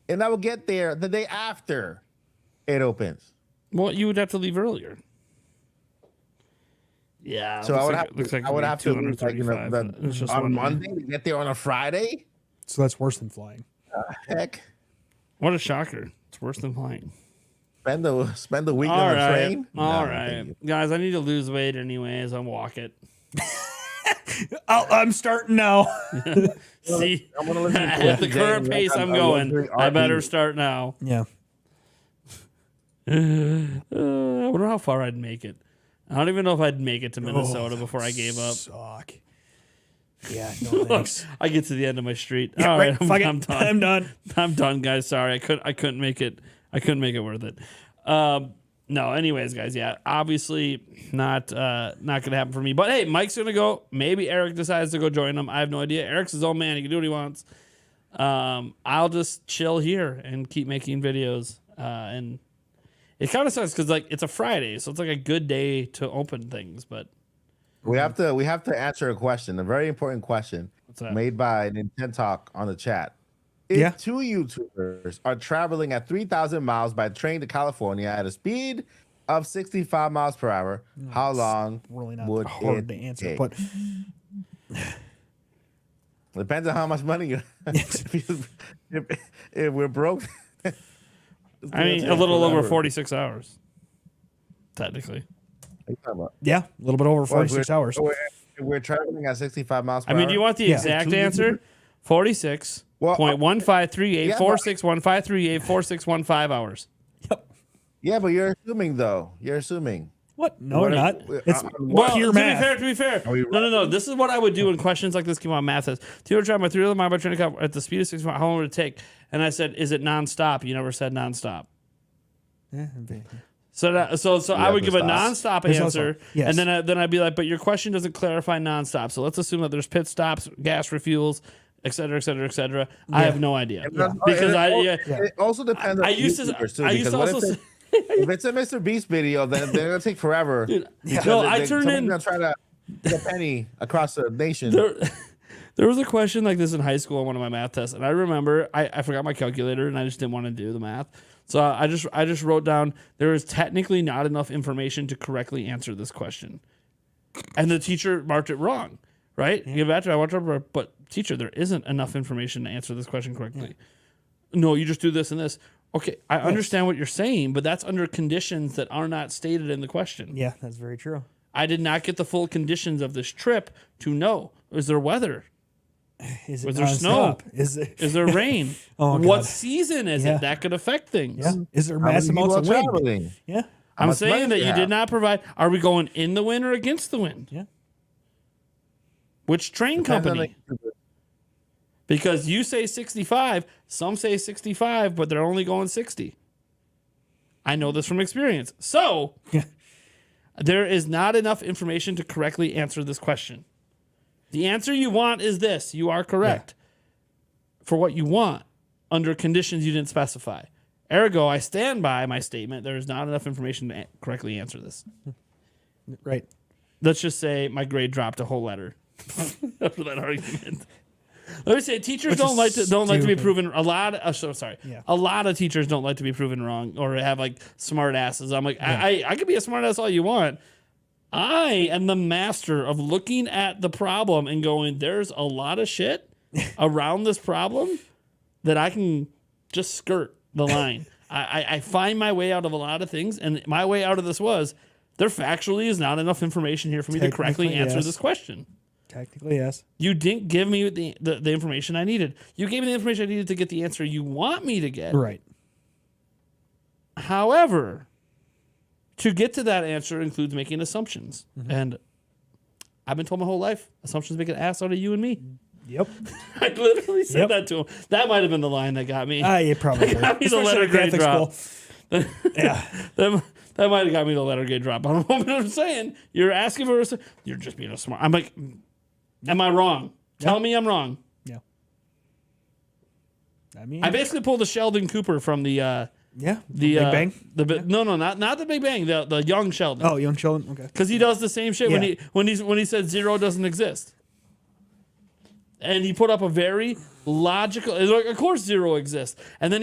and I will get there the day after it opens. Well, you would have to leave earlier. Yeah. So I would have looks like I would have to leave, like, 235. It's just on one Monday to get there on a Friday. So that's worse than flying. Heck, What a shocker! It's worse than flying. spend the week All on a right, train. all No, right, thank you. guys. I need to lose weight anyways. I'll walk it. I'm starting now. See, I'm gonna listen to at the Jay current and pace Rick I'm on going, luxury I better RV. start now. Yeah. I wonder how far I'd make it. I don't even know if I'd make it to Minnesota before I gave up. Suck. Yeah, no thanks. I get to the end of my street. Yeah, All right, fuck it. I'm done. I'm done. I'm done, guys. Sorry, I couldn't make it. I couldn't make it worth it. No, anyways, guys. Yeah, obviously not gonna happen for me. But hey, Mike's gonna go. Maybe Eric decides to go join him. I have no idea. Eric's his own man. He can do what he wants. I'll just chill here and keep making videos. And it kind of sucks because like it's a Friday, so it's like a good day to open things. But We have to answer a question, a very important question that? made by Nintendo Talk on the chat. If Yeah. two YouTubers are traveling at 3,000 miles by train to California at a speed of 65 miles per hour, how long Really not would hard it to answer, take? but Depends on how much money you if we're broke. it's I gonna mean, take a little over forever. 46 hours, technically. What are you talking about? yeah, a little bit over Well, if 46 we're- hours. if we're traveling at 65 miles per I hour. mean, do you want the Yeah. exact Two answer? 46.1538 Yeah, 461538 hours. Yep. Yeah, but you're assuming though. You're assuming. What? No, What we're are- not. we- It's Well, pure to math. be fair. we No. This is what I would do when questions like this came on math test. Two drive my 3 mile by train at the speed of 6 miles. How long would it take? And I said, is it nonstop? You never said nonstop. Yeah, So I would to give a stop. nonstop There's no answer, stop. Yes. and then I'd be like, but your question doesn't clarify nonstop. So let's assume that there's pit stops, gas refuels, et cetera, et cetera, et cetera. I have no idea because it also depends on I used to YouTubers, too, I used because to what also. if if it's a Mr. Beast video, then they're gonna take forever. because No, I turned someone's in. gonna try to get a penny across the nation. There was a question like this in high school on one of my math tests, and I remember I forgot my calculator and I just didn't want to do the math. So I just wrote down there is technically not enough information to correctly answer this question, and the teacher marked it wrong. Right? Give back to I watched over, but teacher, there isn't enough information to answer this question correctly. No, you just do this and this. Okay, I understand what you're saying, but that's under conditions that are not stated in the question. Yeah, that's very true. I did not get the full conditions of this trip to know. Is there weather? Is it Was there snow? nonstop? Is it? Is there rain? Oh, what God. season is Yeah. it? That could affect things. Yeah. Is there How many mass people amounts are of wind? traveling? Yeah. I'm much saying money that do you you did have? not provide. Are we going in the wind or against the wind? Yeah. Which train Depends on company? the- Because you say 65, some say 65, but they're only going 60. I know this from experience. So there is not enough information to correctly answer this question. The answer you want is this. You are correct for what you want under conditions you didn't specify. Ergo, I stand by my statement. There is not enough information to correctly answer this. Right. Let's just say my grade dropped a whole letter after that argument. Let me say, teachers Which don't is like to be stupid. proven. A lot of teachers don't like to be proven wrong or have like smart asses. I'm like, I could be a smart ass all you want. I am the master of looking at the problem and going, there's a lot of shit around this problem that I can just skirt the line. I find my way out of a lot of things, and my way out of this was there factually is not enough information here for me to correctly Technically, answer yes. this question. Technically, yes. You didn't give me the information I needed. You gave me the information I needed to get the answer you want me to get. Right. However, to get to that answer includes making assumptions. And I've been told my whole life, assumptions make an ass out of you and me. Yep. I literally said Yep. that to him. That might have been the line that got me. You probably would. got me the Especially letter at grade Catholic drop. school. Yeah. That might have got me the letter grade drop. I'm saying you're asking for you're just being a smart. I'm like, am I wrong? Tell me I'm wrong. Yeah. I mean, I basically pulled a Sheldon Cooper from the yeah. the Big Bang. No, not the Big Bang. The young Sheldon. Oh, young children. Okay. Because he does the same shit Yeah. when he said zero doesn't exist, and he put up a very logical. Like, of course, zero exists, and then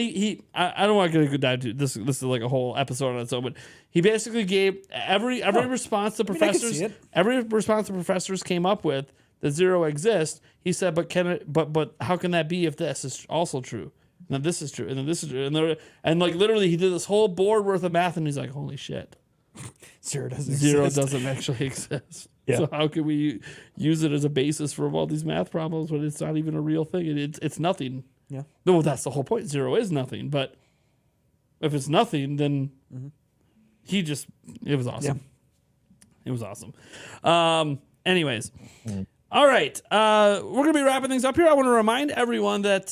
I don't want to get a good dive to this. This is like a whole episode on its own, but he basically gave every response the I can professors see it. every response the professors came up with that zero exists. He said, but can it? But how can that be if this is also true? And then this is true, and then this is true, and like literally, he did this whole board worth of math, and he's like, holy shit. Zero doesn't Zero exist. doesn't actually exist. Yeah. So how can we use it as a basis for all these math problems when it's not even a real thing? It's nothing. Yeah. No, that's the whole point. 0 is nothing. But if it's nothing, then it was awesome. It was awesome. Anyways. All right. We're going to be wrapping things up here. I want to remind everyone that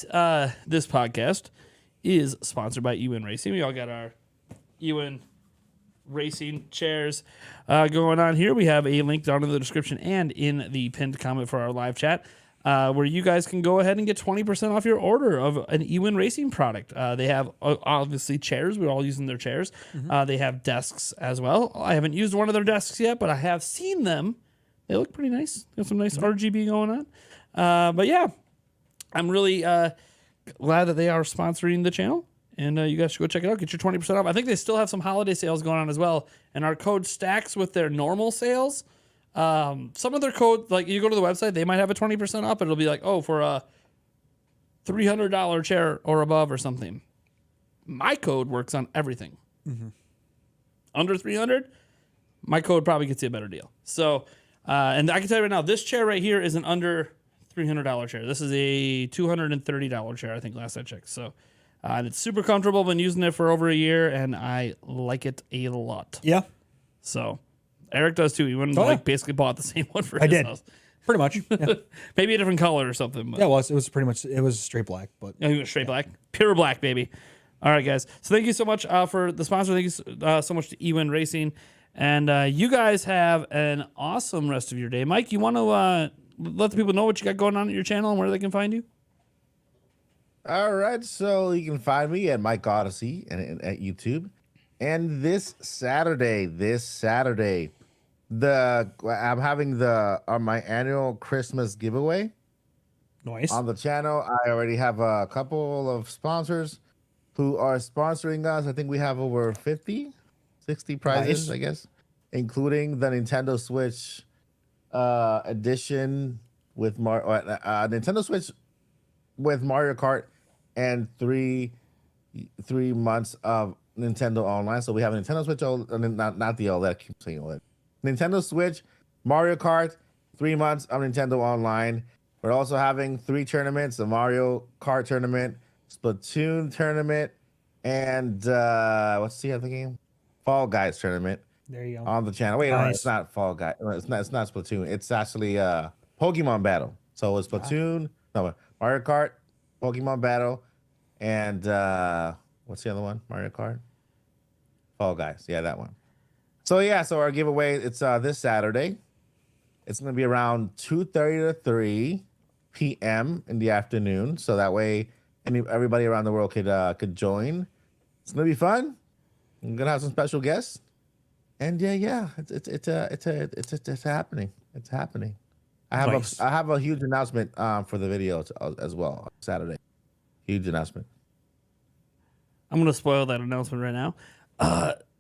this podcast is sponsored by Ewin Racing. We all got our Ewin Racing chairs going on here. We have a link down in the description and in the pinned comment for our live chat where you guys can go ahead and get 20% off your order of an Ewin Racing product. They have obviously chairs. We're all using their chairs. They have desks as well. I haven't used one of their desks yet, but I have seen them. They look pretty nice. Got some nice RGB going on. But yeah, I'm really glad that they are sponsoring the channel. And you guys should go check it out. Get your 20% off. I think they still have some holiday sales going on as well. And our code stacks with their normal sales. Some of their code, like you go to the website, they might have a 20% off, but it'll be like, oh, for a $300 chair or above or something. My code works on everything. Under 300, my code probably gets you a better deal. So, and I can tell you right now, this chair right here is an under $300 chair. This is a $230 chair, I think, last I checked. So, and it's super comfortable. Been using it for over a year, and I like it a lot. Yeah. So, Eric does too. He went and Oh, yeah. basically bought the same one for I his did. house. Pretty much. Yeah. Maybe a different color or something. But Yeah, it was pretty much, it was straight black, but I think it was straight black. Pure black, baby. All right, guys. So thank you so much for the sponsor. Thank you so much to Ewin Racing. And you guys have an awesome rest of your day. Mike, you want to let the people know what you got going on at your channel and where they can find you? All right, so you can find me at Mike Odyssey and at YouTube. And this Saturday, I'm having my annual Christmas giveaway nice. on the channel. I already have a couple of sponsors who are sponsoring us. I think we have over 50, 60 prizes, Nice. I guess, including the Nintendo Switch edition with Nintendo Switch with Mario Kart and three months of Nintendo Online. So we have a Nintendo Switch, not the OLED. I keep saying OLED. Nintendo Switch, Mario Kart, 3 months of Nintendo Online. We're also having 3 tournaments: a Mario Kart tournament, Splatoon tournament, and what's the other game? Fall Guys tournament There you go. on the channel. Wait, no, Nice. it's not Fall Guy. It's not Splatoon. It's actually Pokemon Battle. So it's Splatoon, no, Mario Kart, Pokemon Battle, and what's the other one? Mario Kart, Fall Guys. Yeah, that one. So yeah, so our giveaway, it's this Saturday. It's gonna be around 2:30 to 3 p.m. in the afternoon. So that way everybody around the world could join. It's gonna be fun. I'm gonna have some special guests. And yeah, it's happening. It's happening. Nice. I have a huge announcement for the video as well Saturday. Huge announcement. I'm going to spoil that announcement right now.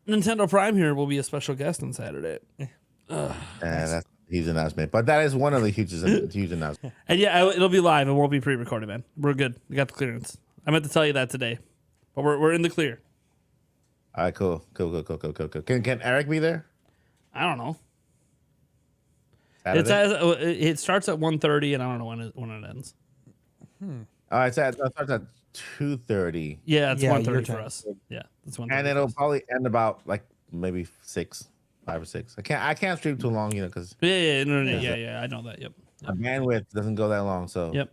Nintendo Prime here will be a special guest on Saturday. And that's a huge announcement. But that is one of the huge announcements. And yeah, it'll be live. It won't be pre-recorded, man. We're good. We got the clearance. I meant to tell you that today, but we're in the clear. All right, cool. Can Eric be there? I don't know. Saturday? It starts at 1:30, and I don't know when it ends. All right, so it starts at 2:30, Yeah, it's Yeah, 1:30 your for time. us. Yeah, that's 1:30. and for it'll us. probably end about like maybe 5 or 6. I can't stream too long, because Yeah, I know that. Yep. the bandwidth doesn't go that long. So Yep.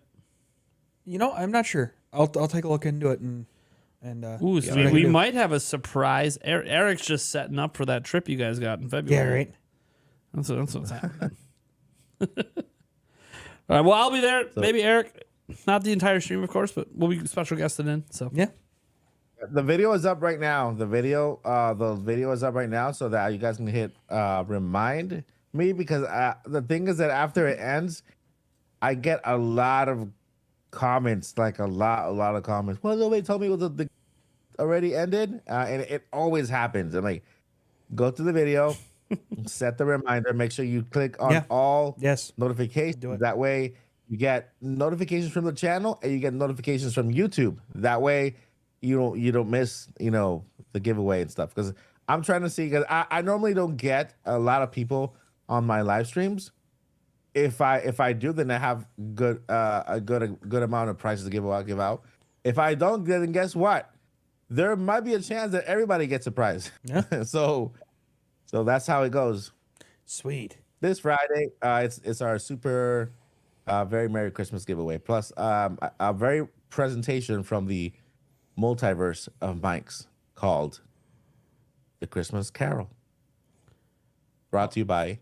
You know, I'm not sure. I'll take a look into it and Ooh, see so what I can we do. might have a surprise. Eric's just setting up for that trip you guys got in February. Yeah, right. That's what's happening. All right. Well, I'll be there. Maybe Eric. Not the entire stream, of course, but we'll be special guested in. So Yeah. the video is up right now. The video is up right now, so that you guys can hit remind me, because the thing is that after it ends, I get a lot of comments, like a lot of comments. Well, nobody told me the already ended, and it always happens. I'm like, go to the video, set the reminder, make sure you click on Yeah. all Yes. notifications. Do it. That way you get notifications from the channel and you get notifications from YouTube. That way you don't miss, the giveaway and stuff. Because I'm trying to see, because I normally don't get a lot of people on my live streams. If I do, then I have a good amount of prizes to give out. If I don't, then guess what? There might be a chance that everybody gets a prize. Yeah. So that's how it goes. Sweet. This Friday, it's our super very Merry Christmas giveaway. Plus a very presentation from the multiverse of mics called The Christmas Carol. Brought to you by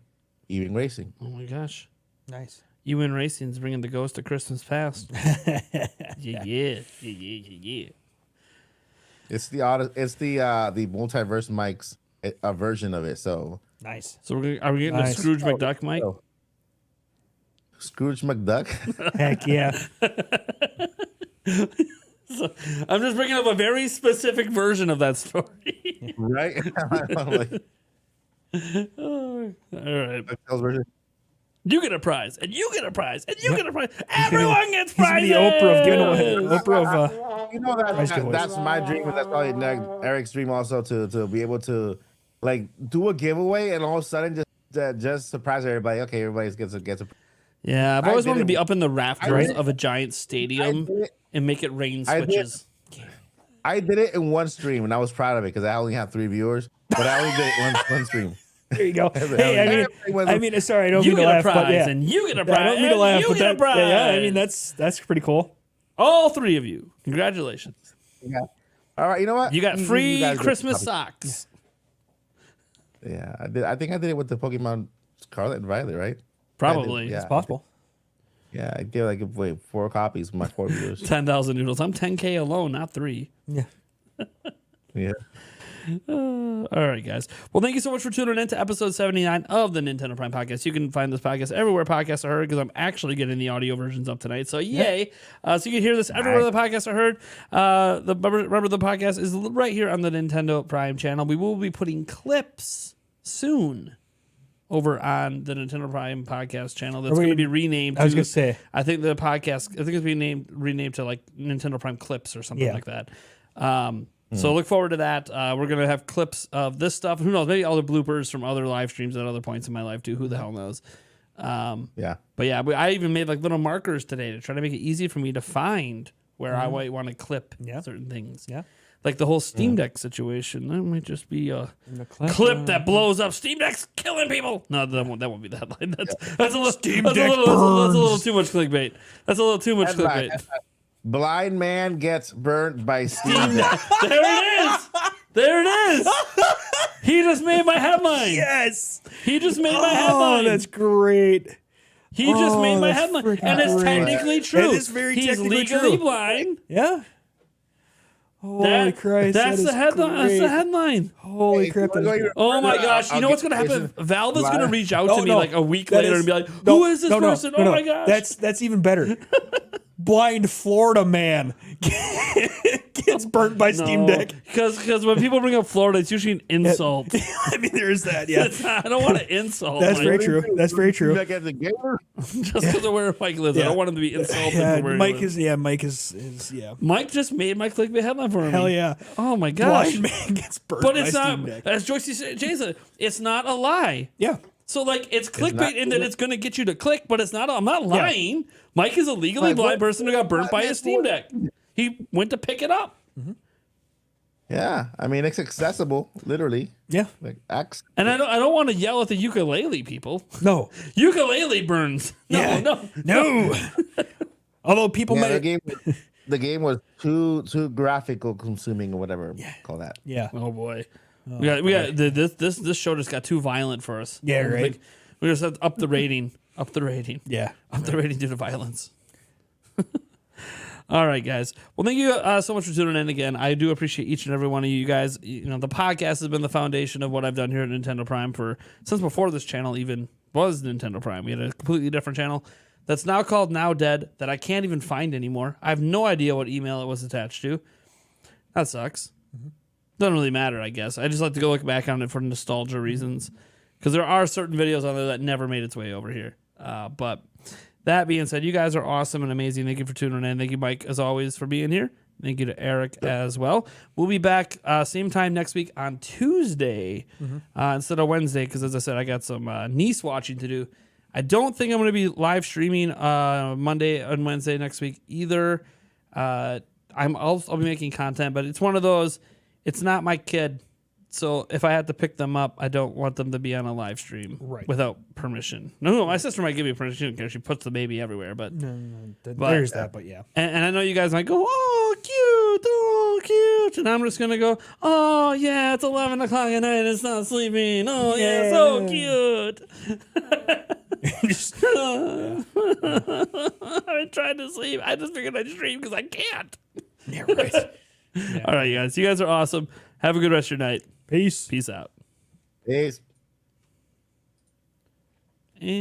Ewing Racing. Oh my gosh. Nice. UN Racing's bringing the ghost of Christmas past. Yeah. It's the multiverse mics a version of it. So Nice. So are we getting Nice. a Scrooge McDuck mic? so- Scrooge McDuck. Heck yeah. So, I'm just bringing up a very specific version of that story. Right? Like, All right. sales version. You get a prize, and you get a prize, and you get a prize. Everyone gets He's prizes. the Oprah of giving away. Oprah of You know Prize giveaways. that's my dream, and that's probably Eric's dream also to be able to like do a giveaway and all of a sudden just surprise everybody. Okay, everybody gets a. Yeah, I've I always did wanted to it- be up in the rafters did it- of a giant stadium did it- and make it rain I did- switches. I did it in one stream, and I was proud of it because I only had 3 viewers, but I only did it one stream. There you go. Everybody- Hey, everybody I mean, sorry, I don't You mean to get a laugh, prize, but yeah. and you get a Yeah, prize, I don't mean to and laugh, you but get a that, prize. yeah, I mean that's pretty cool. All 3 of you. Congratulations. Yeah. All right, you know what? You got You free guys get Christmas a socks. copy. Yeah, I did. I think I did it with the Pokemon Scarlet and Violet, right? Probably. Yeah. It's possible. Yeah, I gave like away 4 copies for my 4 viewers. 10,000 noodles. I'm 10K alone, not 3. Yeah. Yeah. All right, guys. Well, thank you so much for tuning in to episode 79 of the Nintendo Prime Podcast. You can find this podcast everywhere podcasts are heard because I'm actually getting the audio versions up tonight. So, yay. So you can hear this everywhere the podcasts are heard. Remember, the podcast is right here on the Nintendo Prime channel. We will be putting clips soon over on the Nintendo Prime Podcast channel. That's going to be renamed. I was to- gonna say. I think the podcast, I think it's being renamed to like Nintendo Prime Clips or something Yeah. like that. So look forward to that. We're going to have clips of this stuff. Who knows? Maybe other bloopers from other live streams at other points in my life too. Who the hell knows? Yeah. But yeah, I even made like little markers today to try to make it easy for me to find where I might want to clip Yeah. certain things. Yeah. Like the whole Steam Deck situation. That might just be a clip that blows up. Steam Deck's killing people. No, that won't be the headline. That's a little Deck that's a little too much clickbait. That's a little too much Headline. clickbait. Blind man gets burnt by Steam Deck. There it is. There it is. He just made my headline. Yes. He just made my Oh, headline. that's great. He just made my that's headline, freaking and it's great. technically true. It is very He's technically legally true. blind. Yeah. Holy That- Christ. That's that the is headline. That's the great. headline. Holy Hey, crap. That go is your- Oh my gosh! You know what's Okay, gonna happen? Valve is gonna live. reach out No, to me no. like a week That later is- and be like, no, "Who is this no, no, person? no, Oh no. my gosh!" That's even better. Blind Florida man gets burnt by Steam Deck. because when people bring up Florida, it's usually an insult. I mean, there's that. Yeah. I don't want to insult. That's Mike. very true. That's very true. Steam Deck as a gamer? Just because of where Mike lives, I Yeah. don't want him to be insulted. Yeah, for where he Mike lives. is yeah. Mike just made my clickbait headline for me. Hell yeah. Oh my gosh! Blind man gets burnt But by it's not, Steam Deck. as Joyce Jason, it's not a lie. Yeah. So like it's clickbait not- in that it's going to get you to click, but it's not. I'm not lying. Mike is a legally Like, blind what- person who got burnt by a Steam Deck. He went to pick it up. Yeah. I mean, it's accessible, literally. Yeah. Like, X. And I don't want to yell at the ukulele people. No. Ukulele burns. No, Yeah. no. No. Although people Yeah, might. the game was too graphical consuming or whatever you call that. Yeah. Oh boy. We got this show just got too violent for us. Yeah, right. Like, we just have to up the rating. Up the rating. Yeah. Up the rating due to violence. All right, guys. Well, thank you so much for tuning in again. I do appreciate each and every one of you guys. You know, the podcast has been the foundation of what I've done here at Nintendo Prime since before this channel even was Nintendo Prime. We had a completely different channel that's now called Now Dead that I can't even find anymore. I have no idea what email it was attached to. That sucks. Doesn't really matter, I guess. I just like to go look back on it for nostalgia reasons because there are certain videos on there that never made its way over here. But that being said, you guys are awesome and amazing. Thank you for tuning in. Thank you, Mike, as always, for being here. Thank you to Eric as well. We'll be back same time next week on Tuesday instead of Wednesday because, as I said, I got some niece watching to do. I don't think I'm going to be live streaming Monday and Wednesday next week either. I'll be making content, but it's one of those. It's not my kid, so if I have to pick them up, I don't want them to be on a live stream without permission. No, my sister might give me permission because she puts the baby everywhere. But there's that. But yeah, and I know you guys might go, oh cute, and I'm just gonna go, oh yeah, it's 11 o'clock at night, and it's not sleeping. Oh yeah, so cute. I tried to sleep. I just figured I'd stream because I can't. yeah, right. All right, you guys. You guys are awesome. Have a good rest of your night. Peace. Peace out. Peace.